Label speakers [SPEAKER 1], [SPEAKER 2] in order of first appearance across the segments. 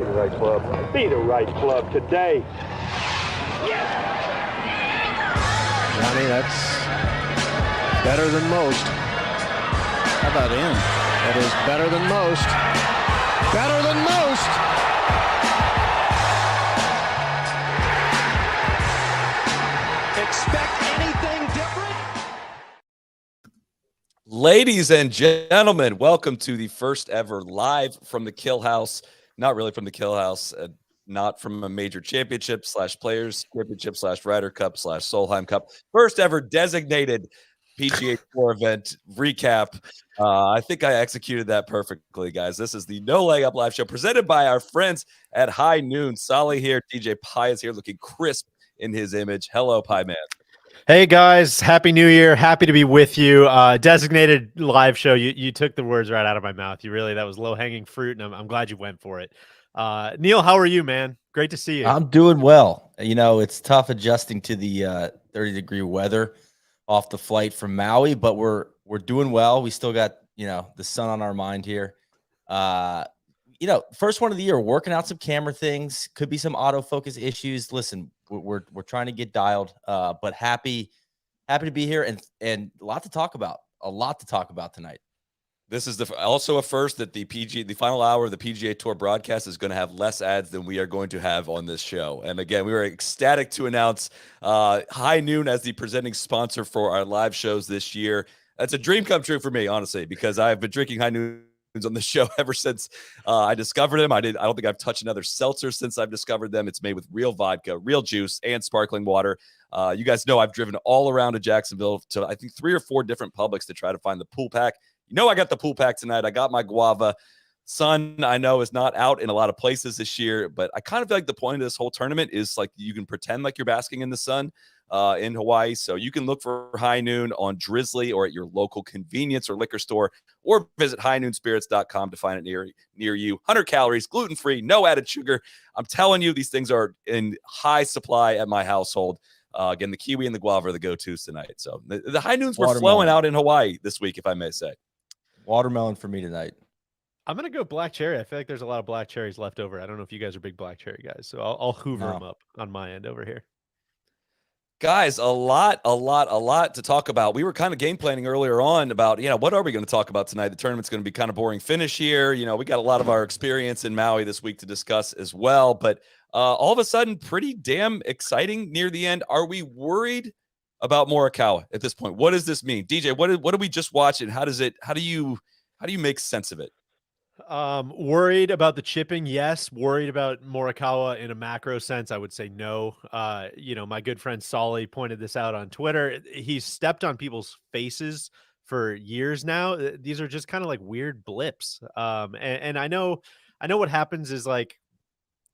[SPEAKER 1] Be the right club. Be the right club today.
[SPEAKER 2] Johnny, that's better than most.
[SPEAKER 3] How about him?
[SPEAKER 2] That is better than most. Better than most.
[SPEAKER 4] Expect anything different?
[SPEAKER 5] Ladies and gentlemen, welcome to the first ever live from the Kill House. Not really from the Kill House, not from a major championship / players championship / Ryder Cup / Solheim Cup. First ever designated PGA Tour event recap. I think I executed that perfectly, guys. This is the No Leg Up live show presented by our friends at High Noon. Solly here, DJ Pie is here, looking crisp in his image. Hello, Pie Man.
[SPEAKER 6] Hey guys, happy new year. Happy to be with you. Designated live show. You took the words right out of my mouth. That was low hanging fruit, and I'm glad you went for it. Neil, how are you, man? Great to see you.
[SPEAKER 3] I'm doing well. You know, it's tough adjusting to the 30-degree weather off the flight from Maui, but we're doing well. We still got, the sun on our mind here. First one of the year, working out some camera things. Could be some autofocus issues. Listen, we're trying to get dialed, but happy to be here and a lot to talk about. A lot to talk about tonight.
[SPEAKER 5] This is also a first that the final hour of the PGA Tour broadcast is going to have less ads than we are going to have on this show. And again, we were ecstatic to announce High Noon as the presenting sponsor for our live shows this year. That's a dream come true for me, honestly, because I've been drinking High Noon on the show ever since I discovered them. I don't think I've touched another seltzer since I've discovered them. It's made with real vodka, real juice, and sparkling water. You guys know I've driven all around to Jacksonville to I think 3 or 4 different Publix to try to find the pool pack. I got the pool pack tonight. I got my guava. Sun, I know, is not out in a lot of places this year, but I kind of feel like the point of this whole tournament is like you can pretend like you're basking in the sun in Hawaii. So you can look for High Noon on Drizzly or at your local convenience or liquor store, or visit highnoonspirits.com to find it near you. 100 calories, gluten-free, no added sugar. I'm telling you, these things are in high supply at my household. Again, the kiwi and the guava are the go-tos tonight. So the High Noons were flowing out in Hawaii this week, if I may say.
[SPEAKER 3] Watermelon for me tonight.
[SPEAKER 6] I'm going to go black cherry. I feel like there's a lot of black cherries left over. I don't know if you guys are big black cherry guys, so I'll hoover them up on my end over here.
[SPEAKER 5] Guys, a lot to talk about. We were kind of game planning earlier on about, what are we going to talk about tonight? The tournament's going to be kind of boring finish here. We got a lot of our experience in Maui this week to discuss as well. But all of a sudden, pretty damn exciting near the end. Are we worried about Morikawa at this point? What does this mean? DJ, what did we just watch, and how do you make sense of it?
[SPEAKER 6] Worried about the chipping, yes. Worried about Morikawa in a macro sense, I would say no. My good friend Solly pointed this out on Twitter. He's stepped on people's faces for years now. These are just kind of like weird blips. And I know what happens is like,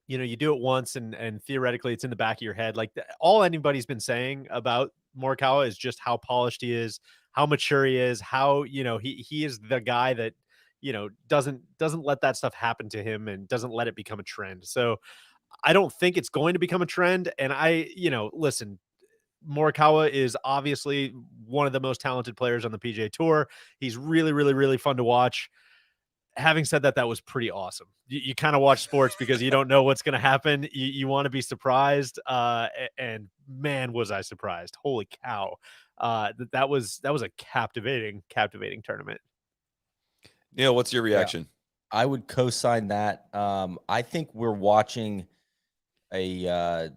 [SPEAKER 6] you do it once and theoretically it's in the back of your head. Like all anybody's been saying about Morikawa is just how polished he is, how mature he is, how, he is the guy that, doesn't let that stuff happen to him and doesn't let it become a trend. So I don't think it's going to become a trend. And listen, Morikawa is obviously one of the most talented players on the PGA Tour. He's really, really, really fun to watch. Having said that, that was pretty awesome. You kind of watch sports because you don't know what's going to happen. You want to be surprised. And man, was I surprised. Holy cow. That was a captivating tournament.
[SPEAKER 5] Neil, what's your reaction?
[SPEAKER 3] Yeah, I would co-sign that. I think we're watching a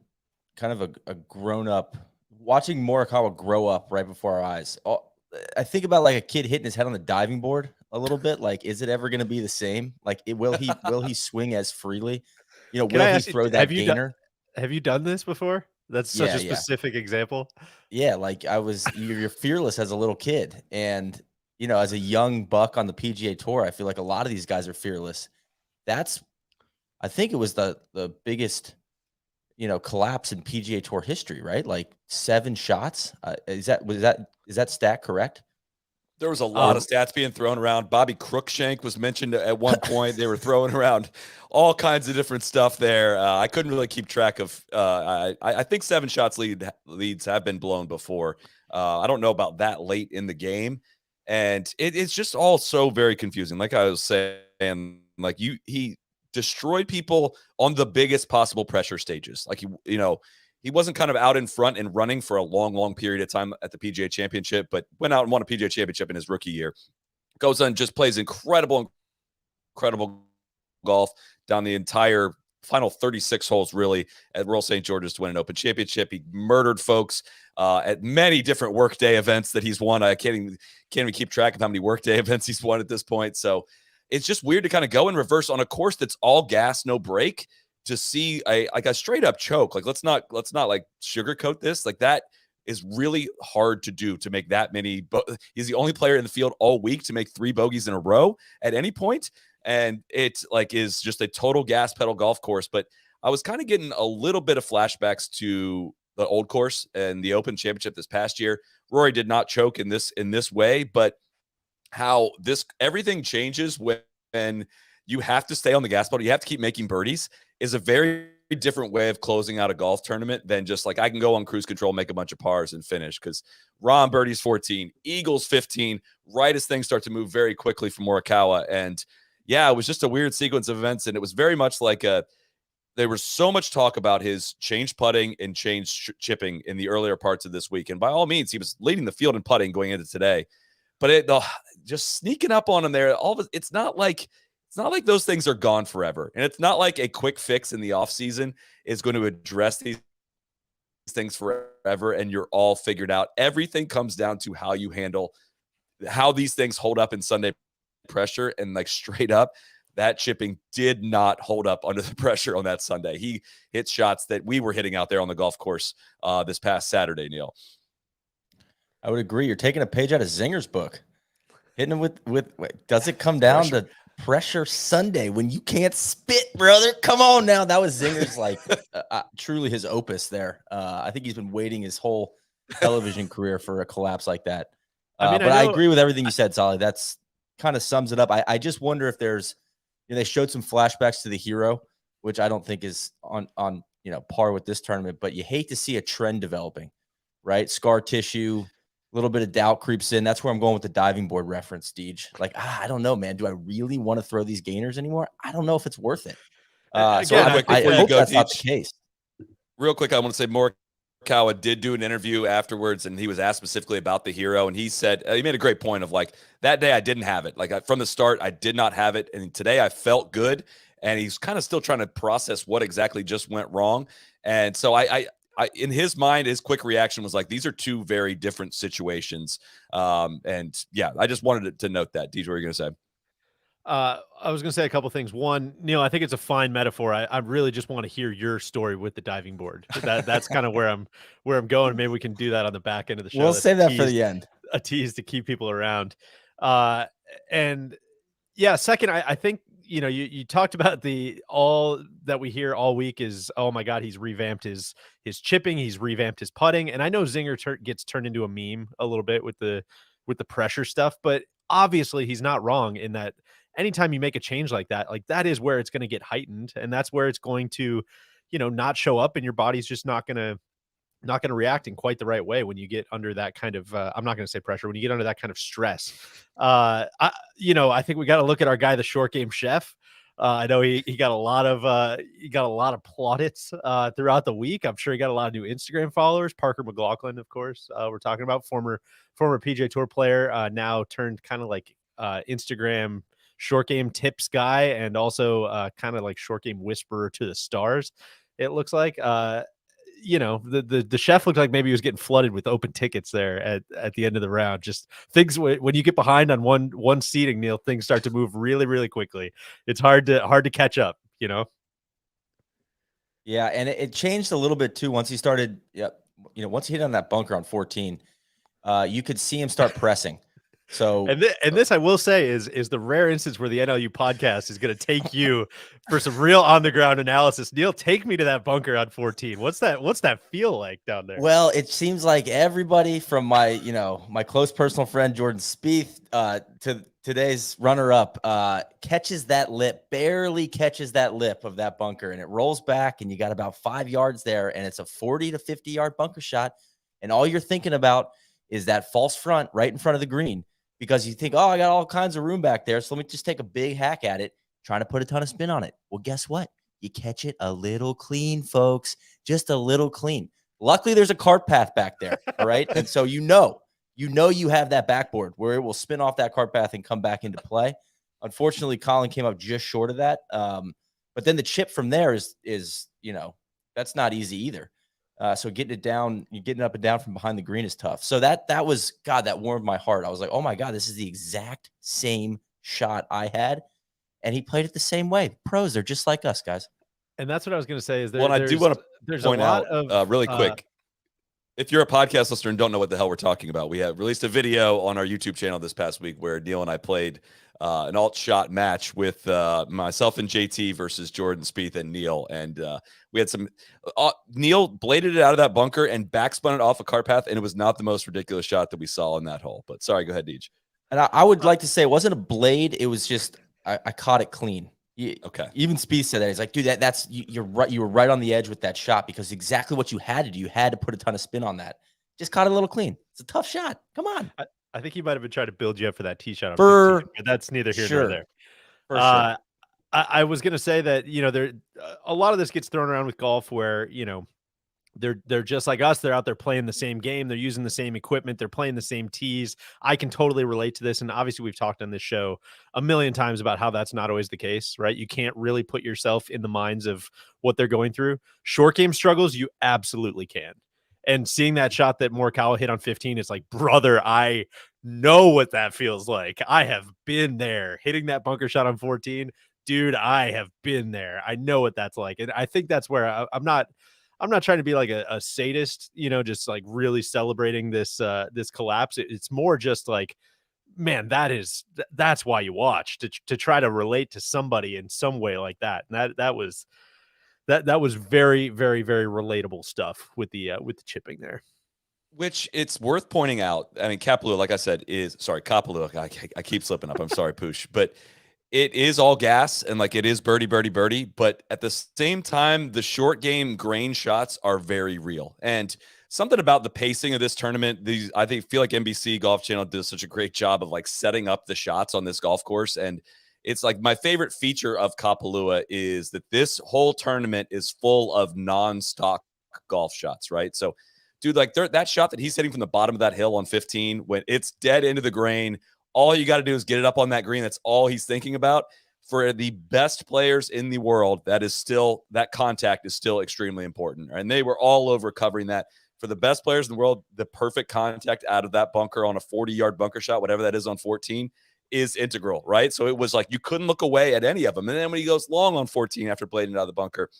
[SPEAKER 3] kind of a grown-up, watching Morikawa grow up right before our eyes. I think about like a kid hitting his head on the diving board a little bit. Like, is it ever going to be the same? Like, will he swing as freely? Will he throw that gainer?
[SPEAKER 6] Have you done this before? That's such a specific example.
[SPEAKER 3] Yeah, like you're fearless as a little kid, and as a young buck on the PGA Tour, I feel like a lot of these guys are fearless. I think it was the biggest, collapse in PGA Tour history, right? Like 7 shots. Is that stat correct?
[SPEAKER 5] There was a lot of stats being thrown around. Bobby Crookshank was mentioned at one point. They were throwing around all kinds of different stuff there. I couldn't really keep track of. I think 7 shots leads have been blown before. I don't know about that late in the game. And it's just all so very confusing. Like I was saying, like he destroyed people on the biggest possible pressure stages. Like he wasn't kind of out in front and running for a long, long period of time at the PGA Championship, but went out and won a PGA Championship in his rookie year. Goes on, just plays incredible golf down the entire final 36 holes, really, at Royal St. George's to win an Open Championship. He murdered folks at many different workday events that he's won. I can't even keep track of how many workday events he's won at this point. So it's just weird to kind of go in reverse on a course that's all gas, no break, to see a straight up choke. Like let's not like sugarcoat this. Like that is really hard to do, to make that many. He's the only player in the field all week to make 3 bogeys in a row at any point. And it like is just a total gas pedal golf course. But I was kind of getting a little bit of flashbacks to the old course and the Open Championship this past year. Rory did not choke in this way, but how everything changes when you have to stay on the gas pedal, you have to keep making birdies, is a very different way of closing out a golf tournament than just like I can go on cruise control, make a bunch of pars and finish. Because Rahm birdies 14, Eagles 15, right as things start to move very quickly for Morikawa. And yeah, it was just a weird sequence of events. And it was very much like there was so much talk about his change putting and change chipping in the earlier parts of this week. And by all means, he was leading the field in putting going into today. But just sneaking up on him there, it's not like those things are gone forever. And it's not like a quick fix in the offseason is going to address these things forever and you're all figured out. Everything comes down to how you handle how these things hold up in Sunday pressure. And like straight up, that chipping did not hold up under the pressure on that Sunday. He hit shots that we were hitting out there on the golf course this past Saturday, Neil.
[SPEAKER 3] I would agree. You're taking a page out of Zinger's book. Hitting him with does it come down to pressure Sunday when you can't spit, brother? Come on now. That was Zinger's like truly his opus there. I think he's been waiting his whole television career for a collapse like that. But I agree with everything you said, Solly. That's kind of sums it up. I just wonder if there's, they showed some flashbacks to the Hero, which I don't think is on par with this tournament, but you hate to see a trend developing, right? Scar tissue, a little bit of doubt creeps in. That's where I'm going with the diving board reference, Deej. Like, I don't know, man. Do I really want to throw these gainers anymore? I don't know if it's worth it. I hope that's not the case.
[SPEAKER 5] Real quick, I want to say Morikawa did do an interview afterwards, and he was asked specifically about the Hero, and he said he made a great point of like, that day I didn't have it. Like from the start, I did not have it, and today I felt good. And he's kind of still trying to process what exactly just went wrong. And so I in his mind, his quick reaction was like, these are two very different situations. And yeah, I just wanted to note that. DJ, what were you going to say?
[SPEAKER 6] I was going to say a couple things. One, Neil, I think it's a fine metaphor. I really just want to hear your story with the diving board. That's kind of where I'm going. Maybe we can do that on the back end of the show.
[SPEAKER 3] We'll save that for the end.
[SPEAKER 6] A tease to keep people around. And yeah, second, I think, you talked about all that we hear all week is, oh my God, he's revamped his chipping. He's revamped his putting. And I know Zinger gets turned into a meme a little bit with the pressure stuff, but obviously he's not wrong in that anytime you make a change like that is where it's going to get heightened. And that's where it's going to, not show up, and your body's just not going to react in quite the right way when you get under that kind of, I'm not going to say pressure, when you get under that kind of stress. I think we got to look at our guy, the short game chef. I know he got a lot of plaudits throughout the week. I'm sure he got a lot of new Instagram followers. Parker McLaughlin, of course, we're talking about, former PGA Tour player, now turned kind of like Instagram short game tips guy, and also kind of like short game whisperer to the stars. It looks like, the chef looked like maybe he was getting flooded with open tickets there at the end of the round. Just things, when you get behind on one seating, Neil, things start to move really, really quickly. It's hard to catch up,
[SPEAKER 3] Yeah, and it changed a little bit too once he started. Once he hit on that bunker on 14, you could see him start pressing. So
[SPEAKER 6] and this I will say is the rare instance where the NLU podcast is going to take you for some real on the ground analysis. Neil, take me to that bunker on 14. What's that feel like down there?
[SPEAKER 3] Well, it seems like everybody from my close personal friend Jordan Spieth to today's runner-up barely catches that lip of that bunker, and it rolls back, and you got about 5 yards there, and it's a 40 to 50 yard bunker shot, and all you're thinking about is that false front right in front of the green. Because you think, oh, I got all kinds of room back there, so let me just take a big hack at it. trying to put a ton of spin on it. Well, guess what? You catch it a little clean, folks, just a little clean. Luckily, there's a cart path back there. All right. And so, you have that backboard where it will spin off that cart path and come back into play. Unfortunately, Colin came up just short of that. But then the chip from there is that's not easy either. So getting up and down from behind the green is tough. So that was, God, that warmed my heart. I was like, oh my God, this is the exact same shot I had. And he played it the same way. Pros, they're just like us, guys.
[SPEAKER 6] And that's what I was going to say is
[SPEAKER 5] I do want to point out
[SPEAKER 6] of
[SPEAKER 5] really quick. If you're a podcast listener and don't know what the hell we're talking about, we have released a video on our YouTube channel this past week where Neil and I played an alt shot match with myself and JT versus Jordan, Spieth, and Neil. And we had some Neil bladed it out of that bunker and backspun it off a cart path, and it was not the most ridiculous shot that we saw in that hole. But sorry, go ahead, Deej.
[SPEAKER 3] And I would like to say it wasn't a blade. It was just I caught it clean.
[SPEAKER 5] Okay.
[SPEAKER 3] Even Spieth said that. He's like, dude, that's you're right. You were right on the edge with that shot because exactly what you had to do. You had to put a ton of spin on that. Just caught it a little clean. It's a tough shot. Come on.
[SPEAKER 6] I think he might have been trying to build you up for that tee shot.
[SPEAKER 3] For
[SPEAKER 6] 15, but that's neither here
[SPEAKER 3] sure.
[SPEAKER 6] nor there.
[SPEAKER 3] For sure.
[SPEAKER 6] I was going to say that, there a lot of this gets thrown around with golf where, they're just like us. They're out there playing the same game. They're using the same equipment. They're playing the same tees. I can totally relate to this. And obviously we've talked on this show a million times about how that's not always the case, right? You can't really put yourself in the minds of what they're going through. Short game struggles, you absolutely can. And seeing that shot that Morikawa hit on 15, it's like, brother, I know what that feels like. I have been there. Hitting that bunker shot on 14, dude, I have been there. I know what that's like. And I think that's where I'm not trying to be like a sadist, just like really celebrating this collapse. It's more just like, man, that's why you watch, to try to relate to somebody in some way like that. And that was very, very, very relatable stuff with the chipping there.
[SPEAKER 5] Which it's worth pointing out. I mean, Kapalua, like I said, Kapalua. I keep slipping up. I'm sorry, Poosh, but it is all gas and like it is birdie, birdie, birdie. But at the same time, the short game grain shots are very real. And something about the pacing of this tournament, I feel like NBC Golf Channel does such a great job of like setting up the shots on this golf course. And it's like my favorite feature of Kapalua is that this whole tournament is full of non-stock golf shots, right? So, dude, like that shot that he's hitting from the bottom of that hill on 15, when it's dead into the grain, all you got to do is get it up on that green. That's all he's thinking about. For the best players in the world, that contact is still extremely important. And they were all over covering that. For the best players in the world, the perfect contact out of that bunker on a 40-yard bunker shot, whatever that is on 14, is integral, right? So it was like you couldn't look away at any of them. And then when he goes long on 14 after blading it out of the bunker,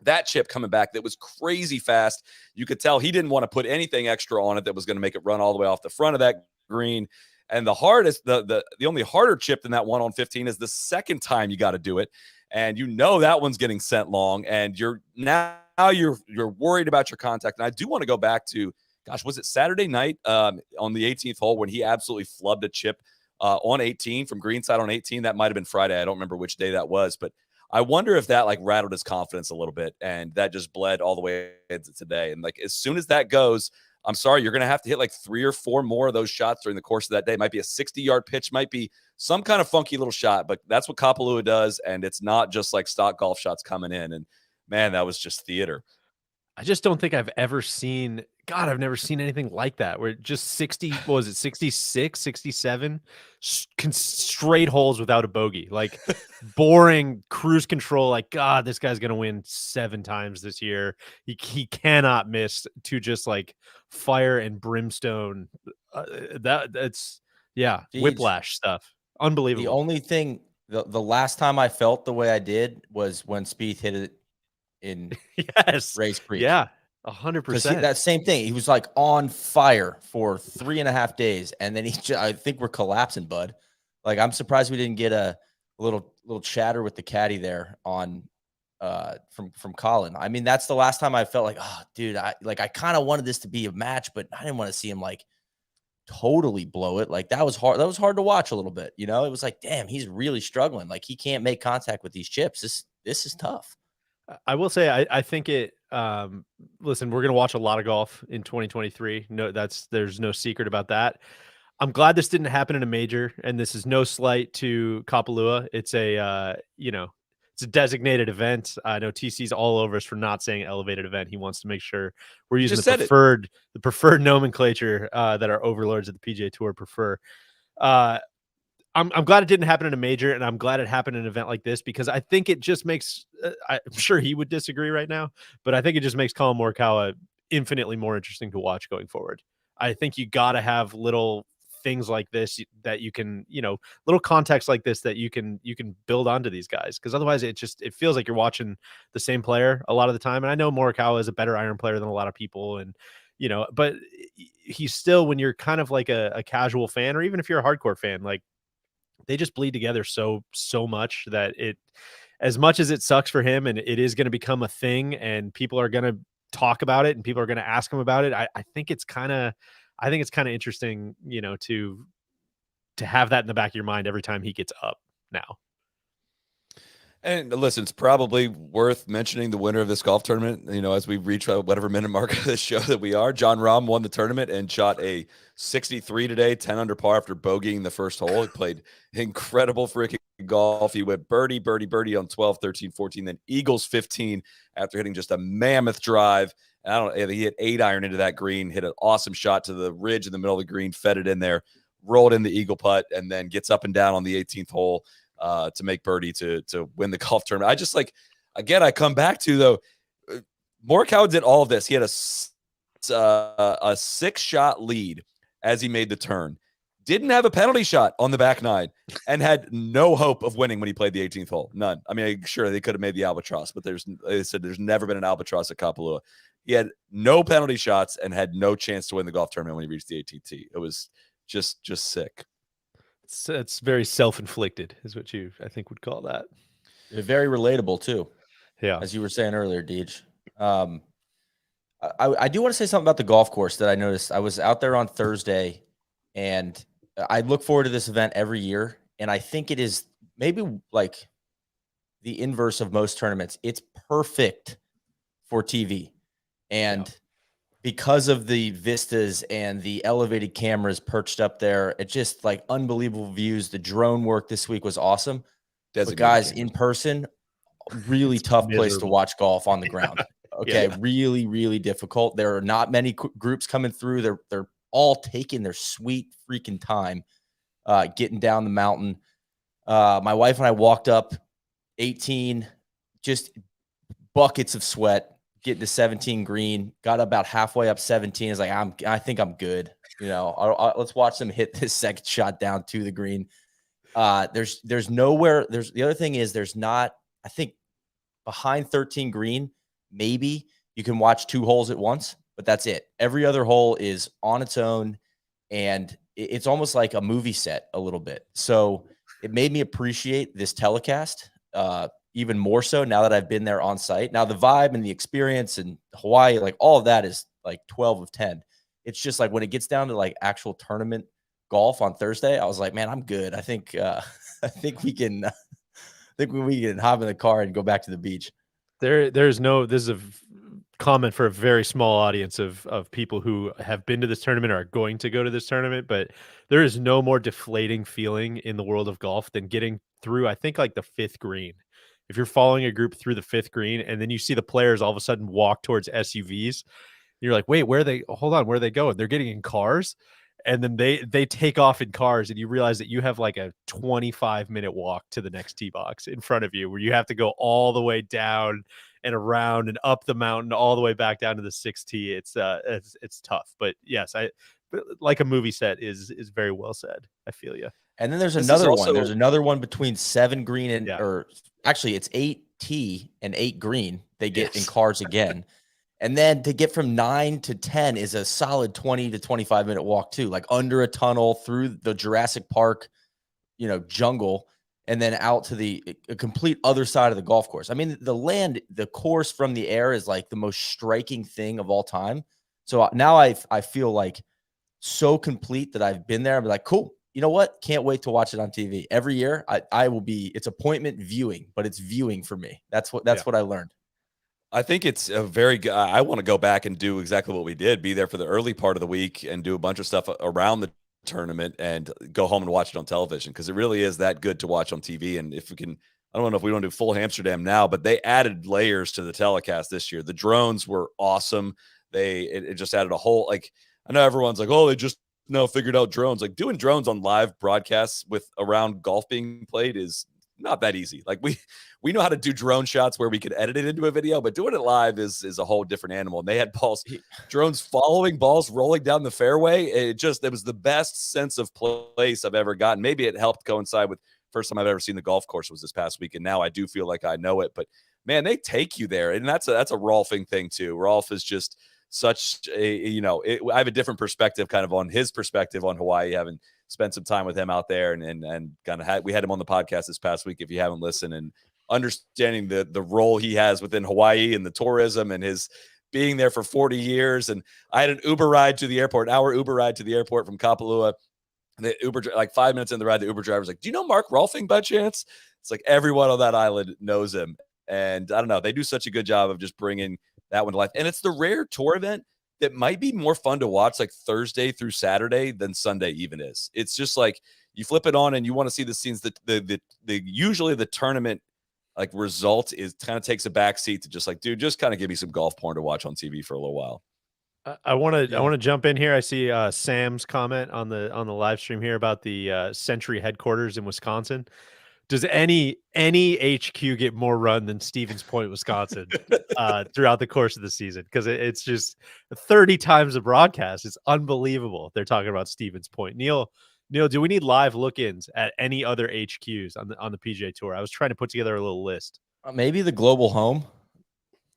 [SPEAKER 5] that chip coming back, that was crazy fast. You could tell he didn't want to put anything extra on it that was going to make it run all the way off the front of that green. And the hardest, the only harder chip than that one on 15 is the second time you got to do it. And that one's getting sent long, and you're worried about your contact. And I do want to go back to, gosh, was it Saturday night on the 18th hole when he absolutely flubbed a chip on 18 from greenside on 18? That might have been Friday. I don't remember which day that was, but I wonder if that like rattled his confidence a little bit, and that just bled all the way into today. And like as soon as that goes, I'm sorry, you're going to have to hit like 3 or 4 more of those shots during the course of that day. It might be a 60-yard pitch, might be some kind of funky little shot, but that's what Kapalua does, and it's not just like stock golf shots coming in. And man, that was just theater.
[SPEAKER 6] I just don't think I've ever seen, God, I've never seen anything like that, where just 66, 67 straight holes without a bogey, like boring cruise control. Like, God, this guy's going to win 7 times this year. He cannot miss, to just like fire and brimstone. That's whiplash stuff. Unbelievable.
[SPEAKER 3] The only thing, the last time I felt the way I did was when Spieth hit it in Race Creek.
[SPEAKER 6] Yeah, 100%.
[SPEAKER 3] That same thing. He was like on fire for 3.5 days, and then I think we're collapsing, bud. Like, I'm surprised we didn't get a little chatter with the caddy there on from Colin. I mean, that's the last time I felt like, oh, dude, I kind of wanted this to be a match, but I didn't want to see him like totally blow it. Like, that was hard. That was hard to watch a little bit. It was like, damn, he's really struggling. Like, he can't make contact with these chips. This is tough.
[SPEAKER 6] I will say, I think it, listen, we're going to watch a lot of golf in 2023. No, there's no secret about that. I'm glad this didn't happen in a major, and this is no slight to Kapalua. It's a it's a designated event. I know TC's all over us for not saying elevated event. He wants to make sure we're using
[SPEAKER 5] just
[SPEAKER 6] the
[SPEAKER 5] said it.
[SPEAKER 6] preferred nomenclature that our overlords of the PGA Tour prefer. Uh, I'm glad it didn't happen in a major, and I'm glad it happened in an event like this because I think it just makes. I'm sure he would disagree right now, but I think it just makes Colin Morikawa infinitely more interesting to watch going forward. I think you got to have little things like this that you can, little context like this that you can build onto these guys, because otherwise it feels like you're watching the same player a lot of the time. And I know Morikawa is a better iron player than a lot of people, and but he's still, when you're kind of like a casual fan, or even if you're a hardcore fan, like they just bleed together so much that as much as it sucks for him and it is going to become a thing and people are going to talk about it and people are going to ask him about it, I think it's kind of interesting, to have that in the back of your mind every time he gets up now.
[SPEAKER 5] And listen, it's probably worth mentioning the winner of this golf tournament. As we reach whatever minute mark of this show that we are, Jon Rahm won the tournament and shot a 63 today, 10 under par after bogeying the first hole. He played incredible freaking golf. He went birdie on 12, 13, 14, then eagles 15 after hitting just a mammoth drive. And he hit 8-iron into that green, hit an awesome shot to the ridge in the middle of the green, fed it in there, rolled in the eagle putt, and then gets up and down on the 18th hole to make birdie to win the golf tournament. I just again, I come back to, though, Morikawa did all of this. He had a 6-shot lead as he made the turn, didn't have a penalty shot on the back 9, and had no hope of winning when he played the 18th hole. None. I mean, sure, they could have made the albatross, but they said there's never been an albatross at Kapalua. He had no penalty shots and had no chance to win the golf tournament when he reached the 18th tee. It was just sick.
[SPEAKER 6] It's very self-inflicted is what you, I think, would call that.
[SPEAKER 3] Very relatable too.
[SPEAKER 6] Yeah.
[SPEAKER 3] As you were saying earlier, Deej. I do want to say something about the golf course that I noticed. I was out there on Thursday, and I look forward to this event every year. And I think it is maybe like the inverse of most tournaments. It's perfect for TV. And because of the vistas and the elevated cameras perched up there, it's just like unbelievable views. The drone work this week was awesome. But guys, in person, really tough place to watch golf on the ground. Okay, really, really difficult. There are not many groups coming through. They're all taking their sweet freaking time getting down the mountain. My wife and I walked up 18, just buckets of sweat. Getting to 17 green, got about halfway up 17. Is like, I think I'm good. Let's watch them hit this second shot down to the green. There's nowhere. The other thing is there's not, I think behind 13 green, maybe you can watch 2 holes at once, but that's it. Every other hole is on its own, and it's almost like a movie set a little bit. So it made me appreciate this telecast even more so now that I've been there on site. Now the vibe and the experience and Hawaii, like all of that is like 12 of 10. It's just like when it gets down to like actual tournament golf on Thursday, I was like, man, I'm good. I think we can hop in the car and go back to the beach.
[SPEAKER 6] This is a comment for a very small audience of people who have been to this tournament or are going to go to this tournament, but there is no more deflating feeling in the world of golf than getting through, I think, like the 5th green. If you're following a group through the 5th green and then you see the players all of a sudden walk towards SUVs, you're like, wait, where are they? Hold on, where are they going? They're getting in cars, and then they take off in cars, and you realize that you have like a 25-minute walk to the next tee box in front of you, where you have to go all the way down and around and up the mountain all the way back down to the 6th tee. It's tough, but yes, like a movie set is very well said. I feel you.
[SPEAKER 3] And then there's another one. There's another one between 7 green and or actually it's 8 tee and 8 green. They get in cars again. And then to get from 9 to 10 is a solid 20 to 25 minute walk too, like under a tunnel through the Jurassic Park, jungle, and then out to the complete other side of the golf course. I mean, the course from the air is like the most striking thing of all time. So now I feel like so complete that I've been there. I'm like, cool. You know what? Can't wait to watch it on TV. Every year I will be, it's appointment viewing, but it's viewing for me. That's what I learned.
[SPEAKER 5] I think it's a very good, I want to go back and do exactly what we did, be there for the early part of the week and do a bunch of stuff around the tournament and go home and watch it on television, because it really is that good to watch on TV. And if we can, I don't know if we don't do full Amsterdam now, but they added layers to the telecast this year. The drones were awesome. It just added a whole, like, I know everyone's like, oh, they just now figured out drones. Like, doing drones on live broadcasts with around golf being played is not that easy. Like, we know how to do drone shots where we could edit it into a video, but doing it live is a whole different animal. And they had drones following balls rolling down the fairway. It was the best sense of place I've ever gotten. Maybe it helped coincide with first time I've ever seen the golf course was this past week, and now I do feel like I know it. But man, they take you there, and that's a Rolfing thing too. Rolf is just such a, I have a different perspective kind of on his perspective on Hawaii, having spent some time with him out there, and kind of we had him on the podcast this past week, if you haven't listened, and understanding the role he has within Hawaii and the tourism and his being there for 40 years. And I had an Uber ride to the airport, an hour Uber ride to the airport from Kapalua. The Uber, like 5 minutes in the ride, the Uber driver's like, do you know Mark Rolfing by chance? It's like everyone on that island knows him. And I don't know, they do such a good job of just bringing that one to life. And it's the rare tour event that might be more fun to watch like Thursday through Saturday than Sunday even is. It's just like you flip it on and you want to see the scenes that the usually the tournament like result is kind of takes a back seat to just like, dude, just kind of give me some golf porn to watch on TV for a little while.
[SPEAKER 6] I want to jump in here. I see Sam's comment on the live stream here about the Sentry headquarters in Wisconsin. Does any HQ get more run than Stevens Point, Wisconsin, throughout the course of the season? Because it's just 30 times the broadcast. It's unbelievable. They're talking about Stevens Point. Neil, do we need live look-ins at any other HQs on the PGA Tour? I was trying to put together a little list.
[SPEAKER 3] Maybe the Global Home.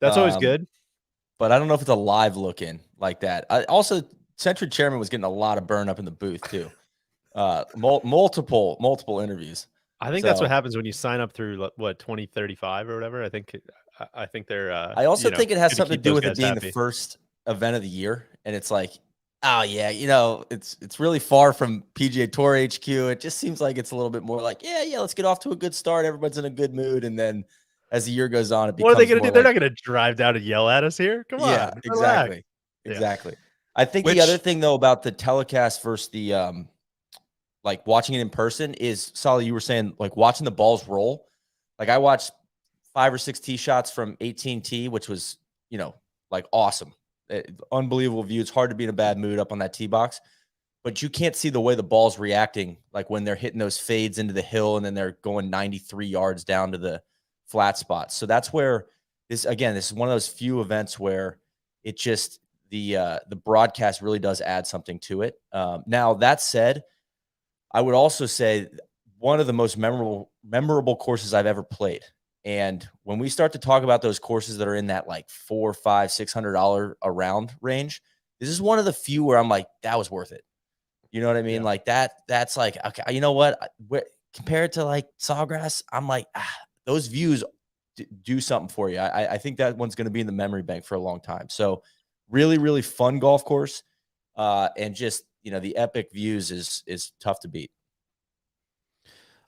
[SPEAKER 6] That's always good.
[SPEAKER 3] But I don't know if it's a live look-in like that. Also, Sentry Chairman was getting a lot of burn up in the booth too. Multiple interviews.
[SPEAKER 6] I think that's what happens when you sign up through 2035 or whatever. I think they're.
[SPEAKER 3] I also think it has something to do with it being
[SPEAKER 6] happy.
[SPEAKER 3] the first event of the year, and it's like, oh yeah, it's really far from PGA Tour HQ. It just seems like it's a little bit more like, yeah, let's get off to a good start. Everybody's in a good mood, and then as the year goes on, it becomes.
[SPEAKER 6] What are they going to do?
[SPEAKER 3] Like,
[SPEAKER 6] They're not going to drive down and yell at us here. Come on.
[SPEAKER 3] Yeah, exactly. Exactly. I think the other thing though about the telecast versus the like watching it in person is, Solly, you were saying like watching the balls roll. Like I watched 5 or 6 tee shots from 18T, which was, like awesome. Unbelievable view. It's hard to be in a bad mood up on that tee box, but you can't see the way the ball's reacting. Like when they're hitting those fades into the hill and then they're going 93 yards down to the flat spots. So that's where this is one of those few events where it just, the broadcast really does add something to it. Now that said, I would also say one of the most memorable courses I've ever played. And when we start to talk about those courses that are in that like $400, $500, $600 a round range, this is one of the few where I'm like, that was worth it. You know what I mean?
[SPEAKER 6] Yeah.
[SPEAKER 3] Like that's like, okay, you know what? Compared to like Sawgrass, I'm like, those views do something for you. I think that one's going to be in the memory bank for a long time. So really, really fun golf course. And just, the epic views is tough to beat.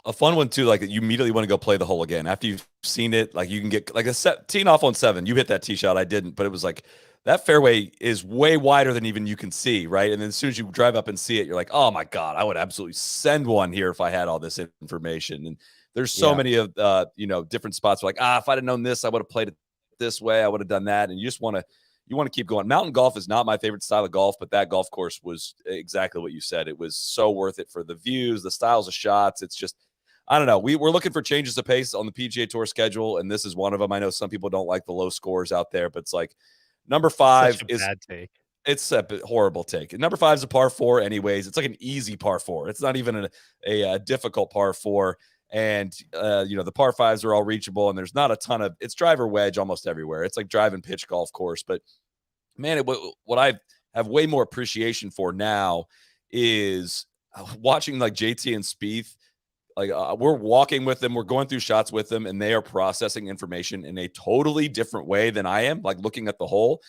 [SPEAKER 5] A fun one too, like you immediately want to go play the hole again after you've seen it. Like you can get like teeing off on 7. You hit that tee shot, I didn't, but it was like that fairway is way wider than even you can see, right? And then as soon as you drive up and see it, you're like, oh my god, I would absolutely send one here if I had all this information. And there's so many of different spots where like, if I'd have known this, I would have played it this way, I would have done that. And you just want to keep going. Mountain golf is not my favorite style of golf, but that golf course was exactly what you said. It was so worth it for the views, the styles of shots. It's just, I don't know. We're looking for changes of pace on the PGA Tour schedule, and this is one of them. I know some people don't like the low scores out there, but it's like number 5 is
[SPEAKER 6] bad take.
[SPEAKER 5] It's a horrible take. Number 5 is a par 4 anyways. It's like an easy par 4. It's not even a difficult par 4. And, the par 5s are all reachable, and there's not a ton of – it's driver wedge almost everywhere. It's like drive and pitch golf course. But, man, what I have way more appreciation for now is watching like JT and Spieth. Like we're walking with them, we're going through shots with them, and they are processing information in a totally different way than I am, like looking at the hole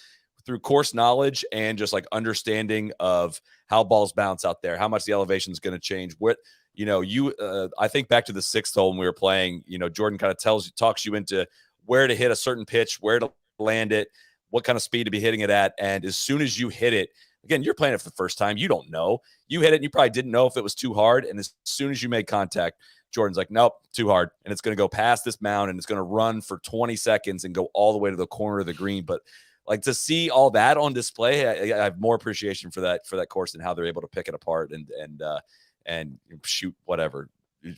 [SPEAKER 5] through course knowledge and just like understanding of how balls bounce out there, how much the elevation is going to change. I think back to the 6th hole when we were playing, Jordan kind of talks you into where to hit a certain pitch, where to land it, what kind of speed to be hitting it at. And as soon as you hit it, again, you're playing it for the first time. You don't know. You hit it and you probably didn't know if it was too hard. And as soon as you made contact, Jordan's like, nope, too hard. And it's going to go past this mound and it's going to run for 20 seconds and go all the way to the corner of the green. But like to see all that on display, I have more appreciation for that course and how they're able to pick it apart and shoot whatever.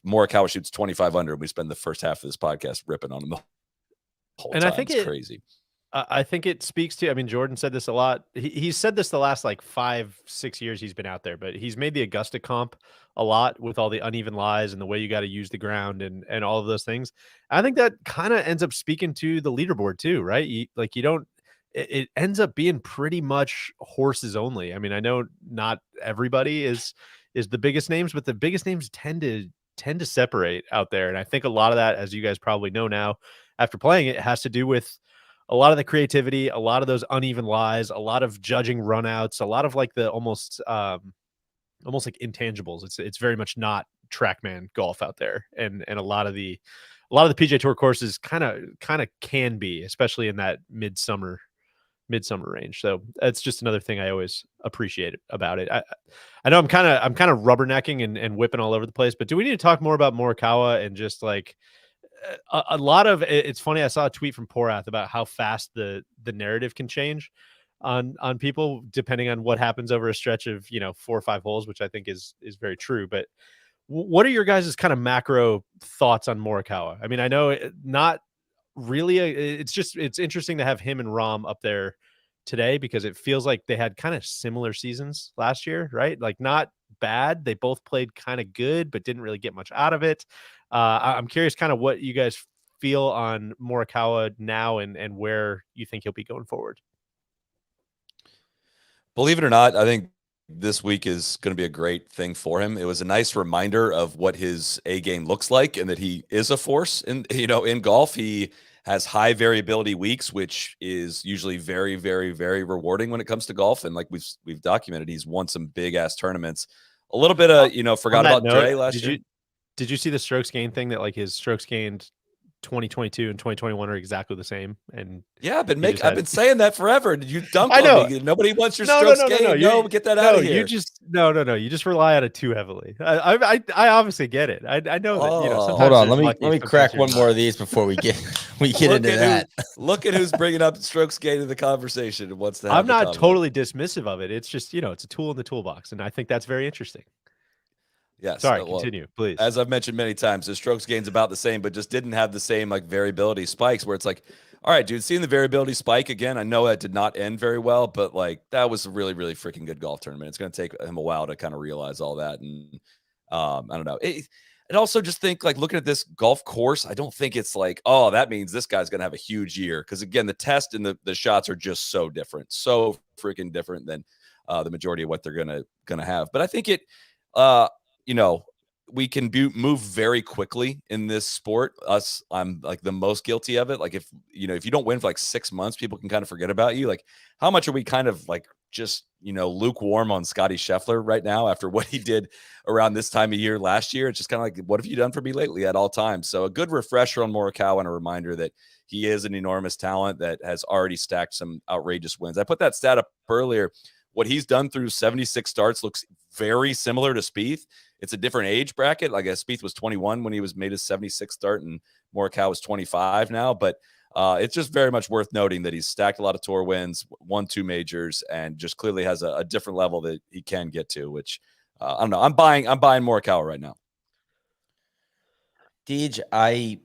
[SPEAKER 5] Morikawa shoots 25 under, and we spend the first half of this podcast ripping on him the whole time. I think it's crazy.
[SPEAKER 6] I think it speaks to, I mean, Jordan said this a lot. He's said this the last like 5-6 years he's been out there, but he's made the Augusta comp a lot with all the uneven lies and the way you got to use the ground and all of those things. I think that kind of ends up speaking to the leaderboard too, right? It ends up being pretty much horses only. I mean, I know not everybody is the biggest names, but the biggest names tend to separate out there. And I think a lot of that, as you guys probably know now after playing it, has to do with a lot of the creativity, a lot of those uneven lies, a lot of judging runouts, a lot of like the almost like intangibles. It's very much not TrackMan golf out there, and a lot of the PGA Tour courses kind of can be, especially in that midsummer range. So that's just another thing I always appreciate about it. I know I'm kind of rubbernecking and whipping all over the place, but do we need to talk more about Morikawa and just like a lot of it's funny. I saw a tweet from Porath about how fast the narrative can change on people depending on what happens over a stretch of 4 or 5 holes, which I think is very true. But what are your guys' kind of macro thoughts on Morikawa? I mean, I know not really. It's interesting to have him and Rahm up there today because it feels like they had kind of similar seasons last year, right? Like not bad. They both played kind of good, but didn't really get much out of it. I'm curious kind of what you guys feel on Morikawa now and where you think he'll be going forward.
[SPEAKER 5] Believe it or not, I think this week is going to be a great thing for him. It was a nice reminder of what his A game looks like and that he is a force in golf. He has high variability weeks, which is usually very, very, very rewarding when it comes to golf. And like we've documented, he's won some big ass tournaments. A little bit of, forgot about Dre last year.
[SPEAKER 6] Did you see the strokes gained thing that like his strokes gained 2022 and 2021 are exactly the same? And
[SPEAKER 5] yeah, I've been saying that forever. Did you dunk on me? Nobody wants your strokes gained. No, get that out of here.
[SPEAKER 6] You just rely on it too heavily. I obviously get it. I know that.
[SPEAKER 3] Hold on, let me crack one more of these before we get into that.
[SPEAKER 5] Look at who's bringing up strokes gained in the conversation and what's that.
[SPEAKER 6] I'm not totally dismissive of it. It's just it's a tool in the toolbox, and I think that's very interesting.
[SPEAKER 5] Yes.
[SPEAKER 6] Sorry, continue, please.
[SPEAKER 5] As I've mentioned many times, the strokes gain's about the same, but just didn't have the same like variability spikes where it's like, all right, dude, seeing the variability spike again, I know that did not end very well, but like that was a really, really freaking good golf tournament. It's going to take him a while to kind of realize all that. And I don't know. And also just think like looking at this golf course, I don't think it's like, oh, that means this guy's going to have a huge year. Cause again, the test and the shots are just so different, so freaking different than the majority of what they're going to have. But I think we can move very quickly in this sport. I'm like the most guilty of it. Like if you don't win for like 6 months, people can kind of forget about you. Like how much are we kind of like just, lukewarm on Scotty Scheffler right now after what he did around this time of year last year? It's just kind of like, what have you done for me lately at all times? So a good refresher on Morikawa and a reminder that he is an enormous talent that has already stacked some outrageous wins. I put that stat up earlier. What he's done through 76 starts looks very similar to Spieth. It's a different age bracket. Like Spieth was 21 when he made his 76th start, and Morikawa was 25 now. But it's just very much worth noting that he's stacked a lot of tour wins, won 2 majors, and just clearly has a different level that he can get to. Which I don't know. I'm buying Morikawa right now.
[SPEAKER 3] Deej, I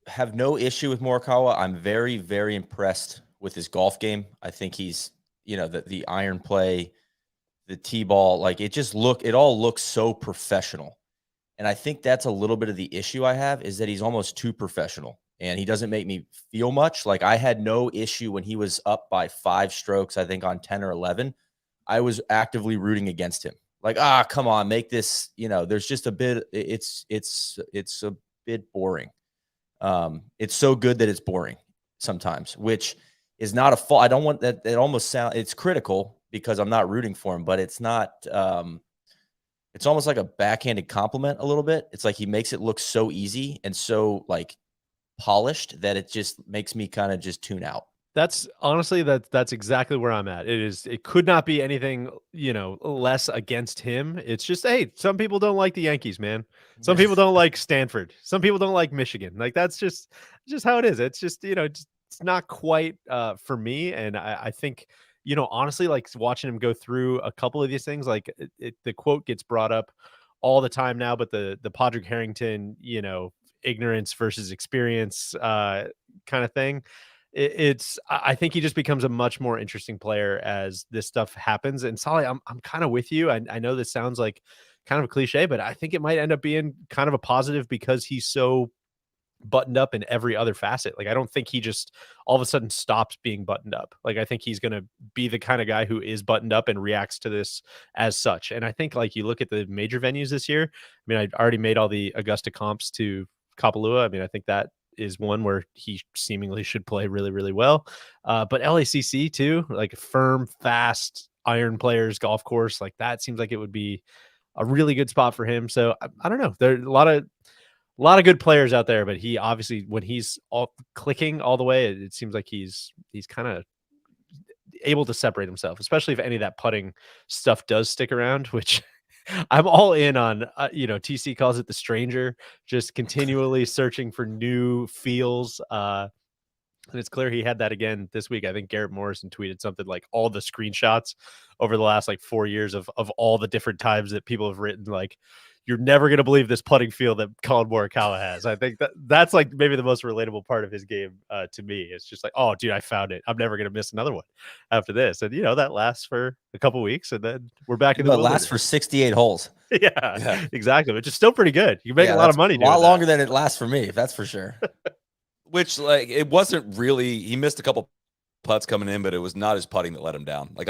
[SPEAKER 3] have no issue with Morikawa. I'm very, very impressed with his golf game. I think he's the iron play, the tee ball, like it all looks so professional. And I think that's a little bit of the issue I have is that he's almost too professional and he doesn't make me feel much. Like I had no issue when he was up by 5 strokes, I think on 10 or 11, I was actively rooting against him. Like, come on, make this, there's just a bit, it's a bit boring. It's so good that it's boring sometimes, which is not a fault. I don't want that. It almost it's critical because I'm not rooting for him, but it's not, it's almost like a backhanded compliment a little bit. It's like he makes it look so easy and so like polished that it just makes me kind of just tune out.
[SPEAKER 6] That's honestly that's exactly where I'm at. It could not be anything, less against him. It's just, hey, some people don't like the Yankees, man. Some people don't like Stanford. Some people don't like Michigan. Like that's just how it is. It's just, it's not quite for me. And I think, honestly, like watching him go through a couple of these things, like the quote gets brought up all the time now, but the Padraig Harrington, ignorance versus experience kind of thing. I think he just becomes a much more interesting player as this stuff happens. And Solly, I'm kind of with you. I know this sounds like kind of a cliche, but I think it might end up being kind of a positive because he's so buttoned up in every other facet. Like I don't think he just all of a sudden stops being buttoned up. Like I think he's going to be the kind of guy who is buttoned up and reacts to this as such. And I think like you look at the major venues this year. I mean, I already made all the Augusta comps to Kapalua. I mean, I think that is one where he seemingly should play really, really well. But LACC too, like firm, fast iron players golf course, like that seems like it would be a really good spot for him. So I don't know. There are a lot of good players out there, but he obviously when he's all clicking all the way, it seems like he's kind of able to separate himself, especially if any of that putting stuff does stick around, which I'm all in on. TC calls it the stranger, just continually searching for new feels. And it's clear he had that again this week. I think Garrett Morrison tweeted something like all the screenshots over the last like 4 years of all the different times that people have written like, you're never going to believe this putting feel that Colin Morikawa has. I think that's like maybe the most relatable part of his game to me. It's just like, oh, dude, I found it. I'm never going to miss another one after this. And, that lasts for a couple weeks and then we're back in the wilderness.
[SPEAKER 3] It lasts for 68 holes.
[SPEAKER 6] Yeah, exactly. Which is still pretty good. You make a lot of money.
[SPEAKER 3] A lot longer than it lasts for me, that's for sure.
[SPEAKER 5] Which like it wasn't really. He missed a couple putts coming in, but it was not his putting that let him down. Like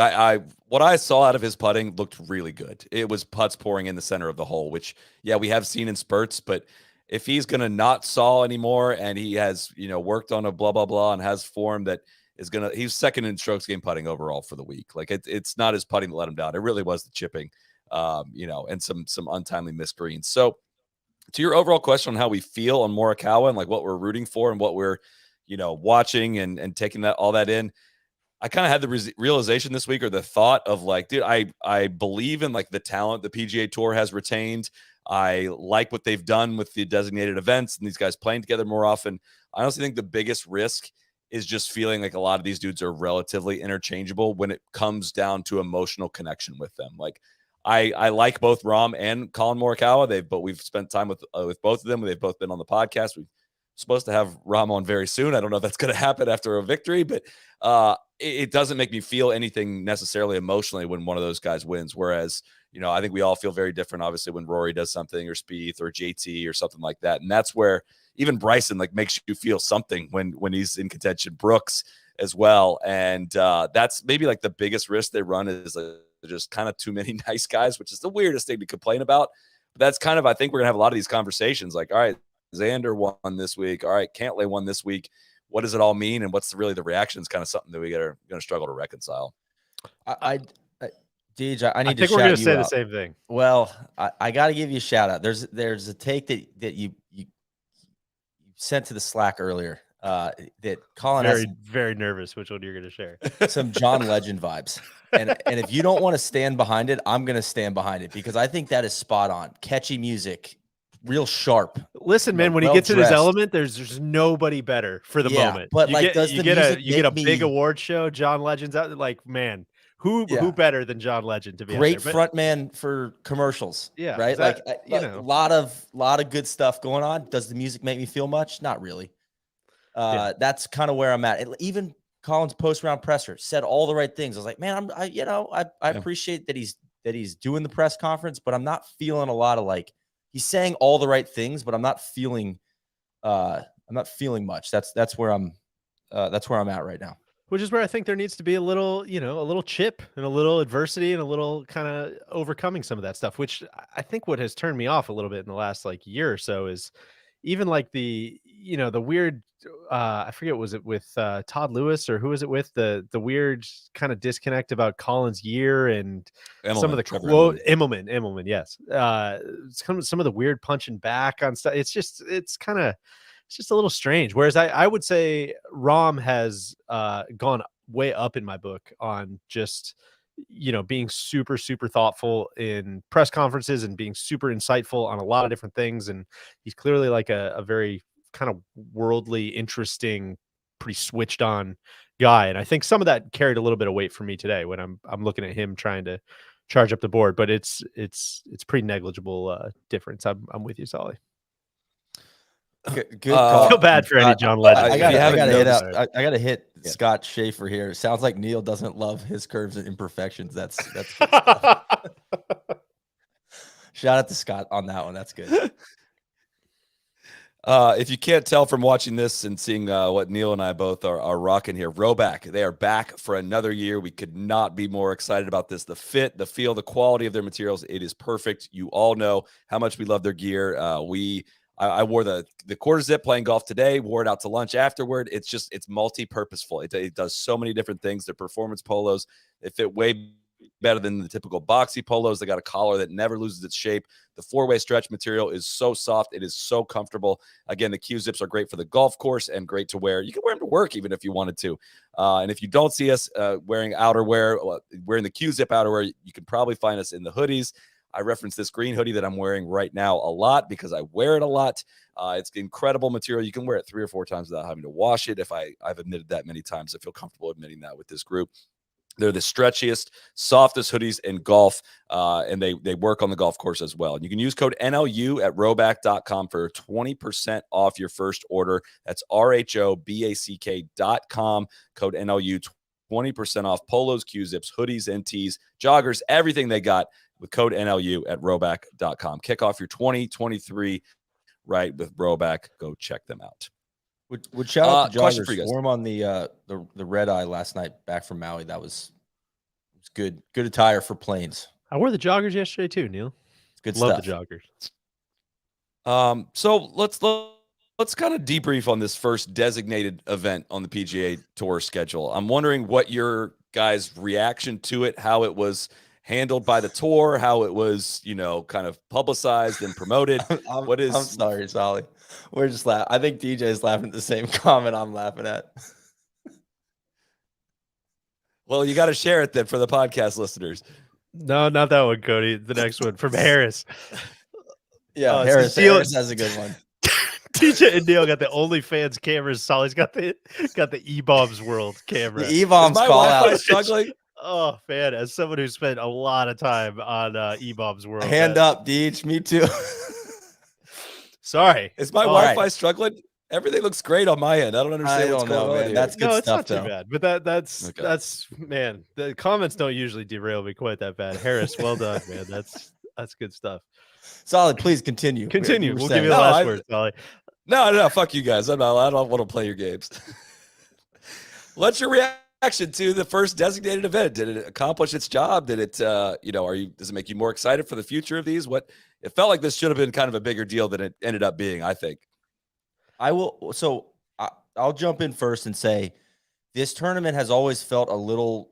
[SPEAKER 5] what I saw out of his putting looked really good. It was putts pouring in the center of the hole, which we have seen in spurts. But if he's gonna not saw anymore and he has worked on a blah blah blah and has form that is he's second in strokes gained putting overall for the week. Like it's not his putting that let him down. It really was the chipping, and some untimely missed greens. So to your overall question on how we feel on Morikawa and like what we're rooting for and what we're, watching and taking all that in, I kind of had the realization this week or the thought of like, dude, I believe in like the talent the PGA Tour has retained. I like what they've done with the designated events and these guys playing together more often. I honestly think the biggest risk is just feeling like a lot of these dudes are relatively interchangeable when it comes down to emotional connection with them. Like, I like both Rahm and Colin Morikawa. But we've spent time with both of them. They've both been on the podcast. We're supposed to have Rahm on very soon. I don't know if that's going to happen after a victory, but it doesn't make me feel anything necessarily emotionally when one of those guys wins. Whereas, I think we all feel very different, obviously, when Rory does something or Spieth or JT or something like that. And that's where even Bryson like makes you feel something when he's in contention. Brooks as well. And that's maybe like the biggest risk they run is just kind of too many nice guys, which is the weirdest thing to complain about. But that's kind of, I think we're gonna have a lot of these conversations like, all right, Xander won this week. All right, Cantlay won this week. What does it all mean? And what's really the reaction is kind of something that we are going to struggle to reconcile.
[SPEAKER 3] Deej, I need to
[SPEAKER 6] think we're
[SPEAKER 3] shout
[SPEAKER 6] going
[SPEAKER 3] you
[SPEAKER 6] to say
[SPEAKER 3] out.
[SPEAKER 6] the same thing.
[SPEAKER 3] Well, I got to give you a shout out. There's a take that you sent to the Slack earlier that Colin has
[SPEAKER 6] very nervous which one you're going to share.
[SPEAKER 3] Some John Legend vibes. And if you don't want to stand behind it, I'm going to stand behind it because I think that is spot on. Catchy music, real sharp.
[SPEAKER 6] Listen, man, when he gets in his element, there's nobody better for the moment.
[SPEAKER 3] But
[SPEAKER 6] you
[SPEAKER 3] like,
[SPEAKER 6] get a big award show, John Legend's out. Like, man, who better than John Legend to be
[SPEAKER 3] great front man for commercials?
[SPEAKER 6] Yeah,
[SPEAKER 3] right. A lot of good stuff going on. Does the music make me feel much? Not really. That's kind of where I'm at. Even Colin's post-round presser said all the right things. I was like, man, I appreciate that he's doing the press conference, but I'm not feeling a lot of like he's saying all the right things, but I'm not feeling much. That's where I'm at right now.
[SPEAKER 6] Which is where I think there needs to be a little chip and a little adversity and a little kind of overcoming some of that stuff, which I think what has turned me off a little bit in the last like year or so is even like the weird, I forget, was it with Todd Lewis or who was it with the weird kind of disconnect about Colin's year and some of the quote Immelman. Yes. Some of the weird punching back on stuff. It's kind of it's just a little strange. Whereas I would say Rahm has gone way up in my book on just, being super, super thoughtful in press conferences and being super insightful on a lot of different things. And he's clearly like a very kind of worldly, interesting, pretty switched on guy. And I think some of that carried a little bit of weight for me today when I'm looking at him trying to charge up the board, but it's pretty negligible difference. I'm with you, Solly.
[SPEAKER 3] Good call.
[SPEAKER 6] I feel bad for any John Legend.
[SPEAKER 3] I
[SPEAKER 5] If you haven't
[SPEAKER 3] gotta hit
[SPEAKER 5] noticed-
[SPEAKER 3] out. I gotta hit
[SPEAKER 5] Yeah.
[SPEAKER 3] Scott Schaefer here. It sounds like Neil doesn't love his curves and imperfections. That's good stuff. Shout out to Scott on that one. That's good.
[SPEAKER 5] If you can't tell from watching this and seeing what Neil and I both are rocking here, Roback, they are back for another year. We could not be more excited about this. The fit, the feel, the quality of their materials, it is perfect. You all know how much we love their gear. I wore the quarter zip playing golf today, wore it out to lunch afterward. It's multi-purposeful. It does so many different things. Their performance polos, they fit way better than the typical boxy polos. They got a collar that never loses its shape. The 4-way stretch material is so soft. It is so comfortable. Again, the Q zips are great for the golf course and great to wear. You can wear them to work even if you wanted to. And if you don't see us wearing outerwear, wearing the Q zip outerwear, you can probably find us in the hoodies. I reference this green hoodie that I'm wearing right now a lot because I wear it a lot. It's incredible material. You can wear it 3 or 4 times without having to wash it. I've admitted that many times. I feel comfortable admitting that with this group. They're the stretchiest, softest hoodies in golf, and they work on the golf course as well. And you can use code NLU at roback.com for 20% off your first order. That's RHOBACK.com, code NLU, 20% off polos, Q-zips, hoodies, and tees, joggers, everything they got with code NLU at roback.com. Kick off your 2023 right with Roback. Go check them out.
[SPEAKER 3] Would shout out the
[SPEAKER 5] question for
[SPEAKER 3] joggers.
[SPEAKER 5] you guys.
[SPEAKER 3] Wore 'em on the red eye last night back from Maui. That was good. Good attire for planes.
[SPEAKER 6] I wore the joggers yesterday too, Neil.
[SPEAKER 3] It's good
[SPEAKER 6] Love
[SPEAKER 3] stuff.
[SPEAKER 6] the joggers.
[SPEAKER 5] So let's kind of debrief on this first designated event on the PGA Tour schedule. I'm wondering what your guys' reaction to it, how it was handled by the tour, how it was, kind of publicized and promoted.
[SPEAKER 3] I'm sorry, Solly. We're just laughing. I think DJ is laughing at the same comment I'm laughing at.
[SPEAKER 5] Well, you got to share it then for the podcast listeners.
[SPEAKER 6] No, not that one, Cody. The next one from Harris.
[SPEAKER 3] Yeah,
[SPEAKER 6] Harris
[SPEAKER 3] Harris has a good one.
[SPEAKER 6] TJ and Neil got the OnlyFans cameras. Solly's got the E-Bombs World camera.
[SPEAKER 3] The E-Bombs call out.
[SPEAKER 5] Struggling.
[SPEAKER 6] Oh man, as someone who spent a lot of time on E-Bombs World.
[SPEAKER 3] Hand up, Deej. Me too.
[SPEAKER 6] Sorry.
[SPEAKER 5] Is my Wi-Fi struggling? Everything looks great on my end. I don't understand what's going on,
[SPEAKER 3] man.
[SPEAKER 5] here.
[SPEAKER 3] That's good
[SPEAKER 6] it's
[SPEAKER 3] stuff,
[SPEAKER 6] not too
[SPEAKER 3] though.
[SPEAKER 6] bad. But that's man, the comments don't usually derail me quite that bad. Harris, well done, man. That's good stuff.
[SPEAKER 3] Solid, please continue.
[SPEAKER 6] Continue. We'll give you
[SPEAKER 5] No,
[SPEAKER 6] the last word, Solly.
[SPEAKER 5] No, fuck you guys. I don't want to play your games. What's your reaction to the first designated event? Did it accomplish its job? Did it, does it make you more excited for the future of these? It felt like this should have been kind of a bigger deal than it ended up being, I think.
[SPEAKER 3] I'll jump in first and say this tournament has always felt a little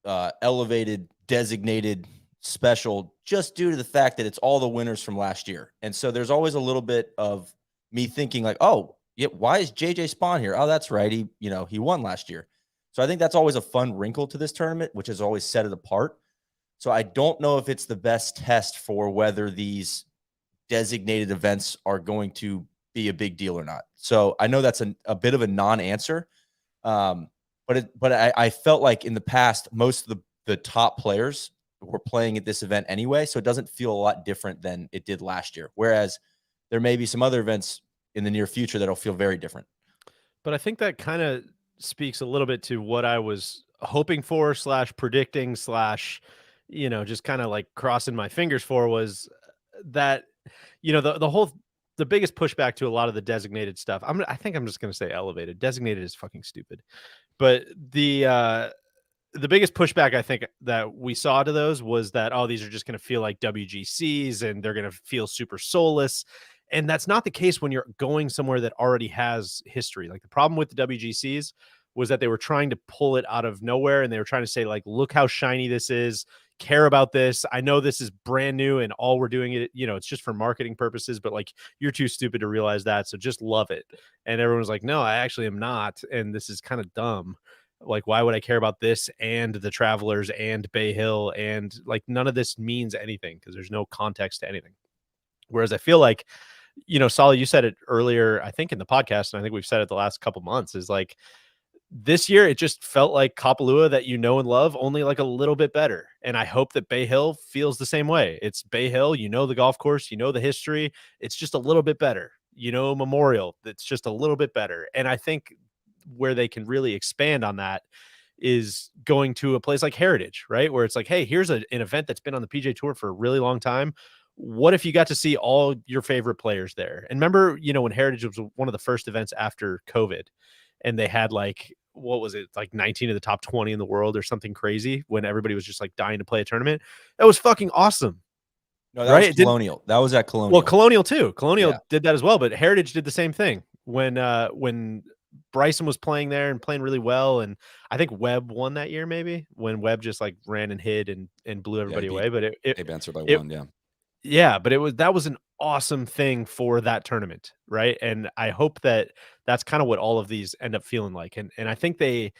[SPEAKER 3] elevated, designated, special, just due to the fact that it's all the winners from last year. And so there's always a little bit of me thinking like, oh, yeah, why is JJ Spawn here? Oh, that's right. He won last year. So I think that's always a fun wrinkle to this tournament, which has always set it apart. So I don't know if it's the best test for whether these designated events are going to be a big deal or not. So I know that's a bit of a non-answer. But I felt like in the past, most of the top players were playing at this event anyway. So it doesn't feel a lot different than it did last year. Whereas there may be some other events in the near future that'll feel very different.
[SPEAKER 6] But I think that kind of speaks a little bit to what I was hoping for / predicting / just kind of like crossing my fingers for was that, the biggest pushback to a lot of the designated stuff. I think I'm just going to say elevated. Designated is fucking stupid. But the biggest pushback I think that we saw to those was that, oh, these are just going to feel like WGCs and they're going to feel super soulless. And that's not the case when you're going somewhere that already has history. Like the problem with the WGCs was that they were trying to pull it out of nowhere and they were trying to say like, look how shiny this is. care about this. I know this is brand new and all we're doing it, it's just for marketing purposes, but like, you're too stupid to realize that. So just love it. And everyone was like, no, I actually am not. And this is kind of dumb. Like, why would I care about this and the Travelers and Bay Hill? And like, none of this means anything because there's no context to anything. Whereas I feel like, Solly, you said it earlier, I think in the podcast, and I think we've said it the last couple months, is like, this year it just felt like Kapalua that and love, only like a little bit better. And I hope that Bay Hill feels the same way. It's Bay Hill, the golf course, the history. It's just a little bit better. Memorial, that's just a little bit better. And I think where they can really expand on that is going to a place like Heritage, right? Where it's like, hey, here's an event that's been on the PGA Tour for a really long time. What if you got to see all your favorite players there? And remember, when Heritage was one of the first events after COVID, and they had like, what was it, like 19 of the top 20 in the world or something crazy, when everybody was just like dying to play a tournament. That was fucking awesome.
[SPEAKER 3] No, that was Colonial. That was at Colonial.
[SPEAKER 6] Well, Colonial too. Colonial did that as well, but Heritage did the same thing when Bryson was playing there and playing really well. And I think Webb won that year, maybe, when Webb just like ran and hid and blew everybody away. But it
[SPEAKER 5] answered by one. Yeah.
[SPEAKER 6] Yeah, but that was an awesome thing for that tournament, right? And I hope that that's kind of what all of these end up feeling like. And I think they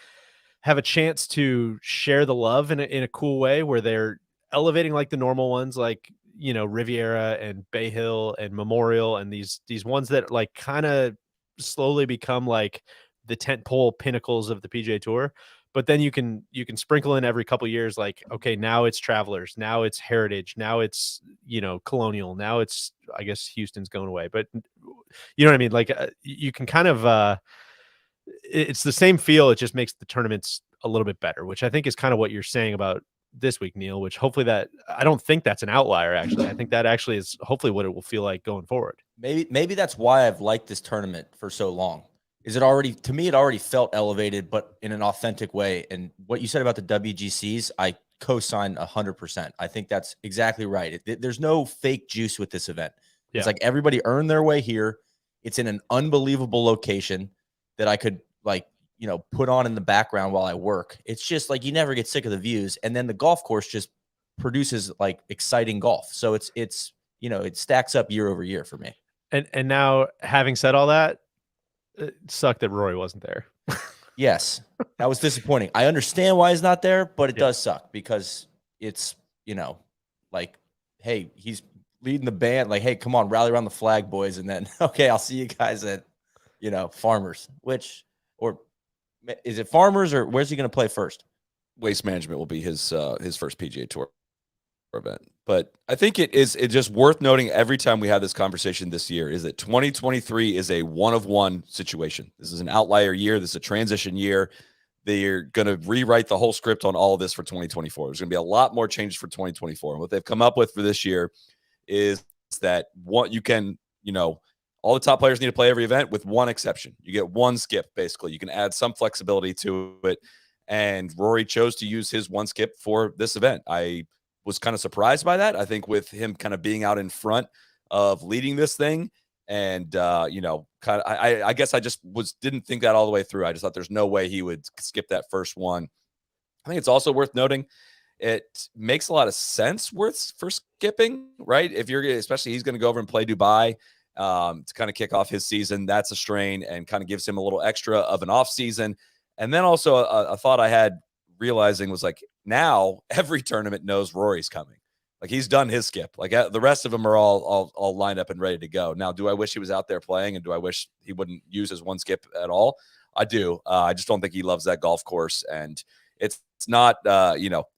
[SPEAKER 6] have a chance to share the love in a cool way, where they're elevating like the normal ones, like, Riviera and Bay Hill and Memorial, and these ones that like kind of slowly become like the tentpole pinnacles of the PGA Tour. But then you can sprinkle in every couple years, like, okay, now it's Travelers, now it's Heritage, now it's, Colonial, now it's, I guess Houston's going away, but you know what I mean? Like, you can kind of, it's the same feel. It just makes the tournaments a little bit better, which I think is kind of what you're saying about this week, Neil, which hopefully I don't think that's an outlier. Actually, I think that actually is hopefully what it will feel like going forward.
[SPEAKER 3] Maybe that's why I've liked this tournament for so long. Is it already, to me, it already felt elevated, but in an authentic way. And what you said about the WGCs, I co-sign 100%. I think that's exactly right. There's no fake juice with this event. It's like everybody earned their way here. It's in an unbelievable location that I could put on in the background while I work. It's just like, you never get sick of the views. And then the golf course just produces like exciting golf. So it's it stacks up year over year for me.
[SPEAKER 6] And now, having said all that, it sucked that Rory wasn't there.
[SPEAKER 3] Yes, that was disappointing. I understand why he's not there, but it does suck because it's, like, hey, he's leading the band. Like, hey, come on, rally around the flag, boys. And then, okay, I'll see you guys at, Farmers, or is it Farmers, or where's he going to play first?
[SPEAKER 5] Waste Management will be his first PGA Tour event. But I think it's just worth noting every time we have this conversation this year is that 2023 is a one-of-one situation. This is an outlier year. This is a transition year. They're going to rewrite the whole script on all of this for 2024. There's going to be a lot more changes for 2024. And what they've come up with for this year is that what you can, all the top players need to play every event with one exception. You get one skip, basically. You can add some flexibility to it. And Rory chose to use his one skip for this event. I was kind of surprised by that. I think with him kind of being out in front of leading this thing, and I guess I just didn't think that all the way through. I just thought there's no way he would skip that first one. I think it's also worth noting it makes a lot of sense for skipping, right? Especially he's going to go over and play Dubai to kind of kick off his season. That's a strain and kind of gives him a little extra of an off season. And then also a thought I had realizing was like, now every tournament knows Rory's coming. Like, he's done his skip. Like, the rest of them are all lined up and ready to go. Now, do I wish he was out there playing, and do I wish he wouldn't use his one skip at all? I do. I just don't think he loves that golf course, and it's not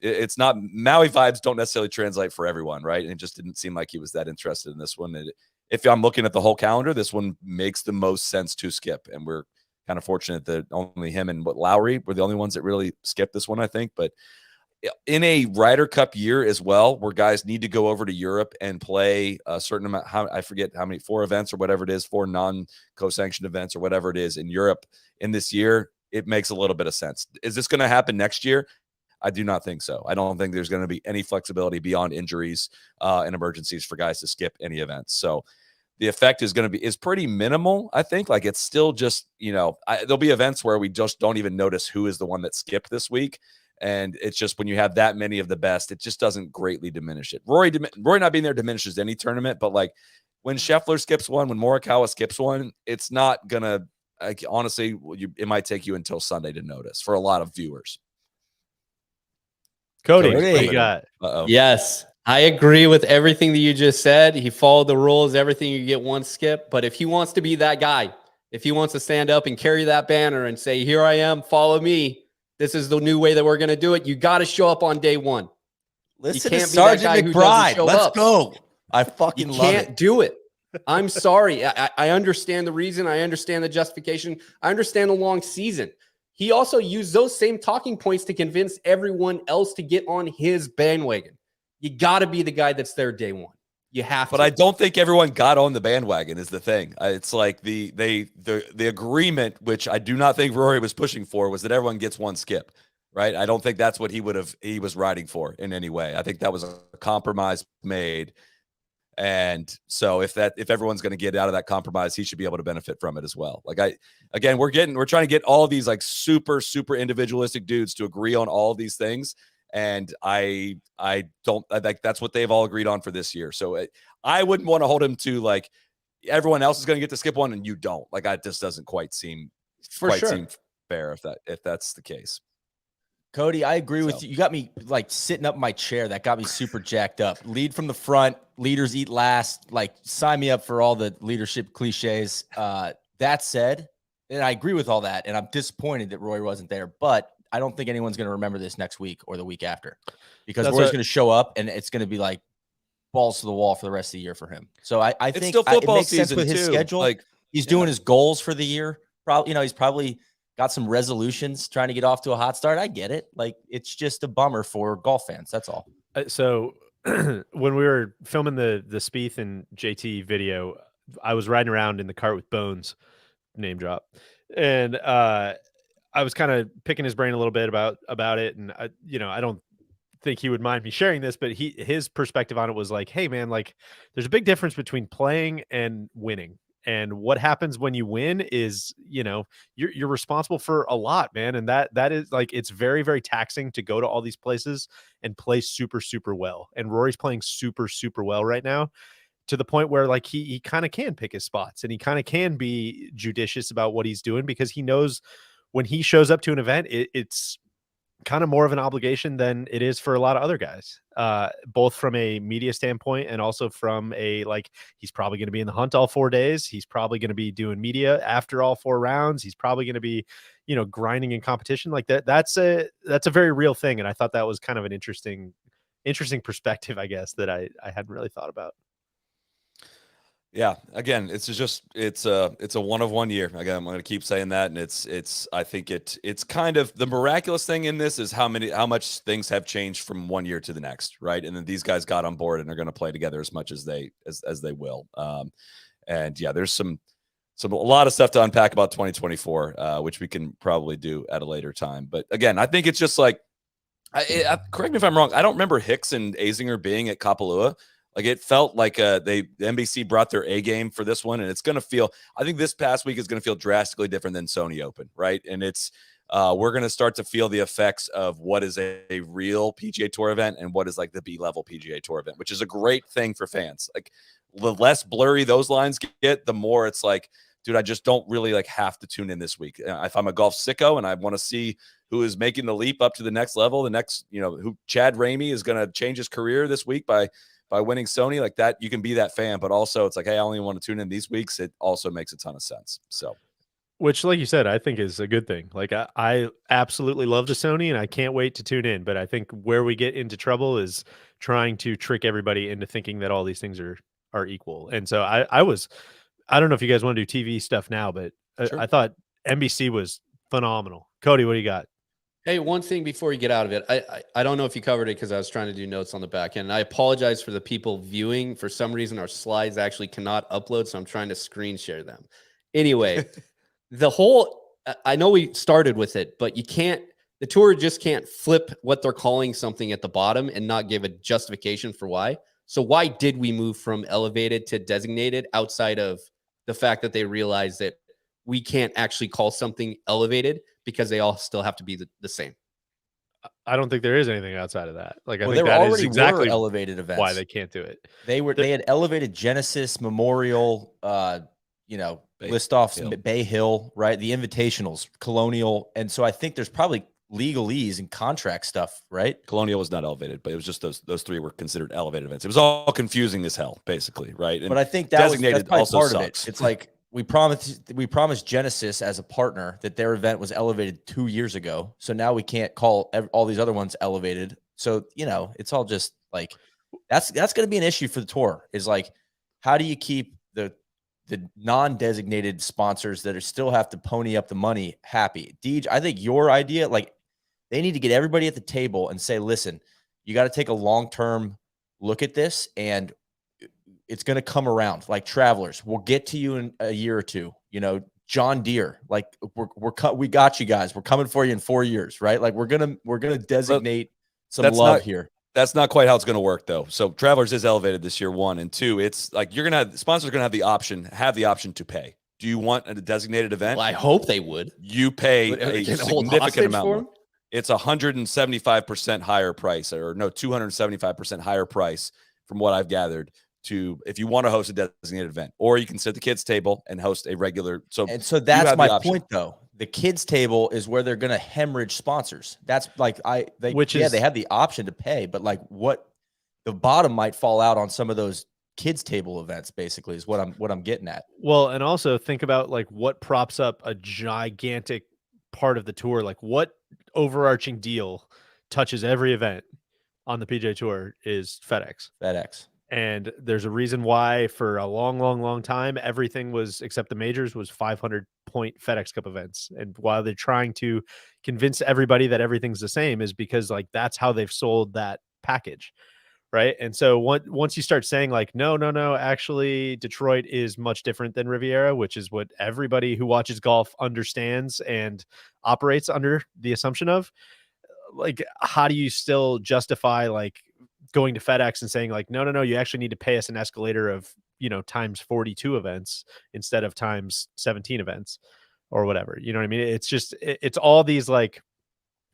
[SPEAKER 5] it's not, Maui vibes don't necessarily translate for everyone, right? And it just didn't seem like he was that interested in this one. And if I'm looking at the whole calendar, this one makes the most sense to skip, and we're kind of fortunate that only him and Lowry were the only ones that really skipped this one, I think. But in a Ryder Cup year as well, where guys need to go over to Europe and play a certain amount, I forget how many, 4 events or whatever it is, 4 non-co-sanctioned events or whatever it is in Europe in this year, it makes a little bit of sense. Is this going to happen next year? I do not think so. I don't think there's going to be any flexibility beyond injuries and emergencies for guys to skip any events. So the effect is pretty minimal. I think, like, it's still just, there'll be events where we just don't even notice who is the one that skipped this week. And it's just when you have that many of the best, it just doesn't greatly diminish it. Rory not being there diminishes any tournament, but like when Scheffler skips one, when Morikawa skips one, it's not gonna. Honestly, it might take you until Sunday to notice for a lot of viewers.
[SPEAKER 6] Cody,
[SPEAKER 5] Cody's
[SPEAKER 6] what you
[SPEAKER 5] coming in.
[SPEAKER 6] got?
[SPEAKER 5] Uh-oh.
[SPEAKER 7] Yes, I agree with everything that you just said. He followed the rules, everything. You get one skip. But if he wants to be that guy, if he wants to stand up and carry that banner and say, here I am, follow me, this is the new way that we're going to do it, you got to show up on day one.
[SPEAKER 3] Listen
[SPEAKER 7] you
[SPEAKER 3] to
[SPEAKER 7] can't be that
[SPEAKER 3] Sergeant
[SPEAKER 7] guy who doesn't
[SPEAKER 3] McBride.
[SPEAKER 7] show
[SPEAKER 3] Let's
[SPEAKER 7] up.
[SPEAKER 3] go. I fucking
[SPEAKER 7] You
[SPEAKER 3] love
[SPEAKER 7] can't
[SPEAKER 3] it.
[SPEAKER 7] do it. I'm sorry. I understand the reason. I understand the justification. I understand the long season. He also used those same talking points to convince everyone else to get on his bandwagon. You got to be the guy that's there day one. You have
[SPEAKER 5] But
[SPEAKER 7] to.
[SPEAKER 5] I don't think everyone got on the bandwagon is the thing. It's like the agreement, which I do not think Rory was pushing for, was that everyone gets one skip, right? I don't think that's what he was riding for in any way. I think that was a compromise made. And so if everyone's going to get out of that compromise, he should be able to benefit from it as well. Like we're trying to get all these like super, super individualistic dudes to agree on all of these things. And I think that's what they've all agreed on for this year. So I wouldn't want to hold him to like everyone else is going to get to skip one and you don't. Like that just doesn't quite seem fair if that's the case.
[SPEAKER 3] Cody, I agree with you. You got me like sitting up in my chair. That got me super jacked up. Lead from the front, leaders eat last. Like sign me up for all the leadership cliches. That said, and I agree with all that, and I'm disappointed that Rory wasn't there, but I don't think anyone's going to remember this next week or the week after because Rory's going to show up and it's going to be like balls to the wall for the rest of the year for him. So I think
[SPEAKER 5] still football
[SPEAKER 3] it makes sense
[SPEAKER 5] season
[SPEAKER 3] with his
[SPEAKER 5] too.
[SPEAKER 3] schedule.
[SPEAKER 5] Like
[SPEAKER 3] he's doing his goals for the year. Probably, he's probably got some resolutions trying to get off to a hot start. I get it. Like it's just a bummer for golf fans. That's all.
[SPEAKER 6] So when we were filming the Spieth and JT video, I was riding around in the cart with Bones, name drop, and I was kind of picking his brain a little bit about it, and I don't think he would mind me sharing this, but his perspective on it was like, hey man, like there's a big difference between playing and winning. And what happens when you win is, you're responsible for a lot, man. And that is like, it's very, very taxing to go to all these places and play super, super well. And Rory's playing super, super well right now to the point where like he kind of can pick his spots and he kind of can be judicious about what he's doing because he knows when he shows up to an event, it's kind of more of an obligation than it is for a lot of other guys, both from a media standpoint and also from he's probably going to be in the hunt all 4 days. He's probably going to be doing media after all 4 rounds. He's probably going to be, grinding in competition like that. That's a very real thing. And I thought that was kind of an interesting perspective, I guess, that I hadn't really thought about.
[SPEAKER 5] Yeah, again, it's a one of one year. Again, I'm going to keep saying that, and I think it's kind of the miraculous thing in this is how much things have changed from one year to the next, right? And then these guys got on board and are going to play together as much as they will. And yeah, there's a lot of stuff to unpack about 2024, which we can probably do at a later time. But again, I think it's just like, correct me if I'm wrong. I don't remember Hicks and Azinger being at Kapalua. Like it felt like the NBC brought their A game for this one, and it's going to feel. I think this past week is going to feel drastically different than Sony Open, right? And it's we're going to start to feel the effects of what is a real PGA Tour event and what is like the B-level PGA Tour event, which is a great thing for fans. Like the less blurry those lines get, the more it's like, dude, I just don't really like have to tune in this week. If I'm a golf sicko and I want to see who is making the leap up to the next level, the next, who Chad Ramey is going to change his career this week by winning Sony like that, you can be that fan, but also it's like, hey, I only want to tune in these weeks. It also makes a ton of sense. So,
[SPEAKER 6] which, like you said, I think is a good thing. Like I absolutely love the Sony and I can't wait to tune in, but I think where we get into trouble is trying to trick everybody into thinking that all these things are equal. And so I don't know if you guys want to do TV stuff now, but
[SPEAKER 5] Sure.
[SPEAKER 6] I thought NBC was phenomenal. Cody, what do you got?
[SPEAKER 7] Hey, one thing before you get out of it, I don't know if you covered it because I was trying to do notes on the back end. And I apologize for the people viewing. For some reason, our slides actually cannot upload, so I'm trying to screen share them. Anyway, I know we started with it, but the tour just can't flip what they're calling something at the bottom and not give a justification for why. So why did we move from elevated to designated outside of the fact that they realized that we can't actually call something elevated because they all still have to be the same?
[SPEAKER 6] I don't think there is anything outside of that. Like, I
[SPEAKER 3] Well,
[SPEAKER 6] think
[SPEAKER 3] there
[SPEAKER 6] that is
[SPEAKER 3] already
[SPEAKER 6] exactly
[SPEAKER 3] were elevated events.
[SPEAKER 6] why they can't do it.
[SPEAKER 3] They had elevated Genesis, Memorial, list off
[SPEAKER 5] Hill.
[SPEAKER 3] Bay Hill, right? The Invitationals, Colonial, and so I think there's probably legalese and contract stuff, right?
[SPEAKER 5] Colonial was not elevated, but it was just those three were considered elevated events. It was all confusing as hell, basically, right? And
[SPEAKER 3] but I think that's
[SPEAKER 5] designated
[SPEAKER 3] probably
[SPEAKER 5] also
[SPEAKER 3] part
[SPEAKER 5] sucks.
[SPEAKER 3] of it. It's like we promised Genesis as a partner that their event was elevated 2 years ago, so now we can't call all these other ones elevated. So it's all just like that's going to be an issue for the tour. Is like, how do you keep the non-designated sponsors that are still have to pony up the money happy? Deej, I think your idea, like, they need to get everybody at the table and say, listen, you got to take a long-term look at this, and it's going to come around. Like Travelers, we'll get to you in a year or two. John Deere, like we got you guys. We're coming for you in 4 years, right? Like we're gonna designate some love here.
[SPEAKER 5] That's not quite how it's going to work, though. So Travelers is elevated this year, 1, and 2. It's like sponsors are going to have the option to pay. Do you want a designated event?
[SPEAKER 7] Well, I hope they would.
[SPEAKER 5] You pay
[SPEAKER 7] Would
[SPEAKER 5] a
[SPEAKER 7] hold
[SPEAKER 5] significant
[SPEAKER 7] hostage
[SPEAKER 5] amount
[SPEAKER 7] for
[SPEAKER 5] more.
[SPEAKER 7] them?
[SPEAKER 5] It's 175% higher price, or no, 275% higher price from what I've gathered, to if you want to host a designated event, or you can sit at the kids table and host a regular. So
[SPEAKER 3] that's my point, though. The kids table is where they're going to hemorrhage sponsors. That's like they have the option to pay, but like what the bottom might fall out on some of those kids table events, basically, is what I'm getting at.
[SPEAKER 6] Well, and also think about like what props up a gigantic part of the tour. Like, what overarching deal touches every event on the PGA Tour is FedEx. And there's a reason why for a long, long, long time, everything was, except the majors, was 500-point FedEx Cup events. And while they're trying to convince everybody that everything's the same, is because like that's how they've sold that package, right? And so once you start saying like, no, actually Detroit is much different than Riviera, which is what everybody who watches golf understands and operates under the assumption of, like, how do you still justify like going to FedEx and saying like, no, you actually need to pay us an escalator of, times 42 events instead of times 17 events or whatever. You know what I mean? It's just, it's all these, like,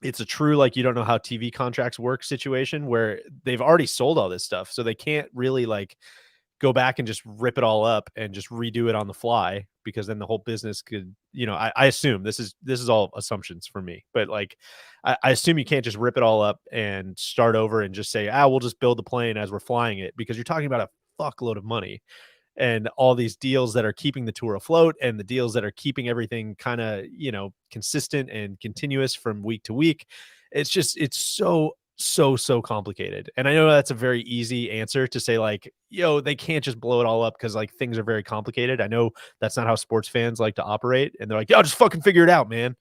[SPEAKER 6] it's a true, like, you don't know how TV contracts work situation where they've already sold all this stuff. So they can't really like go back and just rip it all up and just redo it on the fly, because then the whole business could, I assume this is all assumptions for me, but like, I assume you can't just rip it all up and start over and just say, we'll just build the plane as we're flying it, because you're talking about a fuckload of money and all these deals that are keeping the tour afloat and the deals that are keeping everything kind of, consistent and continuous from week to week. It's so complicated. And I know that's a very easy answer to say like, they can't just blow it all up because like things are very complicated. I know that's not how sports fans like to operate, and they're like, just fucking figure it out, man.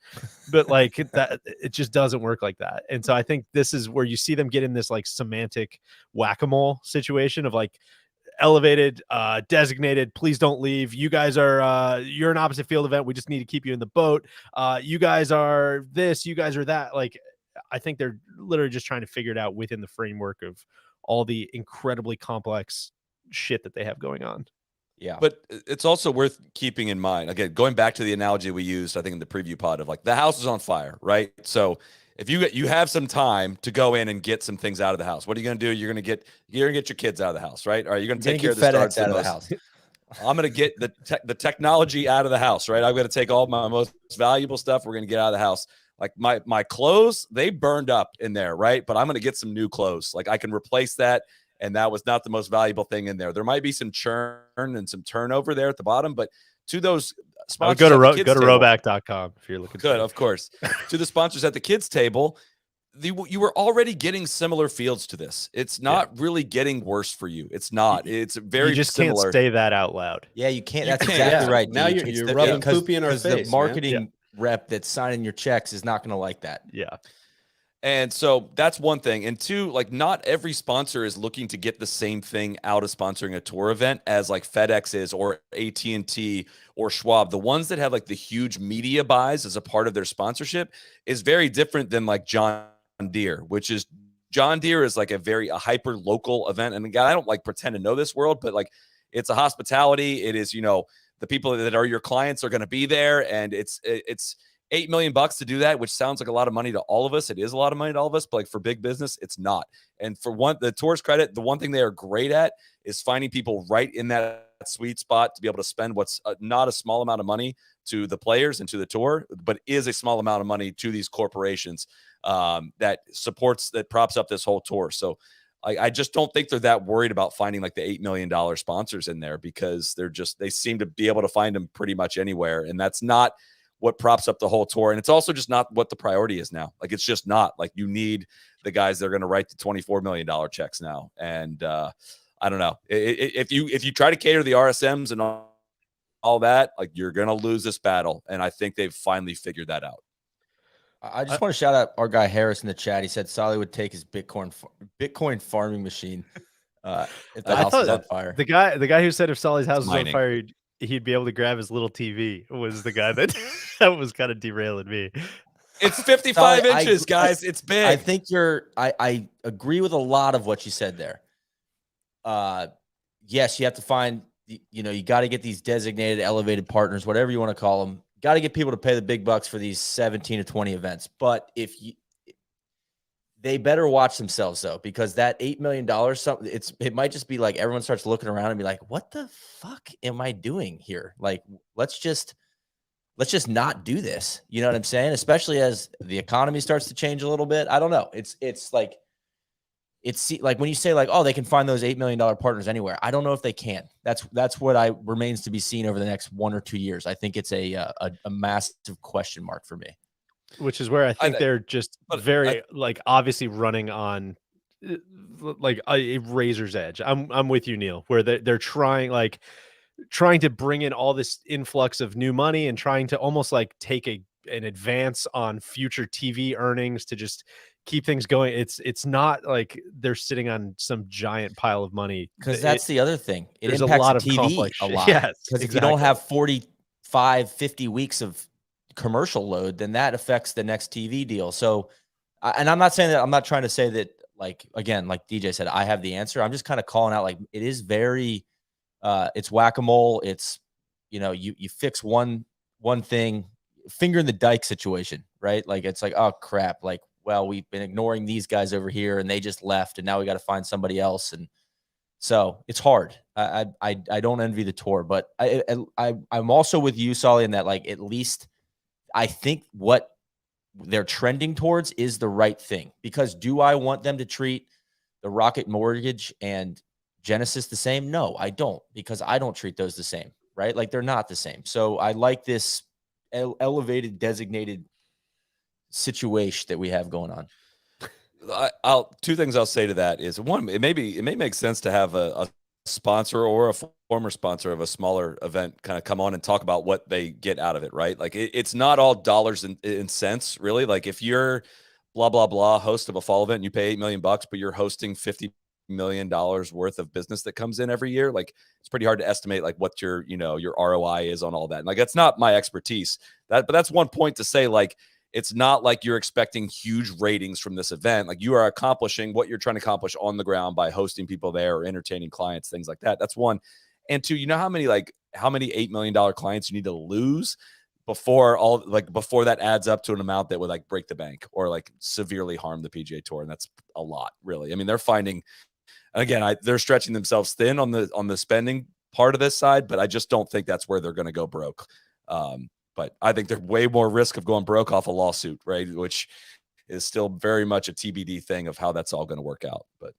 [SPEAKER 6] But like that, it just doesn't work like that. And so I think this is where you see them get in this like semantic whack-a-mole situation of like, elevated, designated, please don't leave. You guys are you're an opposite field event, we just need to keep you in the boat. You guys are this, you guys are that. Like, I think they're literally just trying to figure it out within the framework of all the incredibly complex shit that they have going on.
[SPEAKER 3] Yeah.
[SPEAKER 5] But it's also worth keeping in mind, again, going back to the analogy we used, I think, in the preview pod, of like the house is on fire, right? So if you have some time to go in and get some things out of the house, what are you going to do? You're going to get your kids out of the house, right? All right, you're going to take care of the
[SPEAKER 3] FedEx
[SPEAKER 5] stars
[SPEAKER 3] out of the house.
[SPEAKER 5] I'm going to get the technology out of the house, right? I'm going to take all my most valuable stuff. We're going to get out of the house. Like my clothes, they burned up in there, right? But I'm going to get some new clothes. Like I can replace that. And that was not the most valuable thing in there. There might be some churn and some turnover there at the bottom, but to those sponsors,
[SPEAKER 6] go to Roback.com if you're looking.
[SPEAKER 5] Good, of course. To the sponsors at the kids table, you were already getting similar fields to this. It's not really getting worse for you. It's not. It's very.
[SPEAKER 6] You just
[SPEAKER 5] similar.
[SPEAKER 6] can't say that out loud.
[SPEAKER 3] Yeah, you can't. That's exactly right.
[SPEAKER 7] Now you're rubbing poopy in our face.
[SPEAKER 3] The marketing rep that's signing your checks is not going to like that.
[SPEAKER 6] Yeah.
[SPEAKER 5] And so that's one thing. And two, like not every sponsor is looking to get the same thing out of sponsoring a tour event as like FedEx is, or AT&T or Schwab. The ones that have like the huge media buys as a part of their sponsorship is very different than like John Deere, which is John Deere is like a hyper local event. And again, I don't like pretend to know this world, but like it's a hospitality. It is, the people that are your clients are going to be there. And it's $8 million to do that, which sounds like a lot of money to all of us. It is a lot of money to all of us, but like for big business, it's not. And for the tour's credit, the one thing they are great at is finding people right in that sweet spot to be able to spend what's not a small amount of money to the players and to the tour, but is a small amount of money to these corporations that props up this whole tour. So I just don't think they're that worried about finding like the $8 million sponsors in there, because they seem to be able to find them pretty much anywhere. And that's not what props up the whole tour. And it's also just not what the priority is now. Like, it's just not. Like, you need the guys that are going to write the $24 million checks now. And I don't know. If you try to cater the RSMs and all that, like, you're going to lose this battle. And I think they've finally figured that out.
[SPEAKER 3] I just want to shout out our guy Harris in the chat. He said Solly would take his Bitcoin farming machine if the house is on fire.
[SPEAKER 6] The guy who said if Solly's house was on
[SPEAKER 5] mining.
[SPEAKER 6] fire, he'd be able to grab his little TV was the guy that that was kind of derailing me.
[SPEAKER 5] It's 55
[SPEAKER 3] Solly,
[SPEAKER 5] inches, guys. It's big.
[SPEAKER 3] I think I agree with a lot of what you said there. Yes, you have to find, you got to get these designated elevated partners, whatever you want to call them. Got to get people to pay the big bucks for these 17 to 20 events. But they better watch themselves, though, because that $8 million, it might just be like everyone starts looking around and be like, what the fuck am I doing here? Like, let's just not do this. You know what I'm saying? Especially as the economy starts to change a little bit. I don't know. It's like when you say like, oh, they can find those $8 million partners anywhere. I don't know if they can. That's what remains to be seen over the next 1 or 2 years. I think it's a massive question mark for me.
[SPEAKER 6] Which is where I think they're just very like obviously running on like a razor's edge. I'm with you, Neil, where they're trying to bring in all this influx of new money and trying to almost like take an advance on future TV earnings to just keep things going. It's not like they're sitting on some giant pile of money,
[SPEAKER 3] because that's the other thing. It
[SPEAKER 6] there's
[SPEAKER 3] impacts
[SPEAKER 6] a lot of
[SPEAKER 3] TV
[SPEAKER 6] complex
[SPEAKER 3] a
[SPEAKER 6] shit.
[SPEAKER 3] lot.
[SPEAKER 6] Yes,
[SPEAKER 3] because if
[SPEAKER 6] exactly.
[SPEAKER 3] you don't have 45, 50 weeks of commercial load, then that affects the next TV deal. So, and I'm not trying to say that, like, again, like DJ said, I have the answer. I'm just kind of calling out, like, it is very, it's whack-a-mole. It's, you fix one thing, finger in the dike situation, right? Like, it's like, oh crap. Like, well, we've been ignoring these guys over here and they just left and now we got to find somebody else. And so it's hard. I don't envy the tour, but I'm also with you, Solly, in that, like, at least I think what they're trending towards is the right thing. Because do I want them to treat the Rocket Mortgage and Genesis the same? No, I don't, because I don't treat those the same, right? Like, they're not the same. So I like this elevated designated situation that we have going on.
[SPEAKER 5] Two things I'll say to that is, one, it may make sense to have a sponsor or a former sponsor of a smaller event kind of come on and talk about what they get out of it, right? Like, it's not all dollars and cents, really. Like, if you're blah blah blah host of a fall event and you pay $8 million, but you're hosting $50 million worth of business that comes in every year, like, it's pretty hard to estimate like what your ROI is on all that. And, like, that's not my expertise. But that's one point to say, like, it's not like you're expecting huge ratings from this event. Like, you are accomplishing what you're trying to accomplish on the ground by hosting people there or entertaining clients, things like that. That's one. And two, how many $8 million clients you need to lose before that adds up to an amount that would, like, break the bank or, like, severely harm the PGA Tour. And that's a lot, really. I mean, they're finding, again, they're stretching themselves thin on the spending part of this side, but I just don't think that's where they're going to go broke. But I think there's way more risk of going broke off a lawsuit, right? Which is still very much a TBD thing of how that's all going to work out. But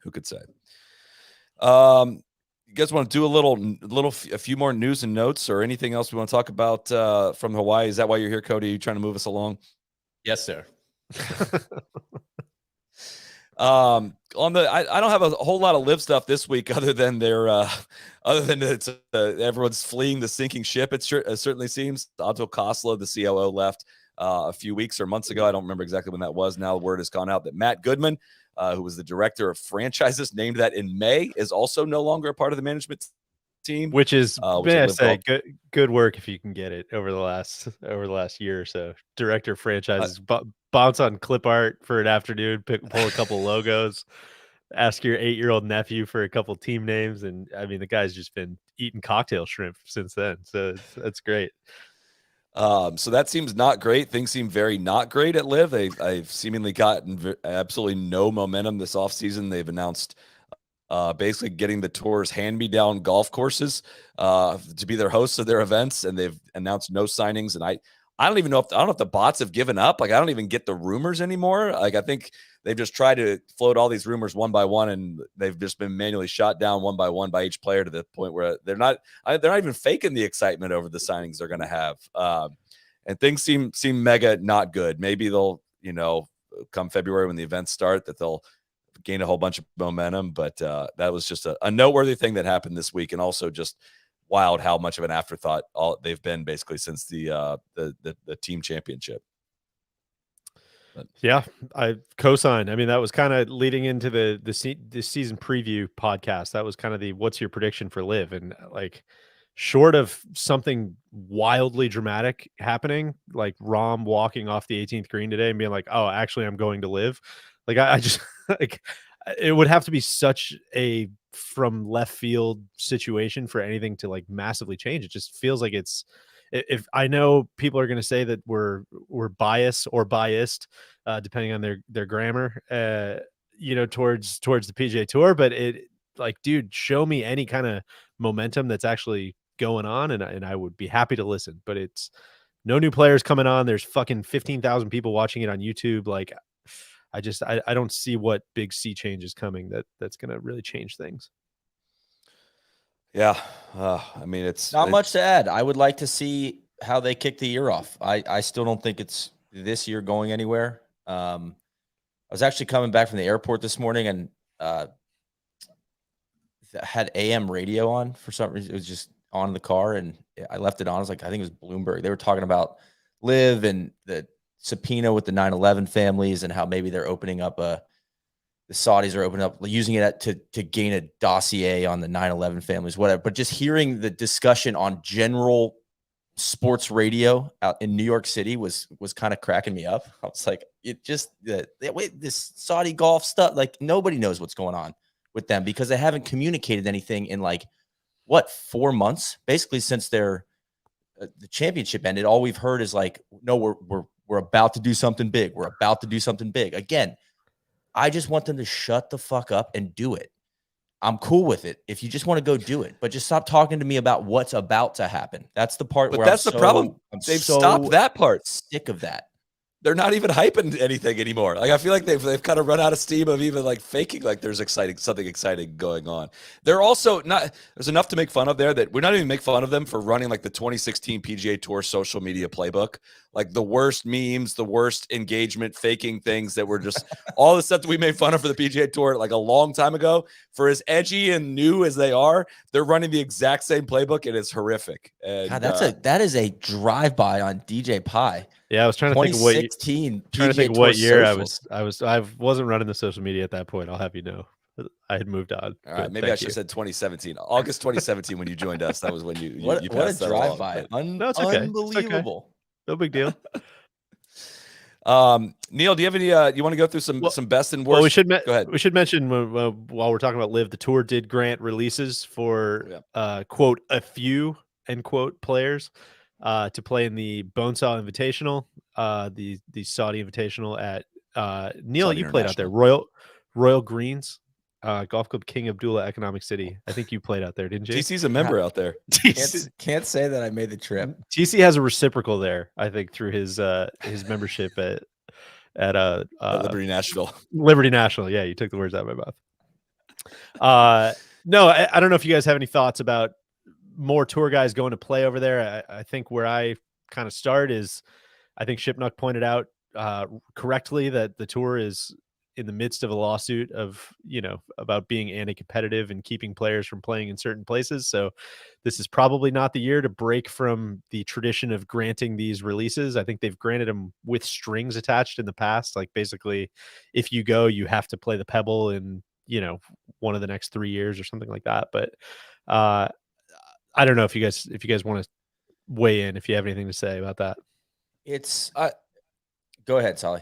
[SPEAKER 5] who could say? You guys want to do a few more news and notes or anything else we want to talk about from Hawaii? Is that why you're here, Cody? Are you trying to move us along?
[SPEAKER 7] Yes, sir.
[SPEAKER 5] I don't have a whole lot of LIV stuff this week other than it's everyone's fleeing the sinking ship. It certainly seems. Otto Kosla, the COO, left a few weeks or months ago. I don't remember exactly when that was. Now the word has gone out that Matt Goodman, who was the director of franchises, named that in May, is also no longer a part of the management team.
[SPEAKER 6] Which is, may I say, good work if you can get it over the last year or so. Director of franchises, bounce on clip art for an afternoon, pull a couple logos, ask your 8-year-old nephew for a couple team names, and I mean, the guy's just been eating cocktail shrimp since then. So that's great.
[SPEAKER 5] So that seems not great. Things seem very not great at LIV. They've seemingly gotten absolutely no momentum this offseason. They've announced basically getting the tour's hand-me-down golf courses to be their hosts of their events, and they've announced no signings. And I don't even know if the bots have given up. Like, I don't even get the rumors anymore. Like, I think they've just tried to float all these rumors one by one, and they've just been manually shot down one by one by each player to the point where they're not even faking the excitement over the signings they're going to have. And things seem mega not good. Maybe they'll, come February when the events start, that they'll gain a whole bunch of momentum. But that was just a noteworthy thing that happened this week, and also just wild how much of an afterthought they've been basically since the team championship. But.
[SPEAKER 6] Yeah, I co-sign. I mean, that was kind of leading into the season preview podcast. That was kind of the what's your prediction for LIV, and like short of something wildly dramatic happening, like Rahm walking off the 18th green today and being like, "Oh, actually, I'm going to LIV." Like I just like it would have to be such a from left field situation for anything to like massively change. It just feels like it's. If I know people are going to say that we're biased or biased, depending on their grammar, towards the PGA Tour, but it like, dude, show me any kind of momentum that's actually going on, and I would be happy to listen. But it's no new players coming on. There's fucking 15,000 people watching it on YouTube. Like, I don't see what big sea change is coming that's going to really change things.
[SPEAKER 5] Yeah. I mean, it's
[SPEAKER 3] not much to add. I would like to see how they kick the year off. I still don't think it's this year going anywhere. I was actually coming back from the airport this morning and had AM radio on for some reason. It was just on in the car, and I left it on. I was like, I think it was Bloomberg. They were talking about LIV and the subpoena with the 9/11 families and how maybe they're opening up the Saudis are opening up, using it to gain a dossier on the 9/11 families, whatever. But just hearing the discussion on general sports radio out in New York City was kind of cracking me up. I was like, it just wait, this Saudi golf stuff, like nobody knows what's going on with them because they haven't communicated anything in like 4 months, basically since their the championship ended. All we've heard is like, no, we're about to do something big. We're about to do something big again. I just want them to shut the fuck up and do it. I'm cool with it if you just want to go do it, but just stop talking to me about what's about to happen. That's the part where
[SPEAKER 5] that's the problem. They've stopped that part.
[SPEAKER 3] Sick of that.
[SPEAKER 5] They're not even hyping anything anymore. Like, I feel like they've kind of run out of steam of even like faking like there's something exciting going on. They're also not, there's enough to make fun of there that we're not even make fun of them for running like the 2016 PGA Tour social media playbook, like the worst memes, the worst engagement, faking things that were just all the stuff that we made fun of for the PGA Tour like a long time ago. For as edgy and new as they are, they're running the exact same playbook, and it's horrific. And
[SPEAKER 3] God, that is a drive-by on DJ Pie.
[SPEAKER 6] Yeah, I was trying to think of what year I wasn't running the social media at that point. I'll have you know, I had moved on.
[SPEAKER 5] All right, maybe I should have said 2017, August 2017 when you joined us. That was when you
[SPEAKER 3] what
[SPEAKER 5] passed
[SPEAKER 3] a drive by.
[SPEAKER 6] No, it's okay.
[SPEAKER 3] Unbelievable.
[SPEAKER 6] It's okay. No big deal.
[SPEAKER 5] Neil, do you have any? You want to go through some best and worst?
[SPEAKER 6] Well,
[SPEAKER 5] go ahead.
[SPEAKER 6] We should mention while we're talking about LIV, the tour did grant releases for quote a few end quote players to play in the Bonesaw Invitational, the Saudi Invitational at Neil.
[SPEAKER 5] Saudi
[SPEAKER 6] you played out there, Royal Greens, Golf Club King Abdullah, Economic City. I think you played out there, didn't you?
[SPEAKER 5] TC's a member out there.
[SPEAKER 3] Can't say that I made the trip.
[SPEAKER 6] TC has a reciprocal there, I think, through his membership at
[SPEAKER 5] Liberty National.
[SPEAKER 6] Liberty National. Yeah, you took the words out of my mouth. No, I don't know if you guys have any thoughts about more tour guys going to play over there. I think where I kind of start is, I think Shipnuck pointed out correctly that the tour is in the midst of a lawsuit of, about being anti-competitive and keeping players from playing in certain places. So this is probably not the year to break from the tradition of granting these releases. I think they've granted them with strings attached in the past. Like basically if you go, you have to play the Pebble in, one of the next 3 years or something like that. But I don't know if you guys want to weigh in, if you have anything to say about that.
[SPEAKER 3] Go ahead, Solly.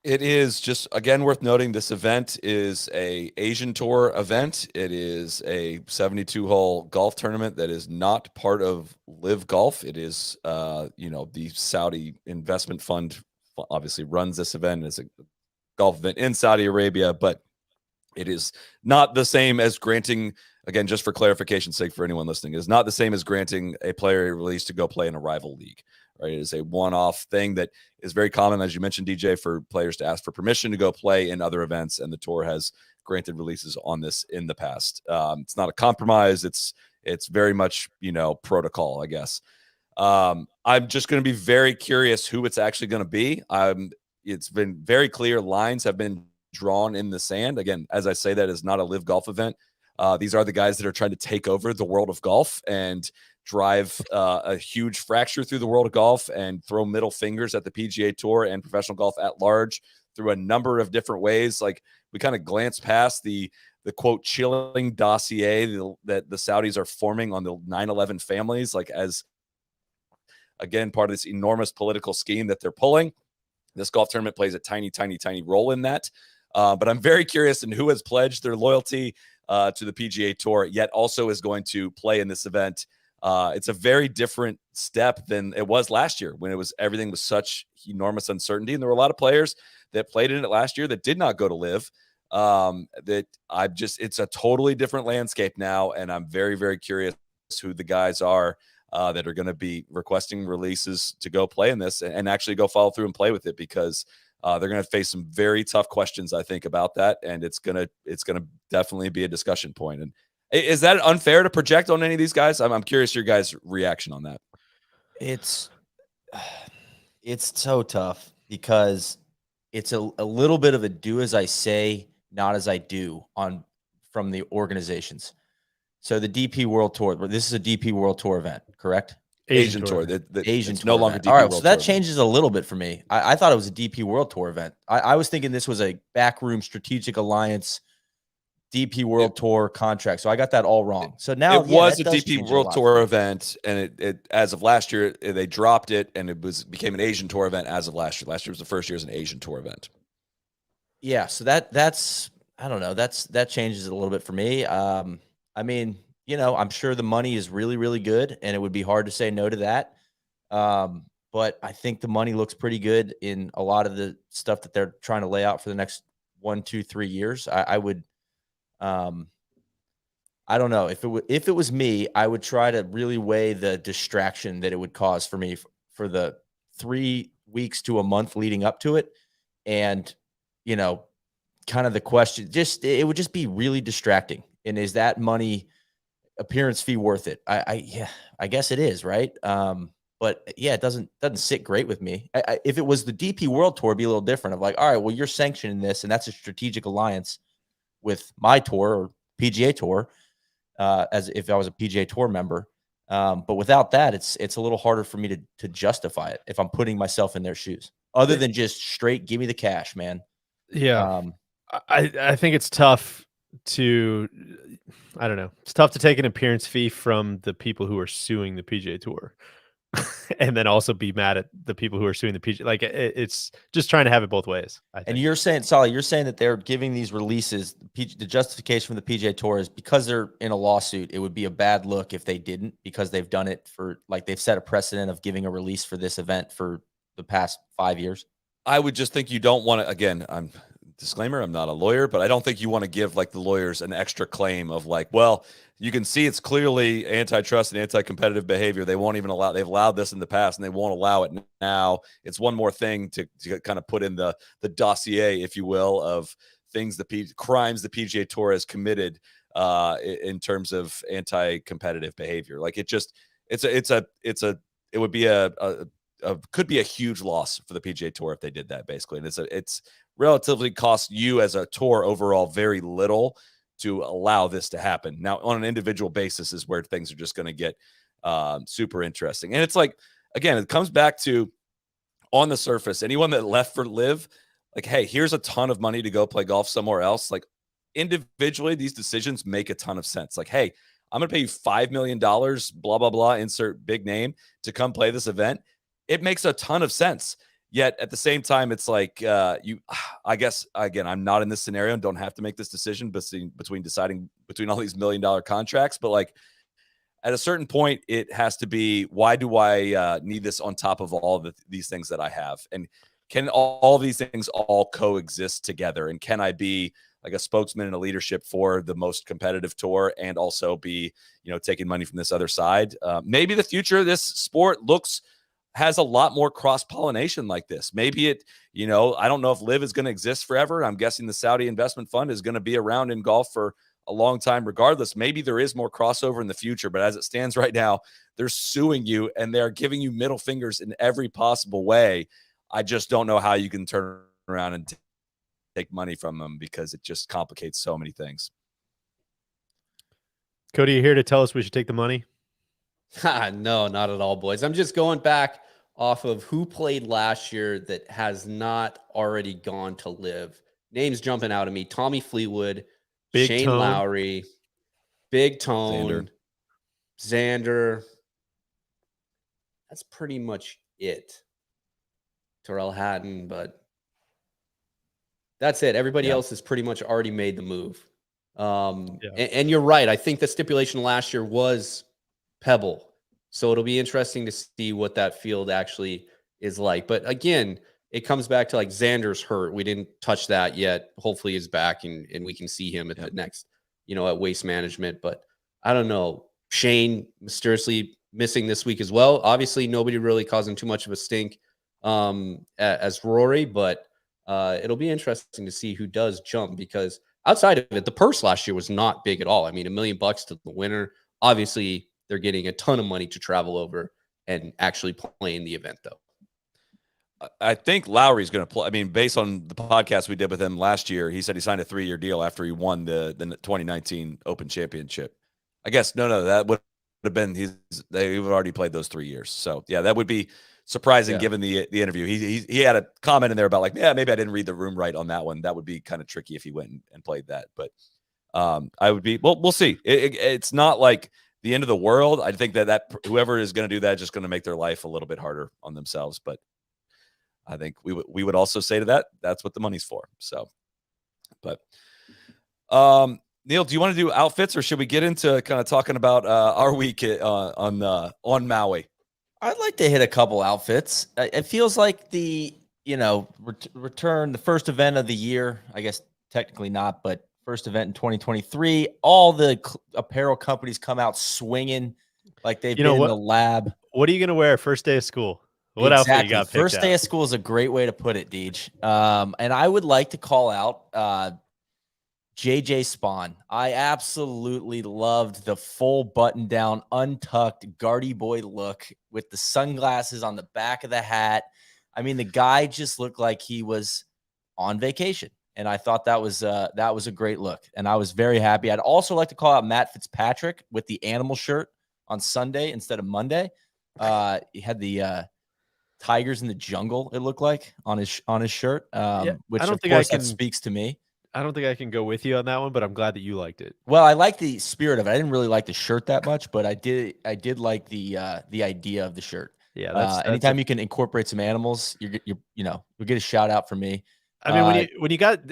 [SPEAKER 5] It is just, again, worth noting this event is a Asian Tour event. It is a 72-hole golf tournament that is not part of LIV Golf. It is, the Saudi investment fund obviously runs this event. It's a golf event in Saudi Arabia, but it is not the same as granting, again, just for clarification's sake for anyone listening, it is not the same as granting a player a release to go play in a rival league. Right? It is a one-off thing that is very common, as you mentioned, DJ, for players to ask for permission to go play in other events, and the tour has granted releases on this in the past. It's not a compromise. It's very much, protocol, I guess. I'm just going to be very curious who it's actually going to be. It's been very clear. Lines have been drawn in the sand. Again, as I say, that is not a LIV Golf event. These are the guys that are trying to take over the world of golf and drive a huge fracture through the world of golf and throw middle fingers at the PGA Tour and professional golf at large through a number of different ways. Like, we kind of glanced past the quote chilling dossier that the Saudis are forming on the 9/11 families, like, as again part of this enormous political scheme that they're pulling. This golf tournament plays a tiny role in that. But I'm very curious in who has pledged their loyalty to the PGA Tour, yet also is going to play in this event. It's a very different step than it was last year when everything was such enormous uncertainty. And there were a lot of players that played in it last year that did not go to LIV. It's a totally different landscape now. And I'm very, very curious who the guys are that are going to be requesting releases to go play in this and actually go follow through and play with it, because they're going to face some very tough questions, I think, about that. And it's going to definitely be a discussion point. And is that unfair to project on any of these guys? I'm curious your guys' reaction on that.
[SPEAKER 3] It's so tough because it's a little bit of a do as I say, not as I do from the organizations. So the DP World Tour, this is a DP World Tour event, correct?
[SPEAKER 5] Asian Tour.
[SPEAKER 3] Asian
[SPEAKER 5] Tour.
[SPEAKER 3] No longer DP World Tour. All right, so that
[SPEAKER 5] event.
[SPEAKER 3] changes a little bit for me. I thought it was a DP World Tour event. I was thinking this was a backroom strategic alliance DP World Tour contract. So I got that all wrong. So now
[SPEAKER 5] it was a DP World Tour event, and it as of last year they dropped it, and it became an Asian Tour event as of last year. Last year was the first year as an Asian Tour event.
[SPEAKER 3] Yeah, so that's I don't know. That changes it a little bit for me. I mean, I'm sure the money is really, really good, and it would be hard to say no to that. But I think the money looks pretty good in a lot of the stuff that they're trying to lay out for the next 1, 2, 3 years. I would. I don't know if it was me, I would try to really weigh the distraction that it would cause for me for the 3 weeks to a month leading up to it. And, kind of the question, it would just be really distracting. And is that money appearance fee worth it? I guess it is. Right. But yeah, it doesn't sit great with me. If it was the DP World Tour, it'd be a little different of like, all right, well, you're sanctioning this and that's a strategic alliance with my tour or PGA Tour, as if I was a PGA Tour member. But without that, it's a little harder for me to justify it if I'm putting myself in their shoes, other than just straight, give me the cash, man.
[SPEAKER 6] Yeah. I think it's tough to, I don't know. It's tough to take an appearance fee from the people who are suing the PGA Tour. And then also be mad at the people who are suing the PGA. Like, it's just trying to have it both ways.
[SPEAKER 3] And you're saying, Solly, that they're giving these releases. The justification from the PGA Tour is because they're in a lawsuit. It would be a bad look if they didn't, because they've done it for, like, they've set a precedent of giving a release for this event for the past 5 years.
[SPEAKER 5] I would just think you don't want to, again, disclaimer, I'm not a lawyer, but I don't think you want to give like the lawyers an extra claim of like, well, you can see it's clearly antitrust and anti-competitive behavior. They've allowed this in the past and they won't allow it now. It's one more thing to kind of put in the dossier, if you will, of things, crimes the PGA Tour has committed in terms of anti-competitive behavior. Like, it would be could be a huge loss for the PGA Tour if they did that, basically. And it's relatively cost you as a tour overall very little to allow this to happen. Now, on an individual basis is where things are just going to get super interesting. And it's like, again, it comes back to, on the surface, anyone that left for LIV, like, hey, here's a ton of money to go play golf somewhere else. Like, individually, these decisions make a ton of sense. Like, hey, I'm going to pay you $5 million, blah, blah, blah, insert big name, to come play this event. It makes a ton of sense. Yet at the same time, it's like I guess again, I'm not in this scenario and don't have to make this decision between deciding between all these $1 million contracts. But like at a certain point, it has to be, why do I need this on top of all of these things that I have? And can all of these things all coexist together? And can I be like a spokesman and a leadership for the most competitive tour and also be, taking money from this other side? Maybe the future of this sport has a lot more cross-pollination like this. Maybe it, I don't know if LIV is going to exist forever. I'm guessing the Saudi investment fund is going to be around in golf for a long time regardless. Maybe there is more crossover in the future, but as it stands right now, they're suing you and they're giving you middle fingers in every possible way. I just don't know how you can turn around and take money from them, because it just complicates so many things.
[SPEAKER 6] Cody, you here to tell us we should take the money?
[SPEAKER 7] No, not at all, boys. I'm just going back off of who played last year that has not already gone to LIV. Names jumping out at me: Tommy Fleetwood,
[SPEAKER 6] Big
[SPEAKER 7] Shane
[SPEAKER 6] Tone.
[SPEAKER 7] Lowry, Big Tone, Xander. That's pretty much it. Terrell Hatton, but that's it. Everybody else has pretty much already made the move. And you're right. I think the stipulation last year was Pebble. So it'll be interesting to see what that field actually is like. But again, it comes back to like Xander's hurt. We didn't touch that yet. Hopefully he's back and we can see him at the next, at Waste Management. But I don't know. Shane mysteriously missing this week as well. Obviously, nobody really causing too much of a stink as Rory, but it'll be interesting to see who does jump, because outside of it, the purse last year was not big at all. I mean, $1 million to the winner. Obviously, they're getting a ton of money to travel over and actually play in the event, though.
[SPEAKER 5] I think Lowry's going to play. I mean, based on the podcast we did with him last year, he said he signed a 3-year deal after he won the 2019 Open Championship. I guess no, that would have been they would already played those 3 years. So yeah, that would be surprising given the interview. He had a comment in there about like, maybe I didn't read the room right on that one. That would be kind of tricky if he went and played that. But I would be, well, we'll see. It's not like the end of the world. I think that whoever is going to do that is just going to make their life a little bit harder on themselves. But I think we would also say to that, that's what the money's for. So, but Neil, do you want to do outfits, or should we get into kind of talking about our week on Maui?
[SPEAKER 3] I'd like to hit a couple outfits. It feels like the return, the first event of the year. I guess technically not, but first event in 2023. All the apparel companies come out swinging like they've been in the lab.
[SPEAKER 6] What are you going to wear first day of school? What outfit you got picked
[SPEAKER 3] First day of school is a great way to put it, Deej. And I would like to call out JJ Spawn. I absolutely loved the full button down, untucked Guardy boy look with the sunglasses on the back of the hat. I mean, the guy just looked like he was on vacation. And I thought that was a great look. And I was very happy. I'd also like to call out Matt Fitzpatrick with the animal shirt on Sunday instead of Monday. He had the Tigers in the Jungle, it looked like, on his shirt, which of course that speaks to me.
[SPEAKER 6] I don't think I can go with you on that one, but I'm glad that you liked it.
[SPEAKER 3] Well, I like the spirit of it. I didn't really like the shirt that much, but I did like the idea of the shirt.
[SPEAKER 6] Yeah, that's
[SPEAKER 3] anytime you can incorporate some animals, you'll get a shout out from me.
[SPEAKER 6] I mean,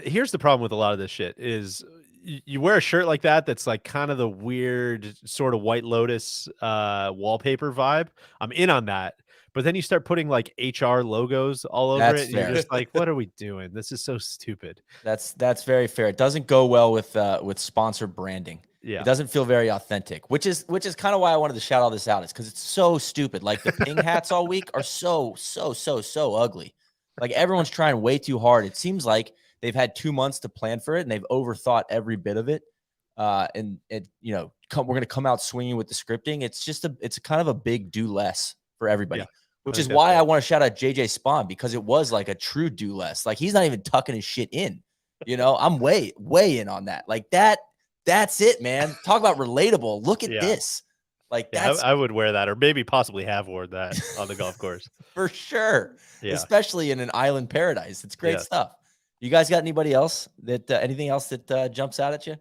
[SPEAKER 6] here's the problem with a lot of this shit is you wear a shirt like that's like kind of the weird sort of White Lotus wallpaper vibe. I'm in on that. But then you start putting like HR logos all over it. And you're just like, what are we doing? This is so stupid.
[SPEAKER 3] That's very fair. It doesn't go well with sponsor branding.
[SPEAKER 6] Yeah.
[SPEAKER 3] It doesn't feel very authentic, which is kind of why I wanted to shout all this out. Is because it's so stupid. Like the ping hats all week are so ugly. Like everyone's trying way too hard. It seems like they've had 2 months to plan for it and they've overthought every bit of it. And we're going to come out swinging with the scripting. It's kind of a big do less for everybody. Yeah. Which is why I want to shout out JJ Spawn, because it was like a true do less. Like he's not even tucking his shit in. I'm way in on that. Like that's it, man. Talk about relatable. Look at this. Like
[SPEAKER 6] I would wear that, or maybe possibly have worn that on the golf course.
[SPEAKER 3] For sure.
[SPEAKER 6] Yeah.
[SPEAKER 3] Especially in an island paradise. It's great stuff. You guys got anybody else anything else that jumps out at you?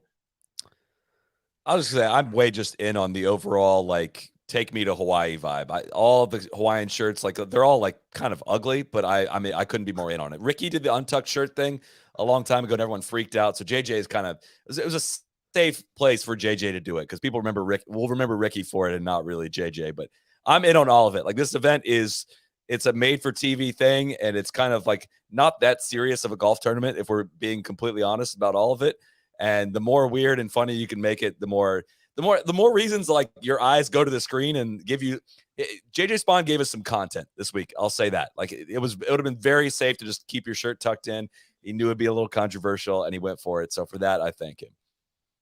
[SPEAKER 5] I was just saying, I'm way just in on the overall like take me to Hawaii vibe. All the Hawaiian shirts, like they're all like kind of ugly, but I mean, I couldn't be more in on it. Ricky did the untucked shirt thing a long time ago and everyone freaked out. So JJ is kind of, it was a safe place for JJ to do it because people will remember Ricky for it and not really JJ, but I'm in on all of it. Like this event it's a made for TV thing. And it's kind of like not that serious of a golf tournament if we're being completely honest about all of it. And the more weird and funny you can make it, the more reasons like your eyes go to the screen and give you. JJ Spawn gave us some content this week. I'll say that. Like it would have been very safe to just keep your shirt tucked in. He knew it'd be a little controversial and he went for it. So for that, I thank him.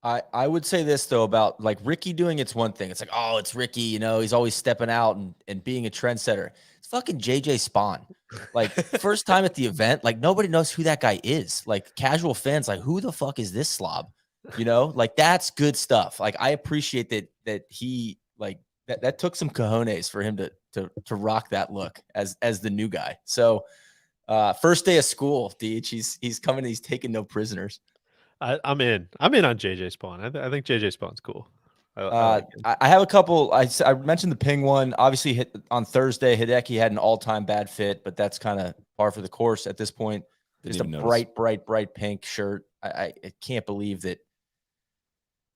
[SPEAKER 3] I would say this though about like Ricky doing it's one thing. It's like, oh, it's Ricky, you know, he's always stepping out and being a trendsetter. It's fucking JJ Spawn. Like first time at the event, like nobody knows who that guy is. Like casual fans, like who the fuck is this slob? You know, like that's good stuff. Like I appreciate that he like that took some cojones for him to rock that look as the new guy. So first day of school, Deej, he's coming, he's taking no prisoners.
[SPEAKER 6] I'm in on JJ Spawn. I think JJ Spawn's cool.
[SPEAKER 3] I have a couple. I mentioned the ping one. Obviously, hit on Thursday. Hideki had an all-time bad fit, but that's kind of par for the course at this point. Just a bright pink shirt. I can't believe that.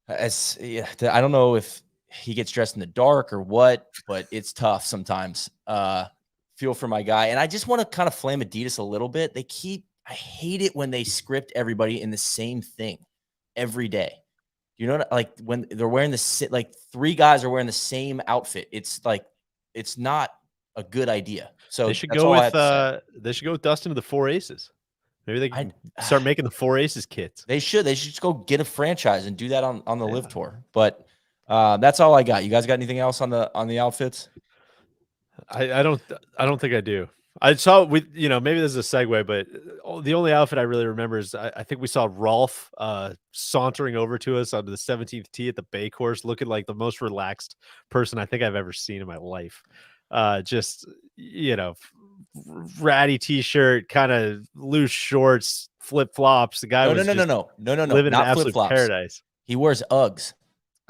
[SPEAKER 3] I don't know if he gets dressed in the dark or what, but it's tough sometimes. Feel for my guy, and I just want to kind of flame Adidas a little bit. I hate it when they script everybody in the same thing every day. You know, like when they're wearing like three guys are wearing the same outfit. It's like, it's not a good idea. So
[SPEAKER 6] they should go with Dustin to the Four Aces. Maybe they can start making the Four Aces kits.
[SPEAKER 3] They should just go get a franchise and do that on the LIV tour. But that's all I got. You guys got anything else on the outfits?
[SPEAKER 6] I don't think I do. I saw maybe this is a segue, but the only outfit I really remember is I think we saw Rolf sauntering over to us onto the 17th tee at the Bay course, looking like the most relaxed person I think I've ever seen in my life. Just, ratty t-shirt, kind of loose shorts, flip-flops. The guy was
[SPEAKER 3] no,
[SPEAKER 6] living
[SPEAKER 3] not
[SPEAKER 6] in absolute
[SPEAKER 3] flip-flops.
[SPEAKER 6] paradise.
[SPEAKER 3] He wears Uggs.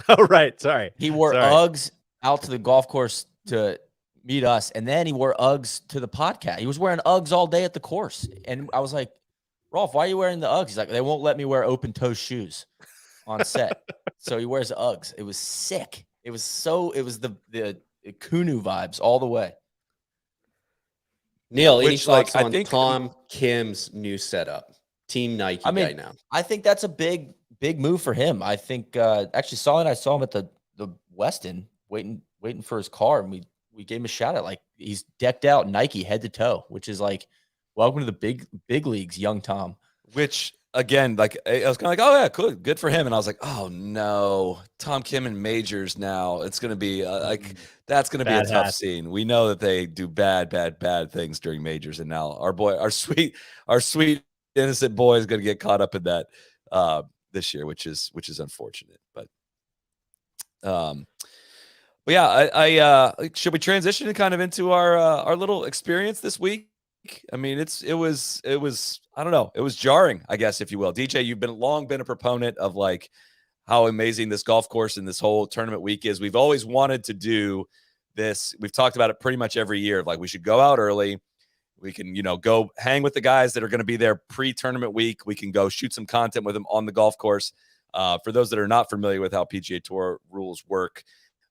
[SPEAKER 6] Oh, right. Sorry.
[SPEAKER 3] He wore Uggs out to the golf course to meet us, and then he wore Uggs to the podcast. He was wearing Uggs all day at the course, and I was like, Rolf, why are you wearing the Uggs? He's like, they won't let me wear open-toe shoes on set. So he wears Uggs. It was sick. It was the Kunu vibes all the way.
[SPEAKER 7] Neil, any thoughts on Tom Kim's new setup? Team Nike guy now.
[SPEAKER 3] I think that's a big move for him. I think actually I saw him at the Westin waiting for his car, and we gave him a shout out. Like he's decked out Nike head to toe, which is like, welcome to the big leagues, young Tom.
[SPEAKER 5] Which again, like I was kind of like, oh yeah, good for him. And I was like, oh no, Tom Kim and majors now. It's gonna be that's gonna be a tough scene. We know that they do bad things during majors, and now our sweet innocent boy is gonna get caught up in that this year, which is unfortunate. But yeah, I should we transition kind of into our little experience this week? I mean, it was I don't know, it was jarring, I guess, if you will. DJ, you've long been a proponent of like how amazing this golf course and this whole tournament week is. We've always wanted to do this. We've talked about it pretty much every year. Like we should go out early. We can, go hang with the guys that are going to be there pre-tournament week. We can go shoot some content with them on the golf course. For those that are not familiar with how PGA Tour rules work,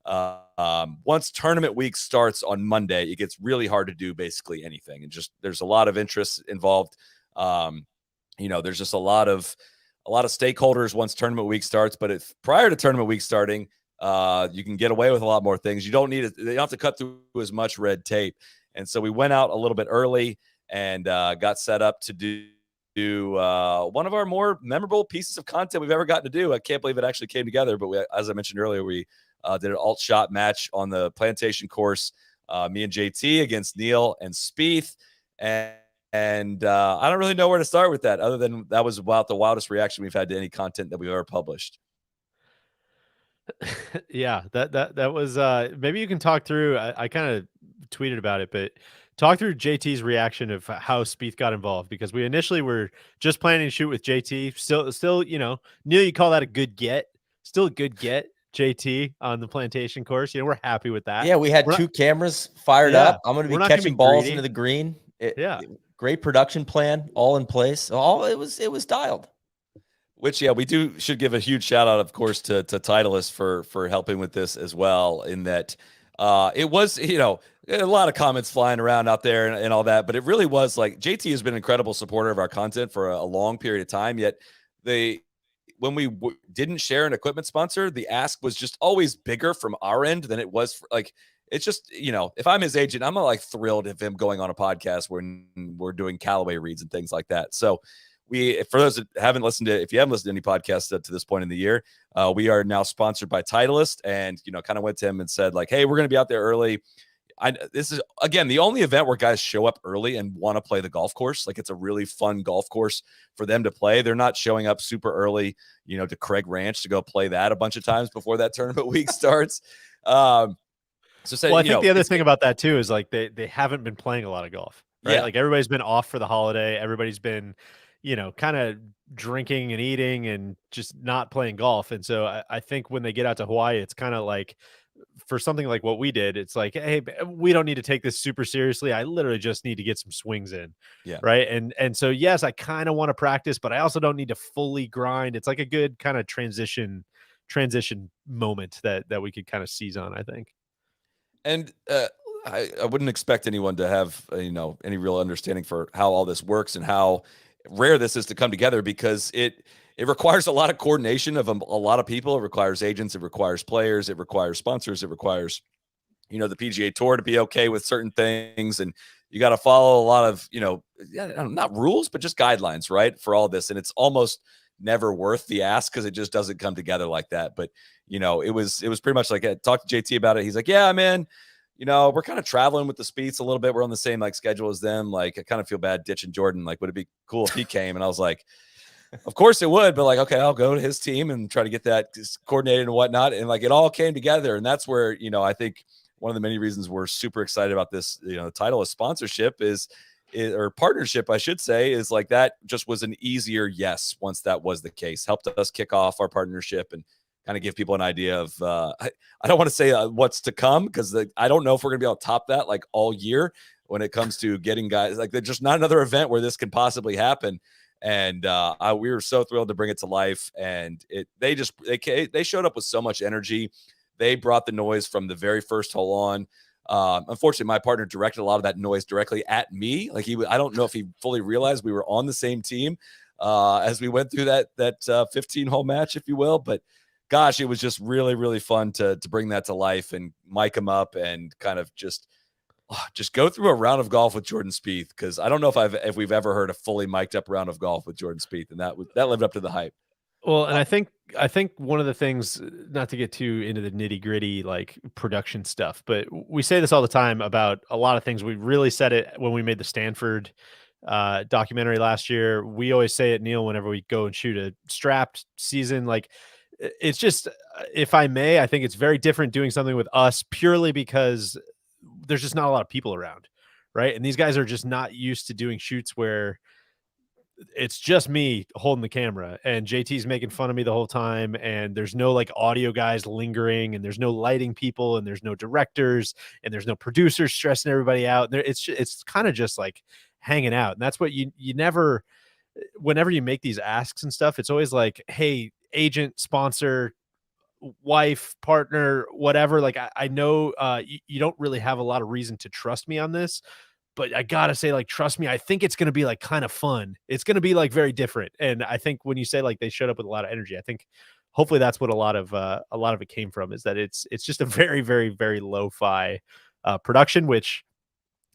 [SPEAKER 5] once tournament week starts on Monday, it gets really hard to do basically anything, and just there's a lot of interest involved. There's just a lot of stakeholders once tournament week starts, but if prior to tournament week starting, you can get away with a lot more things. You don't have to cut through as much red tape. And so we went out a little bit early and got set up to do one of our more memorable pieces of content we've ever gotten to do. I can't believe it actually came together, but as I mentioned earlier, we did an alt shot match on the Plantation course. Me and JT against Neil and Spieth. And I don't really know where to start with that, other than that was about the wildest reaction we've had to any content that we've ever published.
[SPEAKER 6] Yeah, that was maybe you can talk through. I kind of tweeted about it, but talk through JT's reaction of how Spieth got involved, because we initially were just planning to shoot with JT. Still, Neil, you call that a good get? Still a good get. JT on the plantation course. We're happy with that.
[SPEAKER 3] Yeah, we had
[SPEAKER 6] We're
[SPEAKER 3] 2 cameras fired
[SPEAKER 6] Yeah,
[SPEAKER 3] up. I'm going to
[SPEAKER 6] we're
[SPEAKER 3] be
[SPEAKER 6] not gonna
[SPEAKER 3] catching
[SPEAKER 6] be
[SPEAKER 3] balls
[SPEAKER 6] greedy.
[SPEAKER 3] into the green.
[SPEAKER 6] Yeah.
[SPEAKER 3] Great production plan, all in place. It was dialed.
[SPEAKER 5] Which, yeah, we should give a huge shout out, of course, to Titleist for helping with this as well. In that, it was, a lot of comments flying around out there and all that, but it really was like JT has been an incredible supporter of our content for a long period of time. Yet when we didn't share an equipment sponsor, the ask was just always bigger from our end than it was for, like. It's just, if I'm his agent, I'm like thrilled of him going on a podcast when we're doing Callaway reads and things like that. So for those that haven't listened to, if you haven't listened to any podcasts to this point in the year, we are now sponsored by Titleist, and, kind of went to him and said like, hey, we're going to be out there early. This is, again, the only event where guys show up early and want to play the golf course. Like, it's a really fun golf course for them to play. They're not showing up super early, to Craig Ranch to go play that a bunch of times before that tournament week starts.
[SPEAKER 6] So I think the other thing about that too is like they haven't been playing a lot of golf, right?
[SPEAKER 5] Yeah.
[SPEAKER 6] Like everybody's been off for the holiday. Everybody's been, kind of drinking and eating and just not playing golf. And so I think when they get out to Hawaii, it's kind of like, for something like what we did, it's like, hey, we don't need to take this super seriously. I literally just need to get some swings in.
[SPEAKER 5] Yeah.
[SPEAKER 6] Right. And so, yes, I kind of want to practice, but I also don't need to fully grind. It's like a good kind of transition moment that we could kind of seize on, I think.
[SPEAKER 5] And I wouldn't expect anyone to have, any real understanding for how all this works and how rare this is to come together, because it requires a lot of coordination of a lot of people. It requires agents. It requires players. It requires sponsors. It requires, the PGA Tour to be okay with certain things. And you got to follow a lot of, not rules, but just guidelines, right, for all this. And it's almost never worth the ask because it just doesn't come together like that. But, it was pretty much like I talked to JT about it. He's like, yeah, man, we're kind of traveling with the Spieths a little bit. We're on the same like schedule as them. Like, I kind of feel bad ditching Jordan. Like, would it be cool if he came? And I was like, of course it would, but like, okay, I'll go to his team and try to get that coordinated and whatnot. And like, it all came together. And that's where, I think one of the many reasons we're super excited about this, the title of sponsorship or partnership, I should say, is like that just was an easier yes once that was the case. Helped us kick off our partnership and kind of give people an idea of, I don't want to say what's to come, because I don't know if we're going to be able to top that like all year when it comes to getting guys. Like, there's just not another event where this can possibly happen. And we were so thrilled to bring it to life. And they showed up with so much energy. They brought the noise from the very first hole on. Unfortunately, my partner directed a lot of that noise directly at me. Like, I don't know if he fully realized we were on the same team as we went through that 15-hole match, if you will. But gosh, it was just really, really fun to bring that to life and mic him up and kind of just go through a round of golf with Jordan Spieth, because I don't know if we've ever heard a fully mic'd up round of golf with Jordan Spieth, and that lived up to the hype.
[SPEAKER 6] Well, and I think one of the things, not to get too into the nitty gritty like production stuff, but we say this all the time about a lot of things. We really said it when we made the Stanford documentary last year. We always say it, Neil, whenever we go and shoot a strapped season. Like, it's just, if I may, I think it's very different doing something with us purely because there's just not a lot of people around, right? And these guys are just not used to doing shoots where it's just me holding the camera and JT's making fun of me the whole time, and there's no like audio guys lingering, and there's no lighting people, and there's no directors, and there's no producers stressing everybody out. It's kind of just like hanging out. And that's what you never, whenever you make these asks and stuff, it's always like, hey, agent, sponsor, wife, partner, whatever. Like, I know you don't really have a lot of reason to trust me on this, but I gotta say, like, trust me, I think it's gonna be like kind of fun. It's gonna be like very different. And I think when you say like they showed up with a lot of energy, I think hopefully that's what a lot of it came from, is that it's just a very, very, very lo-fi production, which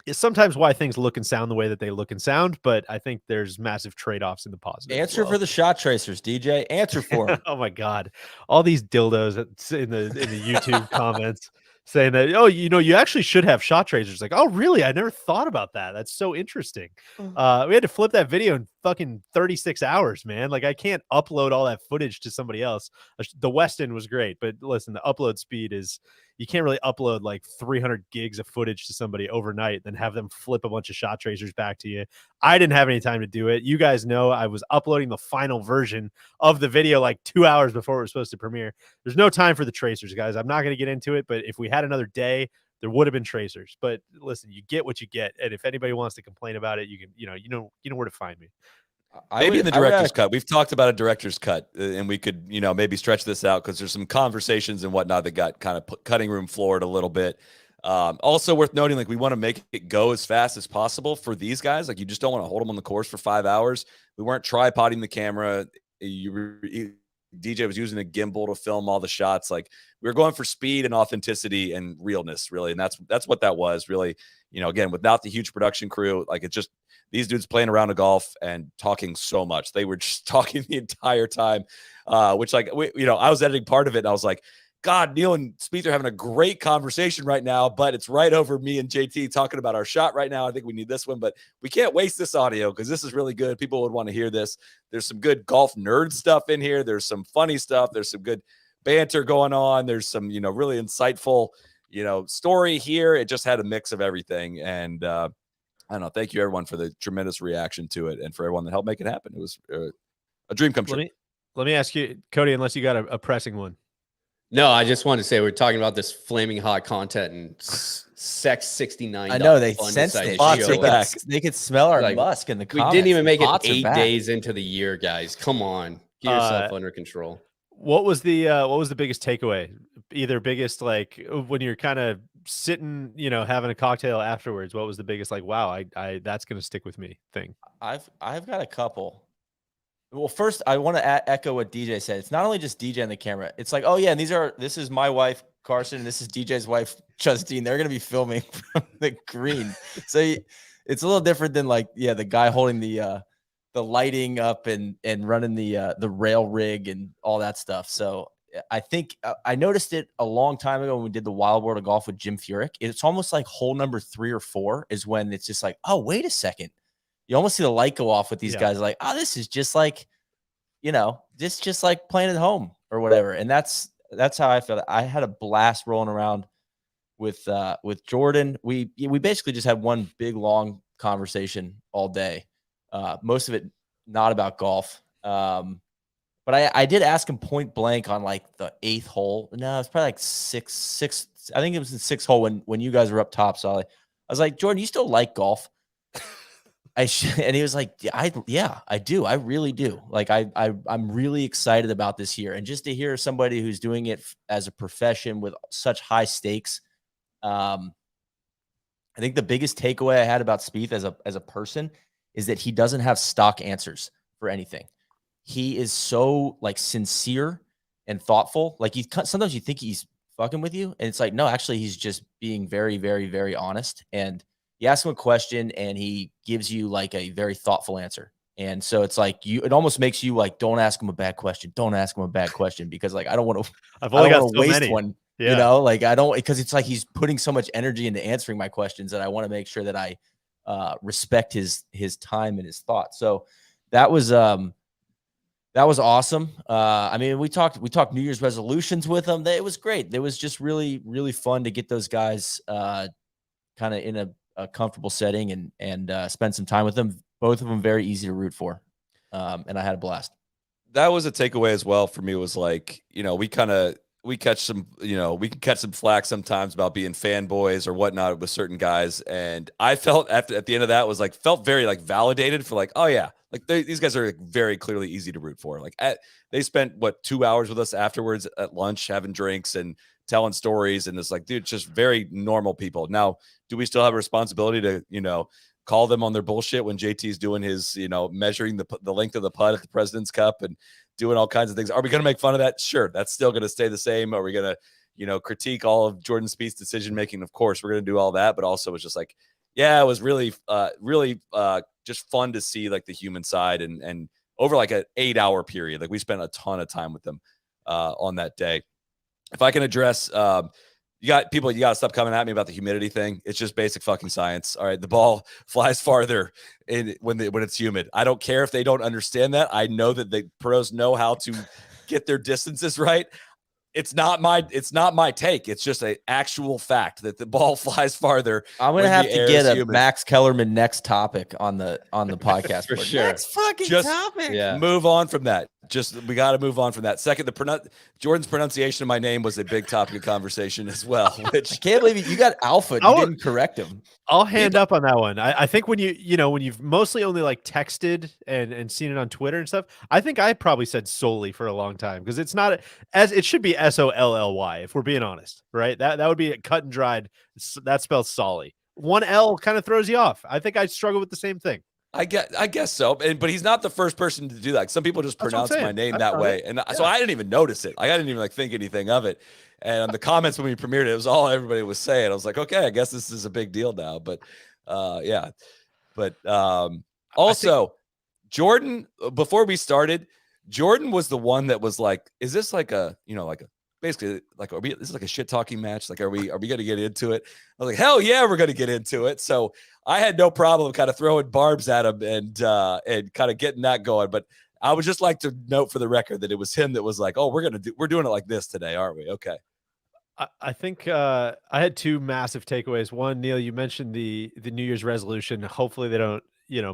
[SPEAKER 6] is sometimes why things look and sound the way that they look and sound. But I think there's massive trade-offs in the positive.
[SPEAKER 3] Answer for the shot tracers, DJ. Answer for them.
[SPEAKER 6] Oh my God. All these dildos in the YouTube comments saying that, oh, you actually should have shot tracers. Like, oh, really? I never thought about that. That's so interesting. We had to flip that video in fucking 36 hours, man. Like, I can't upload all that footage to somebody else. The Weston was great, but listen, the upload speed is you can't really upload like 300 gigs of footage to somebody overnight, then have them flip a bunch of shot tracers back to you. I didn't have any time to do it. You guys know I was uploading the final version of the video like 2 hours before it was supposed to premiere. There's no time for the tracers, guys. I'm not going to get into it, but if we had another day, there would have been tracers. But listen, you get what you get, and if anybody wants to complain about it, you can, you know where to find me.
[SPEAKER 5] Maybe in the director's cut. We've talked about a director's cut, and we could, maybe stretch this out because there's some conversations and whatnot that got kind of cutting room floored a little bit. Also worth noting, like, we want to make it go as fast as possible for these guys. Like, you just don't want to hold them on the course for 5 hours. We weren't tripoding the camera. DJ was using a gimbal to film all the shots. Like, we were going for speed and authenticity and realness, really. And that's what that was, really. Again, without the huge production crew, like, it's just these dudes playing around a golf and talking so much. They were just talking the entire time, which, like, I was editing part of it, and I was like, God, Neil and Spieth are having a great conversation right now, but it's right over me and JT talking about our shot right now. I think we need this one, but we can't waste this audio because this is really good. People would want to hear this. There's some good golf nerd stuff in here. There's some funny stuff. There's some good banter going on. There's some, really insightful, story here. It just had a mix of everything. And I don't know. Thank you, everyone, for the tremendous reaction to it and for everyone that helped make it happen. It was a dream come true.
[SPEAKER 6] Let me ask you, Cody, unless you got a pressing one.
[SPEAKER 7] No, I just wanted to say we're talking about this flaming hot content and Sex 69.
[SPEAKER 3] I know they sensed it. They could smell our musk in the comments.
[SPEAKER 7] We didn't even make it 8 days into the year, guys. Come on, get yourself under control.
[SPEAKER 6] What was the biggest takeaway? Either biggest, like, when you're kind of sitting, having a cocktail afterwards. What was the biggest, like, wow, I that's gonna stick with me thing?
[SPEAKER 3] I've got a couple. Well, first, I want to echo what DJ said. It's not only just DJ on the camera. It's like, oh, yeah, and this is my wife, Carson, and this is DJ's wife, Justine. They're going to be filming from the green. So it's a little different than, like, the guy holding the lighting up and running the rail rig and all that stuff. So I think I noticed it a long time ago when we did the Wild World of Golf with Jim Furyk. It's almost like hole number 3 or 4 is when it's just like, oh, wait a second. You almost see the light go off with these guys, like, oh, this is just like, just like playing at home or whatever. And that's how I felt. I had a blast rolling around with Jordan. We basically just had one big long conversation all day. Most of it not about golf. But I did ask him point blank on, like, the 8th hole. No, it's probably like six. I think it was the 6th hole when you guys were up top, Solly. I was like, Jordan, you still like golf? And he was like, yeah, I do. I really do. Like, I'm really excited about this year. And just to hear somebody who's doing it as a profession with such high stakes. I think the biggest takeaway I had about Spieth as a person is that he doesn't have stock answers for anything. He is so, like, sincere and thoughtful. Like, sometimes you think he's fucking with you, and it's like, no, actually, he's just being very, very, very honest. And you ask him a question and he gives you, like, a very thoughtful answer. And so it's like, it almost makes you like, don't ask him a bad question. Don't ask him a bad question, because, like, I don't want to,
[SPEAKER 6] I've only got so
[SPEAKER 3] waste
[SPEAKER 6] many.
[SPEAKER 3] one, like, I don't, because it's like, he's putting so much energy into answering my questions that I want to make sure that I respect his time and his thoughts. So that was awesome. I mean, we talked New Year's resolutions with them. It was great. It was just really, really fun to get those guys kind of in a comfortable setting and spend some time with them. Both of them very easy to root for. And I had a blast.
[SPEAKER 5] That was a takeaway as well for me, was like, we catch some, we can catch some flack sometimes about being fanboys or whatnot with certain guys. And I felt at the end of that felt very, like, validated for, like, oh yeah, like, these guys are, like, very clearly easy to root for. Like, they spent 2 hours with us afterwards at lunch, having drinks and telling stories. And it's like, dude, just very normal people. Now, do we still have a responsibility to, call them on their bullshit when JT's doing his, measuring the length of the putt at the President's Cup and doing all kinds of things? Are we going to make fun of that? Sure. That's still going to stay the same. Are we going to, critique all of Jordan Spieth's decision-making? Of course, we're going to do all that. But also, it's just like, yeah, it was really, really just fun to see, like, the human side and over, like, an 8-hour period. Like, we spent a ton of time with them on that day. If I can address, you got to stop coming at me about the humidity thing. It's just basic fucking science. All right. The ball flies farther when it's humid. I don't care if they don't understand that. I know that the pros know how to get their distances right. it's not my take. It's just a actual fact that the ball flies farther.
[SPEAKER 3] I'm gonna
[SPEAKER 5] when
[SPEAKER 3] have
[SPEAKER 5] the
[SPEAKER 3] to
[SPEAKER 5] air
[SPEAKER 3] get
[SPEAKER 5] is
[SPEAKER 3] a
[SPEAKER 5] humid.
[SPEAKER 3] Max Kellerman next topic on the podcast
[SPEAKER 7] For
[SPEAKER 3] board.
[SPEAKER 7] sure.
[SPEAKER 3] Next fucking
[SPEAKER 5] Just-
[SPEAKER 3] topic.
[SPEAKER 7] Yeah.
[SPEAKER 5] Move on from that. We got to move on from that. Second, Jordan's pronunciation of my name was a big topic of conversation as well.
[SPEAKER 3] I
[SPEAKER 5] Which
[SPEAKER 3] can't believe you got Alpha.
[SPEAKER 6] I
[SPEAKER 3] You
[SPEAKER 6] would-
[SPEAKER 3] didn't correct him.
[SPEAKER 6] I'll hand up on that one. I think when when you've mostly only like texted and seen it on Twitter and stuff, I think I probably said solely for a long time because it's not as it should be SOLLY if we're being honest, right? That would be a cut and dried. That spells solly. One L kind of throws you off. I think I struggle with the same thing.
[SPEAKER 5] I guess so, but he's not the first person to do that. Some people just
[SPEAKER 6] That's what I'm
[SPEAKER 5] pronounce my
[SPEAKER 6] saying.
[SPEAKER 5] name
[SPEAKER 6] That's
[SPEAKER 5] that
[SPEAKER 6] not
[SPEAKER 5] way,
[SPEAKER 6] it.
[SPEAKER 5] and so I didn't even notice it. I didn't even like think anything of it. And on the comments when we premiered it, it was all everybody was saying. I was like, okay, I guess this is a big deal now. But yeah, but also Jordan. Before we started, Jordan was the one that was like, "Is this like a basically like this is like a shit talking match? Like, are we going to get into it?" I was like, "Hell yeah, we're going to get into it." So I had no problem kind of throwing barbs at him and kind of getting that going. But I would just like to note for the record that it was him that was like, "Oh, we're doing it like this today, aren't we?" Okay.
[SPEAKER 6] I think I had two massive takeaways. One, Neil, you mentioned the New Year's resolution. Hopefully they don't,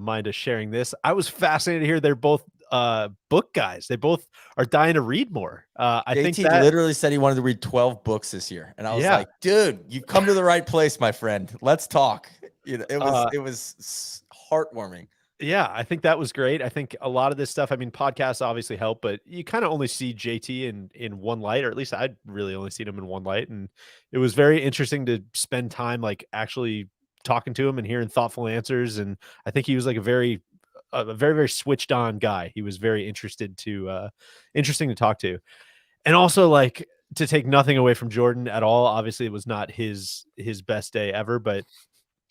[SPEAKER 6] mind us sharing this. I was fascinated to hear they're both book guys. They both are dying to read more. I think
[SPEAKER 3] JT
[SPEAKER 6] that
[SPEAKER 3] literally said he wanted to read 12 books this year. And I was
[SPEAKER 6] Yeah.
[SPEAKER 3] like, dude, you've come to the right place, my friend. Let's talk. It was heartwarming.
[SPEAKER 6] Yeah, I think that was great. I think a lot of this stuff, I mean, podcasts obviously help, but you kind of only see JT in one light, or at least I'd really only seen him in one light. And it was very interesting to spend time like actually talking to him and hearing thoughtful answers. And I think he was like a very, very switched on guy. He was very interesting to talk to. And also like to take nothing away from Jordan at all. Obviously it was not his best day ever, but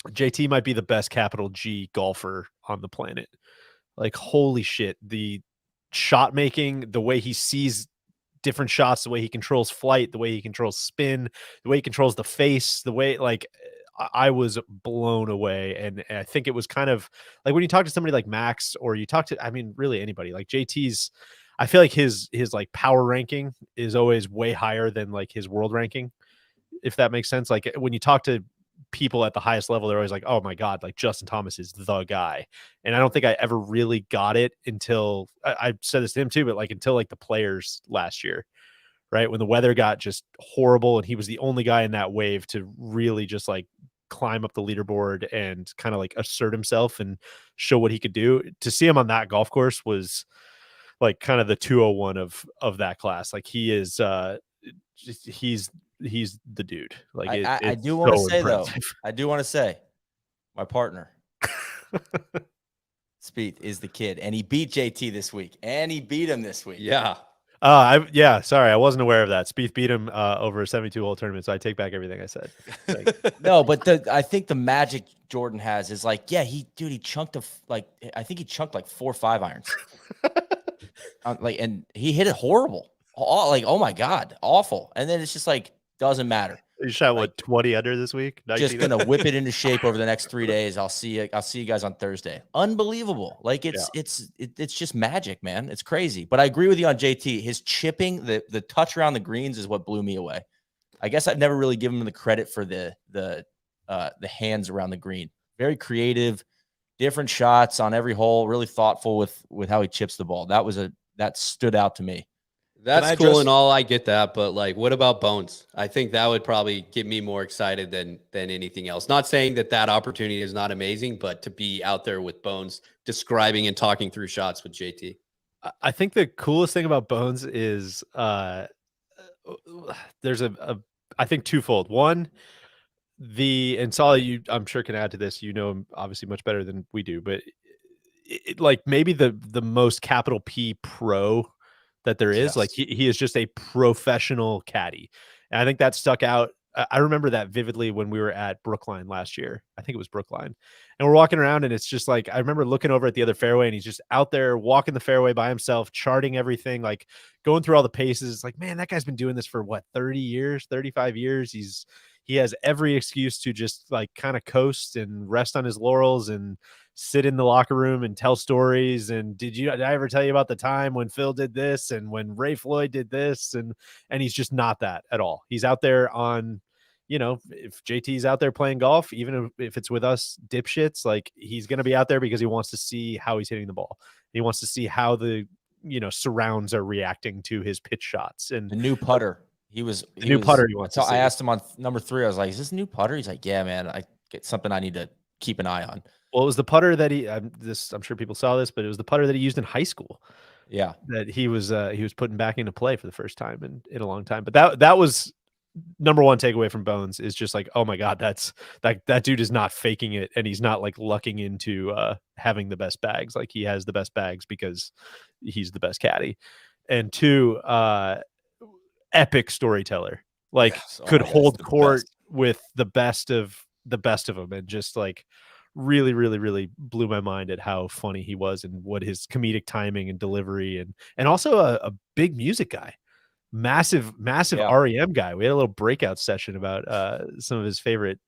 [SPEAKER 6] JT might be the best capital G golfer on the planet. Like, holy shit. The shot making, the way he sees different shots, the way he controls flight, the way he controls spin, the way he controls the face, the way like I was blown away. And I think it was kind of like when you talk to somebody like Max or you talk to, I mean, really anybody like JT's, I feel like his like power ranking is always way higher than like his world ranking, if that makes sense. Like when you talk to people at the highest level, they're always like, oh my God, like Justin Thomas is the guy. And I don't think I ever really got it until I said this to him too, but like until like the Players last year, right? When the weather got just horrible and he was the only guy in that wave to really just like climb up the leaderboard and kind of like assert himself and show what he could do. To see him on that golf course was like kind of the 201 of that class. Like he is he's the dude. Like
[SPEAKER 3] I do want to say though, I do want to say my partner Spieth is the kid, and he beat JT this week, and he beat him this week.
[SPEAKER 7] Yeah.
[SPEAKER 6] Sorry, I wasn't aware of that. Spieth beat him over a 72-hole tournament, so I take back everything I said.
[SPEAKER 3] No, but I think the magic Jordan has is like, yeah, he chunked I think he chunked like 4 5-irons. And he hit it horrible. Oh my God, awful. And then it's just like, doesn't matter.
[SPEAKER 6] You shot what, 20 under this week?
[SPEAKER 3] Just gonna whip it into shape over the next 3 days. I'll see you guys on Thursday. Unbelievable. Like it's just magic, man. It's crazy. But I agree with you on JT. His chipping, the touch around the greens is what blew me away. I guess I've never really given him the credit for the hands around the green. Very creative, different shots on every hole, really thoughtful with how he chips the ball. That stood out to me.
[SPEAKER 7] That's cool and all. I get that. But like, what about Bones? I think that would probably get me more excited than anything else. Not saying that opportunity is not amazing, but to be out there with Bones, describing and talking through shots with JT.
[SPEAKER 6] I think the coolest thing about Bones is there's I think twofold. One, and Solly, you I'm sure can add to this. You know him obviously much better than we do, but like maybe the most capital P pro that there is. Yes. Like he is just a professional caddy. And I think that stuck out. I remember that vividly when we were at Brookline last year. I think it was Brookline. And we're walking around and it's just like, I remember looking over at the other fairway and he's just out there walking the fairway by himself, charting everything, like going through all the paces. It's like, man, that guy's been doing this for what, 30 years, 35 years. He's he has every excuse to just like kind of coast and rest on his laurels and sit in the locker room and tell stories. And did I ever tell you about the time when Phil did this and when Ray Floyd did this? And he's just not that at all. He's out there on, if JT's out there playing golf, even if it's with us dipshits, like he's going to be out there because he wants to see how he's hitting the ball. He wants to see how the, surrounds are reacting to his pitch shots. And
[SPEAKER 3] the new putter. He wants to see. I asked him on number 3. I was like, "Is this a new putter?" He's like, "Yeah, man. I get something I need to keep an eye on."
[SPEAKER 6] Well, it was the putter that I'm sure people saw this, but it was the putter that he used in high school.
[SPEAKER 3] Yeah,
[SPEAKER 6] that he was putting back into play for the first time in a long time. But that was number one takeaway from Bones is just like, oh my God, that dude is not faking it, and he's not like lucking into having the best bags. Like he has the best bags because he's the best caddy. And 2, epic storyteller. Like could hold court with the best of them, and just like really, really, really blew my mind at how funny he was and what his comedic timing and delivery and also a big music guy, massive REM guy. We had a little breakout session about some of his favorite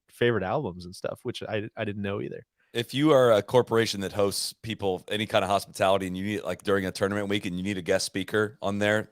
[SPEAKER 6] albums and stuff, which I didn't know either.
[SPEAKER 5] If you are a corporation that hosts people, any kind of hospitality, and you need like during a tournament week and you need a guest speaker on there,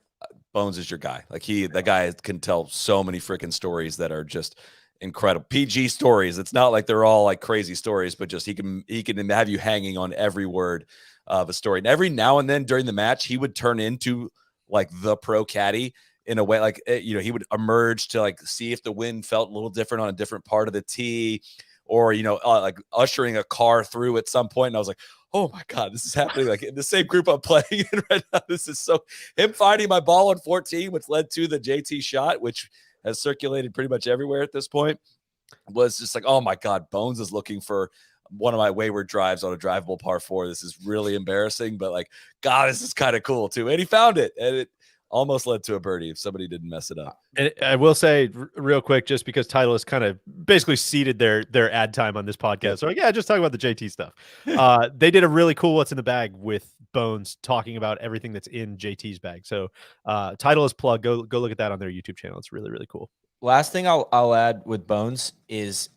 [SPEAKER 5] Bones is your guy. Like that guy can tell so many freaking stories that are just incredible PG stories. It's not like they're all like crazy stories, but just he can have you hanging on every word of a story. And every now and then during the match, he would turn into like the pro caddy in a way, like, he would emerge to like see if the wind felt a little different on a different part of the tee, or, like ushering a car through at some point. And I was like, oh my God, this is happening like in the same group I'm playing in right now. This is so him finding my ball on 14, which led to the JT shot, which has circulated pretty much everywhere at this point, was just like, oh my God, Bones is looking for one of my wayward drives on a drivable par 4. This is really embarrassing, but like, God, this is kind of cool too. And he found it, and it almost led to a birdie if somebody didn't mess it up.
[SPEAKER 6] And I will say real quick, just because Titleist kind of basically seeded their ad time on this podcast. So like, yeah, just talk about the JT stuff. They did a really cool What's in the Bag with Bones talking about everything that's in JT's bag. So Titleist plug, go look at that on their YouTube channel. It's really, really cool.
[SPEAKER 3] Last thing I'll add with Bones is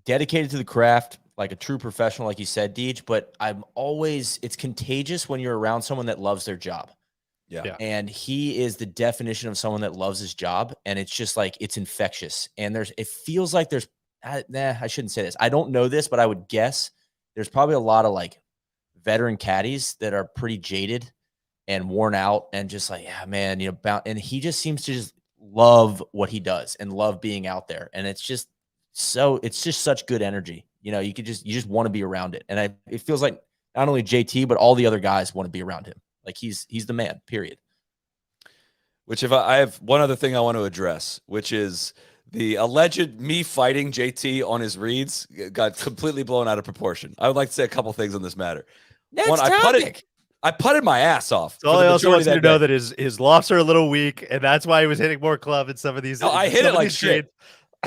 [SPEAKER 3] dedicated to the craft, like a true professional, like you said, Deej. But it's contagious when you're around someone that loves their job.
[SPEAKER 5] Yeah.
[SPEAKER 3] And he is the definition of someone that loves his job. And it's just like, it's infectious. And it feels like I shouldn't say this. I don't know this, but I would guess there's probably a lot of like veteran caddies that are pretty jaded and worn out and just like, yeah, man, and he just seems to just love what he does and love being out there. And it's just such good energy. You just want to be around it. And it feels like not only JT, but all the other guys want to be around him. Like he's the man, period.
[SPEAKER 5] Which if I have one other thing I want to address, which is the alleged me fighting JT on his reads got completely blown out of proportion. I would like to say a couple things on this matter. One, I putted my ass off.
[SPEAKER 6] So I also want you to know that his lofts are a little weak, and that's why he was hitting more club in some of these.
[SPEAKER 5] No, I hit it like shit.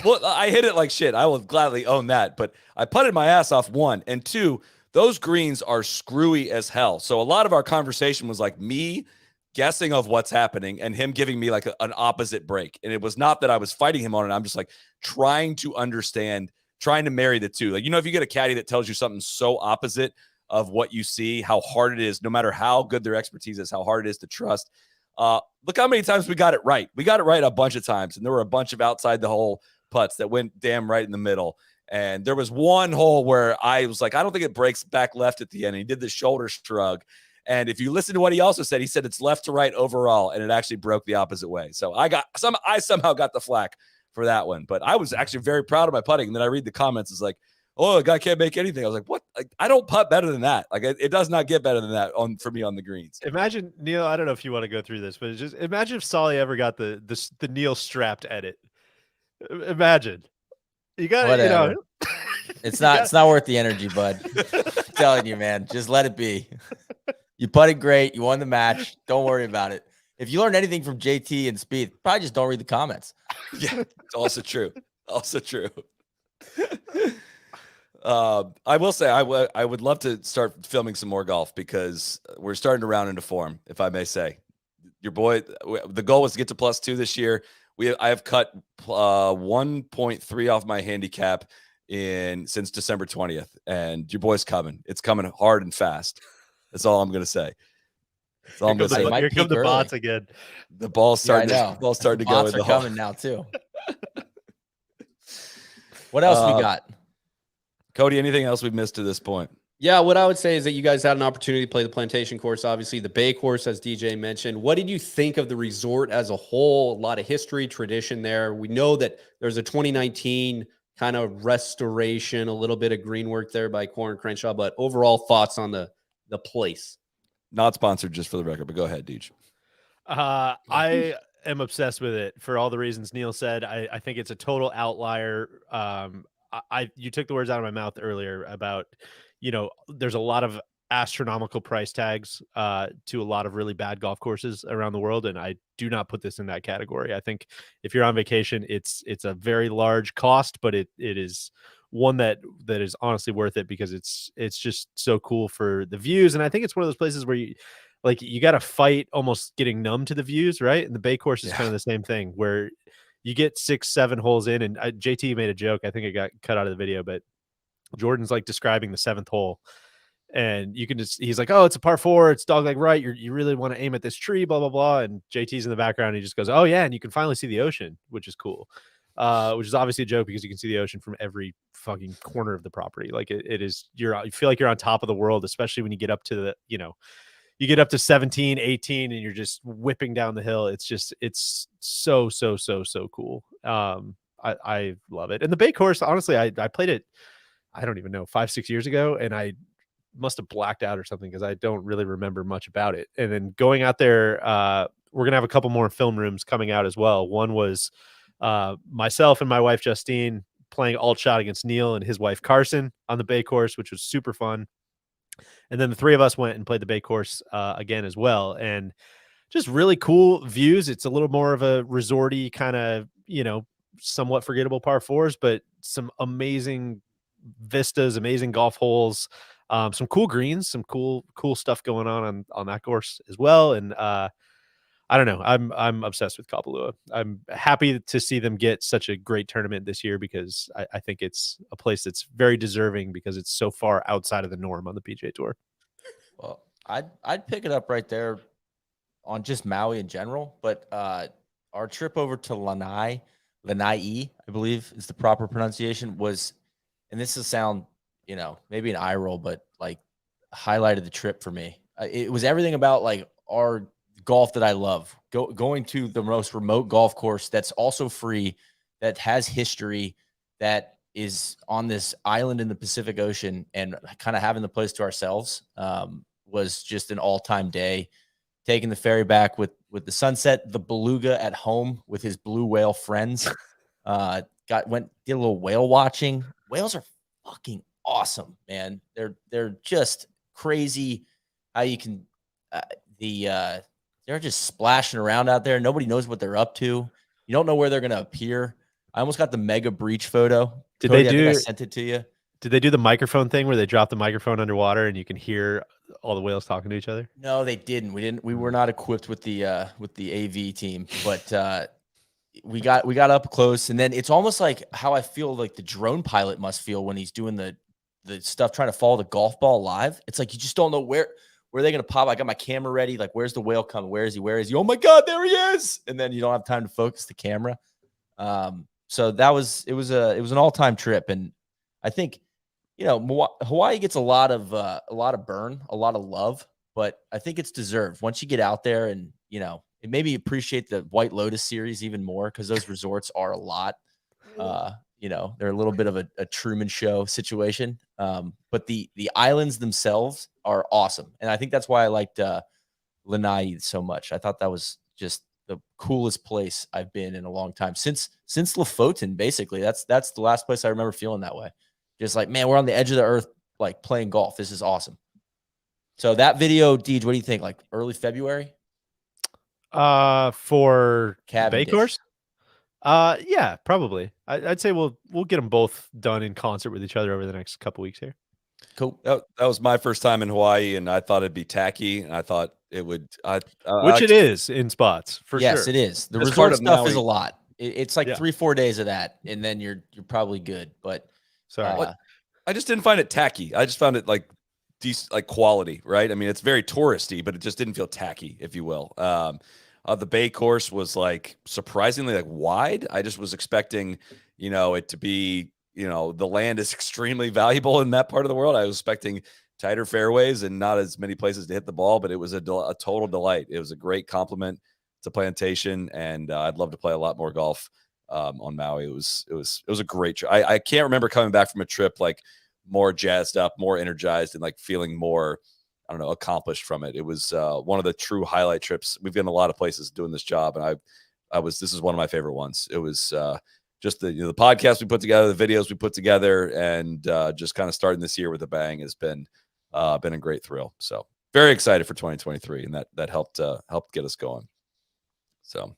[SPEAKER 5] Well, I hit it like shit. I will gladly own that. But I putted my ass off, 1. And 2, those greens are screwy as hell. So a lot of our conversation was like me guessing of what's happening and him giving me like an opposite break. And it was not that I was fighting him on it. I'm just like trying to understand, trying to marry the two. Like, if you get a caddy that tells you something so opposite of what you see, how hard it is, no matter how good their expertise is, how hard it is to trust. Look how many times we got it right. We got it right a bunch of times. And there were a bunch of outside the hole putts that went damn right in the middle. And there was one hole where I was like, I don't think it breaks back left at the end. And he did the shoulder shrug. And if you listen to what he also said, he said it's left to right overall, and it actually broke the opposite way. So I somehow got the flack for that one. But I was actually very proud of my putting. And then I read the comments. It's like, oh, the guy can't make anything. I was like, what? Like, I don't putt better than that. Like, it does not get better than that for me on the greens.
[SPEAKER 6] Imagine, Neil, I don't know if you want to go through this, but just imagine if Solly ever got the Neil strapped edit. Imagine. You got it,
[SPEAKER 3] It's not worth the energy, bud. I'm telling you, man. Just let it be. You putted great. You won the match. Don't worry about it. If you learned anything from JT and Spieth, probably just don't read the comments.
[SPEAKER 5] Yeah, it's also true. Also true. I will say I would love to start filming some more golf because we're starting to round into form, if I may say. Your boy, the goal was to get to +2 this year. I have cut 1.3 off my handicap since December 20th, and your boy's coming. It's coming hard and fast. That's all I'm gonna say. That's all I'm gonna say.
[SPEAKER 6] Here come the bots again.
[SPEAKER 5] The ball's starting.
[SPEAKER 3] Yeah, I know.
[SPEAKER 5] The ball's starting to go.
[SPEAKER 3] Bots
[SPEAKER 5] in
[SPEAKER 3] are
[SPEAKER 5] the hole.
[SPEAKER 3] coming now too. What else we got?
[SPEAKER 5] Cody, anything else we've missed to this point?
[SPEAKER 7] Yeah, what I would say is that you guys had an opportunity to play the plantation course, obviously the Bay course, as DJ mentioned. What did you think of the resort as a whole? A lot of history, tradition there. We know that there's a 2019 kind of restoration, a little bit of green work there by Corin Crenshaw, but overall thoughts on the place.
[SPEAKER 5] Not sponsored, just for the record, but go ahead, Deej.
[SPEAKER 6] I am obsessed with it for all the reasons Neil said. I think it's a total outlier. You took the words out of my mouth earlier about, there's a lot of astronomical price tags to a lot of really bad golf courses around the world, and I do not put this in that category. I think if you're on vacation, it's a very large cost, but it is one that is honestly worth it because it's just so cool for the views. And I think it's one of those places where you got to fight almost getting numb to the views, right? And the Bay course is kind of the same thing where you get 6-7 holes in, and JT made a joke. I think it got cut out of the video, but Jordan's like describing the 7th hole, and you can he's like, oh, it's a par 4, it's dog leg right, you really want to aim at this tree, blah blah blah, and JT's in the background, and he just goes, oh yeah, and you can finally see the ocean, which is cool. Which is obviously a joke because you can see the ocean from every fucking corner of the property. Like it is, you feel like you're on top of the world, especially when you get up to the, you get up to 17, 18, and you're just whipping down the hill. It's so cool. I love it. And the Bay course, honestly, I played it, I don't even know, 5-6 years ago, and I must have blacked out or something because I don't really remember much about it. And then going out there, we're gonna have a couple more film rooms coming out as well. One was myself and my wife Justine playing alt shot against Neil and his wife Carson on the Bay course, which was super fun. And then the 3 of us went and played the Bay course again as well, and just really cool views. It's a little more of a resorty kind of, somewhat forgettable par 4s, but some amazing vistas, amazing golf holes, some cool greens, some cool stuff going on that course as well. And I don't know. I'm obsessed with Kapalua. I'm happy to see them get such a great tournament this year because I think it's a place that's very deserving because it's so far outside of the norm on the PGA Tour.
[SPEAKER 3] Well, I'd pick it up right there on just Maui in general, but our trip over to Lanai, I believe is the proper pronunciation, was, and this will sound, maybe an eye roll, but like highlighted the trip for me. It was everything about like our golf that I love. Going to the most remote golf course that's also free, that has history, that is on this island in the Pacific Ocean, and kind of having the place to ourselves was just an all-time day. Taking the ferry back with the sunset, the beluga at home with his blue whale friends. Did a little whale watching. Whales are fucking awesome, man. They're just crazy how you can they're just splashing around out there. Nobody knows what they're up to. You don't know where they're going to appear. I almost got the mega breach photo. Cody, I think I sent it to you.
[SPEAKER 6] Did they do the microphone thing where they drop the microphone underwater and you can hear all the whales talking to each other?
[SPEAKER 3] No, they didn't. We were not equipped with the AV team, but we got up close, and then it's almost like how I feel like the drone pilot must feel when he's doing the stuff trying to follow the golf ball live. It's like you just don't know where are they going to pop. I got my camera ready. Like, where's the whale coming? Where is he? Oh my God, there he is. And then you don't have time to focus the camera. So it was an all-time trip. And I think, Hawaii gets a lot of burn, a lot of love, but I think it's deserved. Once you get out there and, it made me appreciate the White Lotus series even more, because those resorts are a lot. They're a little bit of a Truman Show situation. But the islands themselves are awesome. And I think that's why I liked Lanai so much. I thought that was just the coolest place I've been in a long time. Since Lofoten, basically. That's the last place I remember feeling that way. Just like, man, we're on the edge of the earth, like playing golf. This is awesome. So that video, Deej, what do you think? Like early February?
[SPEAKER 6] For
[SPEAKER 3] Cabin
[SPEAKER 6] Bay
[SPEAKER 3] dish.
[SPEAKER 6] course? Yeah, probably. I'd say we'll get them both done in concert with each other over the next couple weeks here.
[SPEAKER 3] Cool.
[SPEAKER 5] That was my first time in Hawaii, and I thought it'd be tacky. And I thought it would,
[SPEAKER 6] Which it is in spots for sure.
[SPEAKER 3] Yes, it is. The
[SPEAKER 5] As part
[SPEAKER 3] resort
[SPEAKER 5] of
[SPEAKER 3] stuff is
[SPEAKER 5] Maui.
[SPEAKER 3] a lot. It's like 3-4 days of that, and then you're probably good. But
[SPEAKER 6] Sorry.
[SPEAKER 5] I just didn't find it tacky. I just found it like decent, like quality, right? I mean, it's very touristy, but it just didn't feel tacky, if you will. The Bay course was like surprisingly like wide. I just was expecting, it to be, the land is extremely valuable in that part of the world. I was expecting tighter fairways and not as many places to hit the ball, but it was a total delight. It was a great compliment to Plantation, and I'd love to play a lot more golf on Maui. It was a great trip. I can't remember coming back from a trip like more jazzed up, more energized, and like feeling more, I don't know, accomplished from it. It was one of the true highlight trips. We've been a lot of places doing this job, and this is one of my favorite ones. It was just the podcast we put together, the videos we put together, and just kind of starting this year with a bang has been a great thrill. So very excited for 2023, and that helped get us going. So,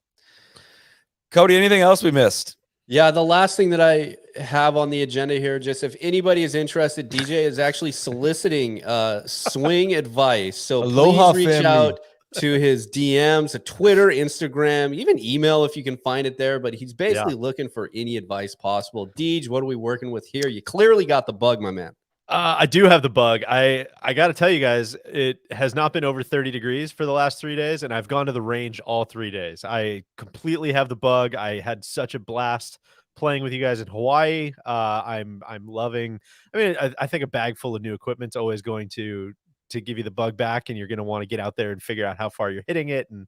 [SPEAKER 5] Cody, anything else we missed?
[SPEAKER 7] Yeah, the last thing that I have on the agenda here, just if anybody is interested, DJ is actually soliciting swing advice. So
[SPEAKER 3] Aloha,
[SPEAKER 7] please reach
[SPEAKER 3] family.
[SPEAKER 7] out to his DMs, Twitter, Instagram, even email if you can find it there. But he's basically looking for any advice possible. Deej, what are we working with here? You clearly got the bug, my man.
[SPEAKER 6] I do have the bug. I got to tell you guys, it has not been over 30 degrees for the last 3 days, and I've gone to the range all 3 days. I completely have the bug. I had such a blast playing with you guys in Hawaii. I'm loving. I mean, I think a bag full of new equipment's always going to give you the bug back, and you're going to want to get out there and figure out how far you're hitting it and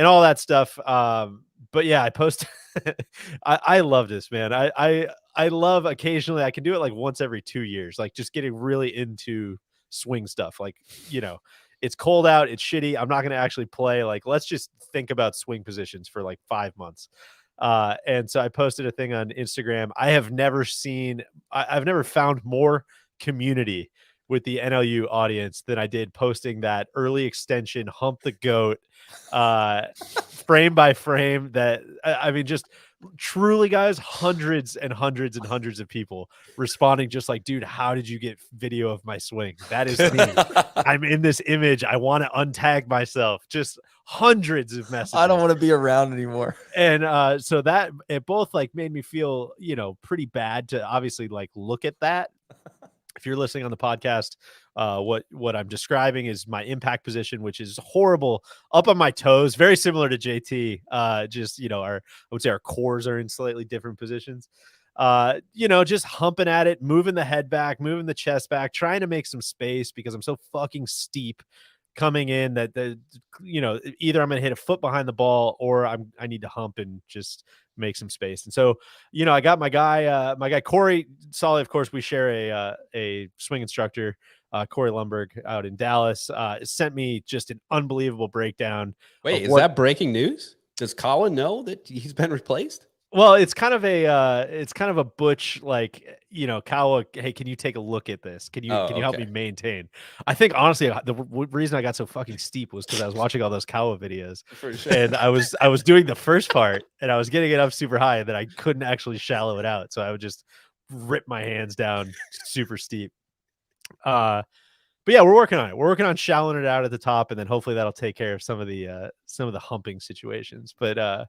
[SPEAKER 6] all that stuff. But yeah, I post. I love this, man. I love occasionally I can do it like once every 2 years, like just getting really into swing stuff. Like, it's cold out, it's shitty. I'm not going to actually play. Like, let's just think about swing positions for like 5 months. And so I posted a thing on Instagram. I've never found more community with the NLU audience than I did posting that early extension Hump the Goat frame by frame. That I mean, just truly, guys, hundreds and hundreds and hundreds of people responding just like, dude, how did you get video of my swing? That is me. I'm in this image. I want to untag myself. Just hundreds of messages.
[SPEAKER 3] I don't want to be around anymore.
[SPEAKER 6] And so that it both like made me feel, pretty bad to obviously like look at that. If you're listening on the podcast, what I'm describing is my impact position, which is horrible, up on my toes, very similar to JT. Just I would say our cores are in slightly different positions. Just humping at it, moving the head back, moving the chest back, trying to make some space because I'm so fucking steep coming in that either I'm gonna hit a foot behind the ball or I need to hump and just make some space. And so, I got my guy Corey Solly. Of course, we share a swing instructor, Corey Lumberg out in Dallas, sent me just an unbelievable breakdown.
[SPEAKER 7] Wait, is that breaking news? Does Colin know that he's been replaced?
[SPEAKER 6] Well, it's kind of a butch, like, Kawa, hey, can you take a look at this? Can you help me maintain? I think honestly, the reason I got so fucking steep was because I was watching all those Kawa videos. For sure. And I was doing the first part and I was getting it up super high and then I couldn't actually shallow it out. So I would just rip my hands down super steep. But yeah, we're working on it. We're working on shallowing it out at the top, and then hopefully that'll take care of some of the humping situations. But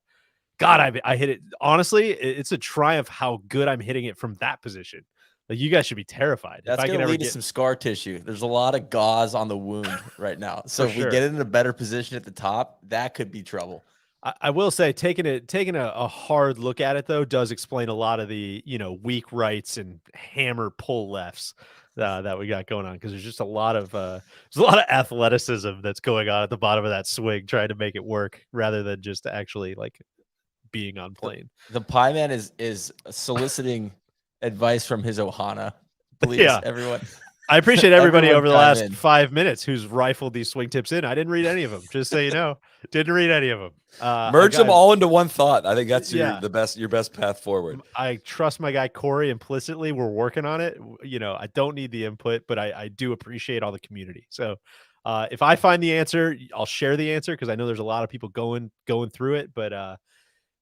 [SPEAKER 6] God, I hit it. Honestly, it's a triumph how good I'm hitting it from that position. Like, you guys should be terrified.
[SPEAKER 3] That's going to lead to some scar tissue. There's a lot of gauze on the wound right now. So if we get it in a better position at the top, that could be trouble.
[SPEAKER 6] I will say taking a hard look at it, though, does explain a lot of the, weak rights and hammer pull lefts that we got going on, because there's just a lot of athleticism that's going on at the bottom of that swing, trying to make it work rather than just actually like being on plane.
[SPEAKER 3] The Pie Man is soliciting advice from his Ohana. Please, everyone.
[SPEAKER 6] I appreciate everybody over the last 5 minutes who's rifled these swing tips in. I didn't read any of them, just so you know. Didn't read any of them.
[SPEAKER 5] Merge them all into one thought. I think that's your best path forward.
[SPEAKER 6] I trust my guy Corey implicitly. We're working on it. I don't need the input, but I do appreciate all the community. So if I find the answer, I'll share the answer, because I know there's a lot of people going through it. But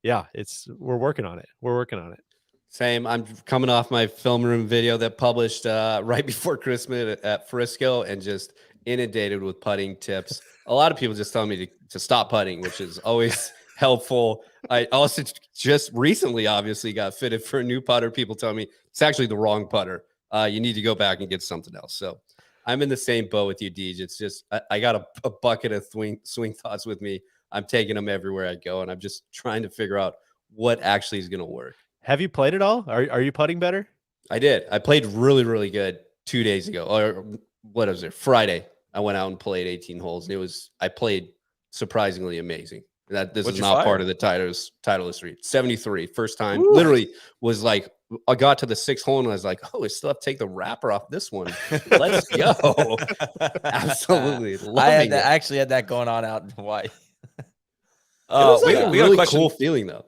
[SPEAKER 6] we're working on it. We're working on it.
[SPEAKER 7] Same. I'm coming off my film room video that published right before Christmas at Frisco, and just inundated with putting tips. A lot of people just tell me to stop putting, which is always helpful. I also just recently, obviously, got fitted for a new putter. People tell me it's actually the wrong putter. You need to go back and get something else. So I'm in the same boat with you, Deej. It's just I got a bucket of swing thoughts with me. I'm taking them everywhere I go, and I'm just trying to figure out what actually is going to work.
[SPEAKER 6] Have you played it all? Are you putting better?
[SPEAKER 7] I did. I played really, really good 2 days ago. Or what was it? Friday. I went out and played 18 holes. And I played surprisingly amazing. This is not part of the Titleist read. 73, first time. Ooh. Literally was like, I got to the 6th hole and I was like, oh, I still have to take the wrapper off this one. Let's go. Absolutely.
[SPEAKER 3] I actually had that going on out in Hawaii.
[SPEAKER 7] It was like a really cool feeling, though.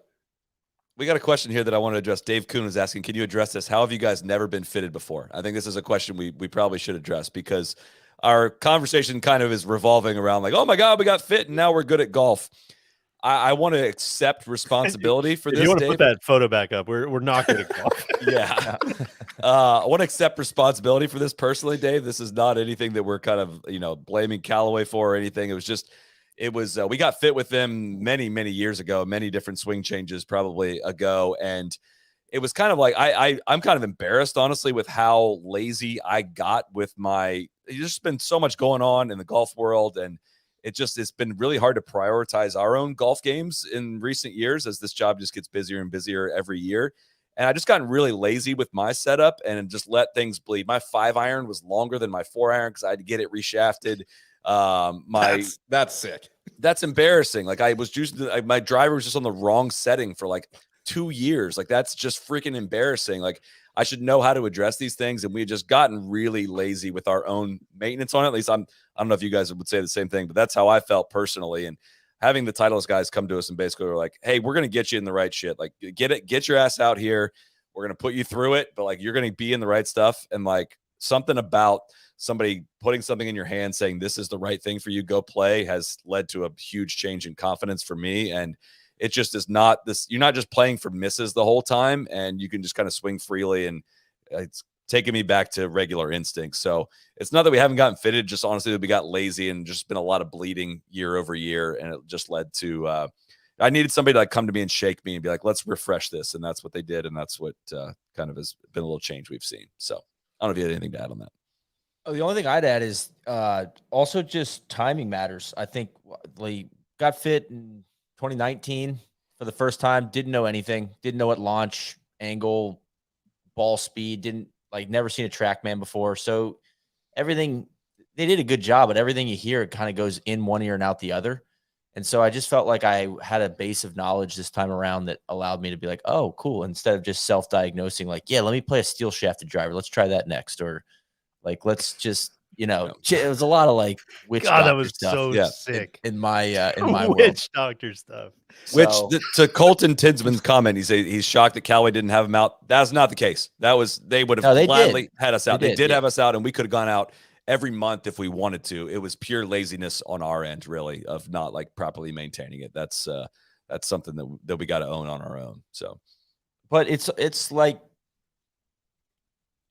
[SPEAKER 5] We got a question here that I want to address. Dave Kuhn is asking, can you address this? How have you guys never been fitted before? I think this is a question we probably should address, because our conversation kind of is revolving around like, oh my God, we got fit and now we're good at golf. I want to accept responsibility for this.
[SPEAKER 6] You want to
[SPEAKER 5] Dave.
[SPEAKER 6] put that photo back up? We're not good at golf.
[SPEAKER 5] Yeah. I want to accept responsibility for this personally, Dave. This is not anything that we're kind of, blaming Callaway for or anything. It was we got fit with them many, many years ago, many different swing changes probably ago. And it was kind of like, I'm kind of embarrassed, honestly, with how lazy I got with there's just been so much going on in the golf world. And it's been really hard to prioritize our own golf games in recent years as this job just gets busier and busier every year. And I just gotten really lazy with my setup and just let things bleed. My 5-iron was longer than my 4-iron because I had to get it reshafted.
[SPEAKER 7] That's sick.
[SPEAKER 5] That's embarrassing. Like my driver was just on the wrong setting for like 2 years. Like that's just freaking embarrassing. Like I should know how to address these things. And we had just gotten really lazy with our own maintenance on it. At least I don't know if you guys would say the same thing, but that's how I felt personally. And having the Titleist guys come to us and basically were like, hey, we're going to get you in the right shit. Like get your ass out here. We're going to put you through it, but like, you're going to be in the right stuff. And like something about somebody putting something in your hand saying, this is the right thing for you, go play, has led to a huge change in confidence for me. And it just is not this, you're not just playing for misses the whole time and you can just kind of swing freely. And it's taking me back to regular instincts. So it's not that we haven't gotten fitted, just honestly that we got lazy and just been a lot of bleeding year over year. And it just led to, I needed somebody to like come to me and shake me and be like, let's refresh this. And that's what they did. And that's what kind of has been a little change we've seen. So I don't know if you had anything to add on that.
[SPEAKER 3] Oh, the only thing I'd add is also just timing matters. I think we got fit in 2019 for the first time, didn't know anything, didn't know what launch, angle, ball speed, never seen a TrackMan before. So everything, they did a good job, but everything you hear, it kind of goes in one ear and out the other. And so I just felt like I had a base of knowledge this time around that allowed me to be like, oh, cool. Instead of just self-diagnosing, like, yeah, let me play a steel shafted driver. Let's try that next. Or like, let's just, it was a lot of like witch doctor
[SPEAKER 6] that was
[SPEAKER 3] stuff
[SPEAKER 6] so sick
[SPEAKER 3] in my
[SPEAKER 6] witch doctor stuff.
[SPEAKER 5] Which to Colton Tidsman's comment, he's shocked that Callaway didn't have him out. That's not the case. They would have gladly had us out. They did have us out, and we could have gone out every month if we wanted to. It was pure laziness on our end, really, of not like properly maintaining it. That's something that we got to own on our own. So,
[SPEAKER 3] but it's like,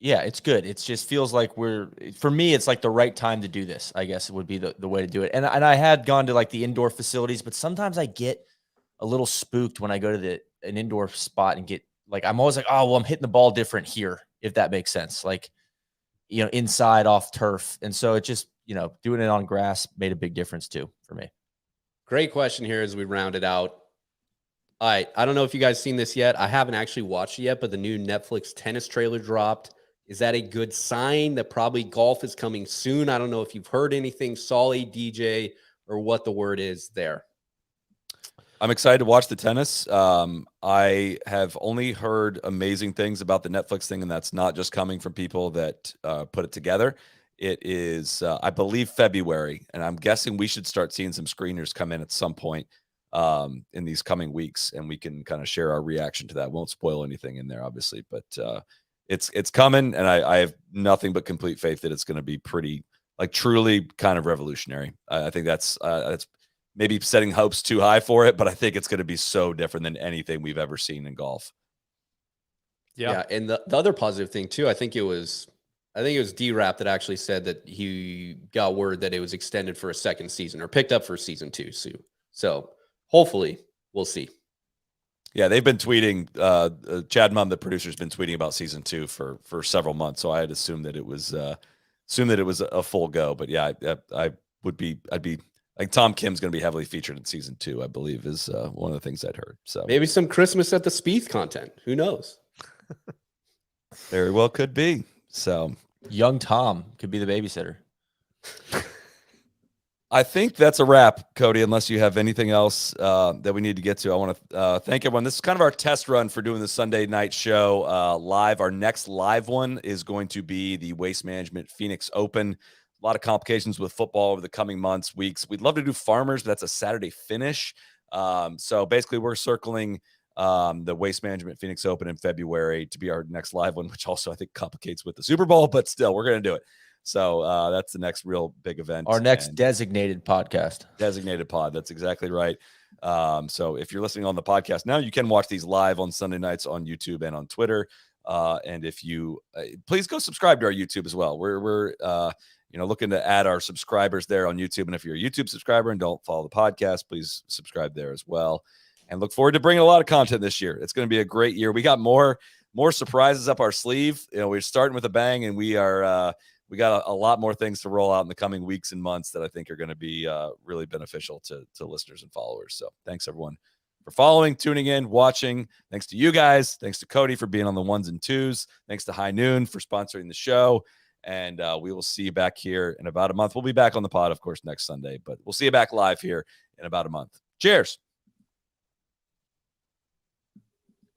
[SPEAKER 3] yeah, it's good. It just feels like for me, it's like the right time to do this, I guess it would be the way to do it. And I had gone to like the indoor facilities, but sometimes I get a little spooked when I go to an indoor spot and get like, I'm always like, oh, well, I'm hitting the ball different here, if that makes sense. Like, inside off turf. And so it just, doing it on grass made a big difference too for me.
[SPEAKER 7] Great question here as we round it out. All right. I don't know if you guys seen this yet. I haven't actually watched it yet, but the new Netflix tennis trailer dropped. Is that a good sign that probably golf is coming soon? I don't know if you've heard anything, Solly, DJ, or what the word is there.
[SPEAKER 5] I'm excited to watch the tennis. I have only heard amazing things about the Netflix thing, and that's not just coming from people that put it together. It is, I believe, February, and I'm guessing we should start seeing some screeners come in at some point in these coming weeks, and we can kind of share our reaction to that. Won't spoil anything in there, obviously, but it's coming, and I have nothing but complete faith that it's going to be pretty, like, truly kind of revolutionary. I think that's maybe setting hopes too high for it, but I think it's going to be so different than anything we've ever seen in golf.
[SPEAKER 7] Yeah. And the other positive thing too, I think it was D-Rap that actually said that he got word that it was extended for a second season or picked up for season 2. So hopefully we'll see.
[SPEAKER 5] Yeah, they've been tweeting. Chad Mumm, the producer's been tweeting about season 2 for several months. So I had assumed that it was a full go. But yeah, I'd be like Tom Kim's going to be heavily featured in season 2. I believe is one of the things I'd heard. So
[SPEAKER 7] maybe some Christmas at the Spieth content. Who knows?
[SPEAKER 5] Very well could be. So
[SPEAKER 3] Young Tom could be the babysitter.
[SPEAKER 5] I think that's a wrap, Cody, unless you have anything else that we need to get to. I want to thank everyone. This is kind of our test run for doing the Sunday night show live. Our next live one is going to be the Waste Management Phoenix Open. A lot of complications with football over the coming months, weeks. We'd love to do Farmers, but that's a Saturday finish. So basically, we're circling the Waste Management Phoenix Open in February to be our next live one, which also I think complicates with the Super Bowl, but still, we're going to do it. So that's the next real big event.
[SPEAKER 3] Our next designated podcast.
[SPEAKER 5] Designated pod. That's exactly right. So if you're listening on the podcast now, you can watch these live on Sunday nights on YouTube and on Twitter. And if you please go subscribe to our YouTube as well. We're looking to add our subscribers there on YouTube. And if you're a YouTube subscriber and don't follow the podcast, please subscribe there as well. And look forward to bringing a lot of content this year. It's going to be a great year. We got more surprises up our sleeve. We're starting with a bang, and we got a lot more things to roll out in the coming weeks and months that I think are going to be really beneficial to listeners and followers. So thanks everyone for following, tuning in, watching. Thanks to you guys. Thanks to Cody for being on the 1s and 2s. Thanks to High Noon for sponsoring the show. And we will see you back here in about a month. We'll be back on the pod, of course, next Sunday, but we'll see you back live here in about a month. Cheers.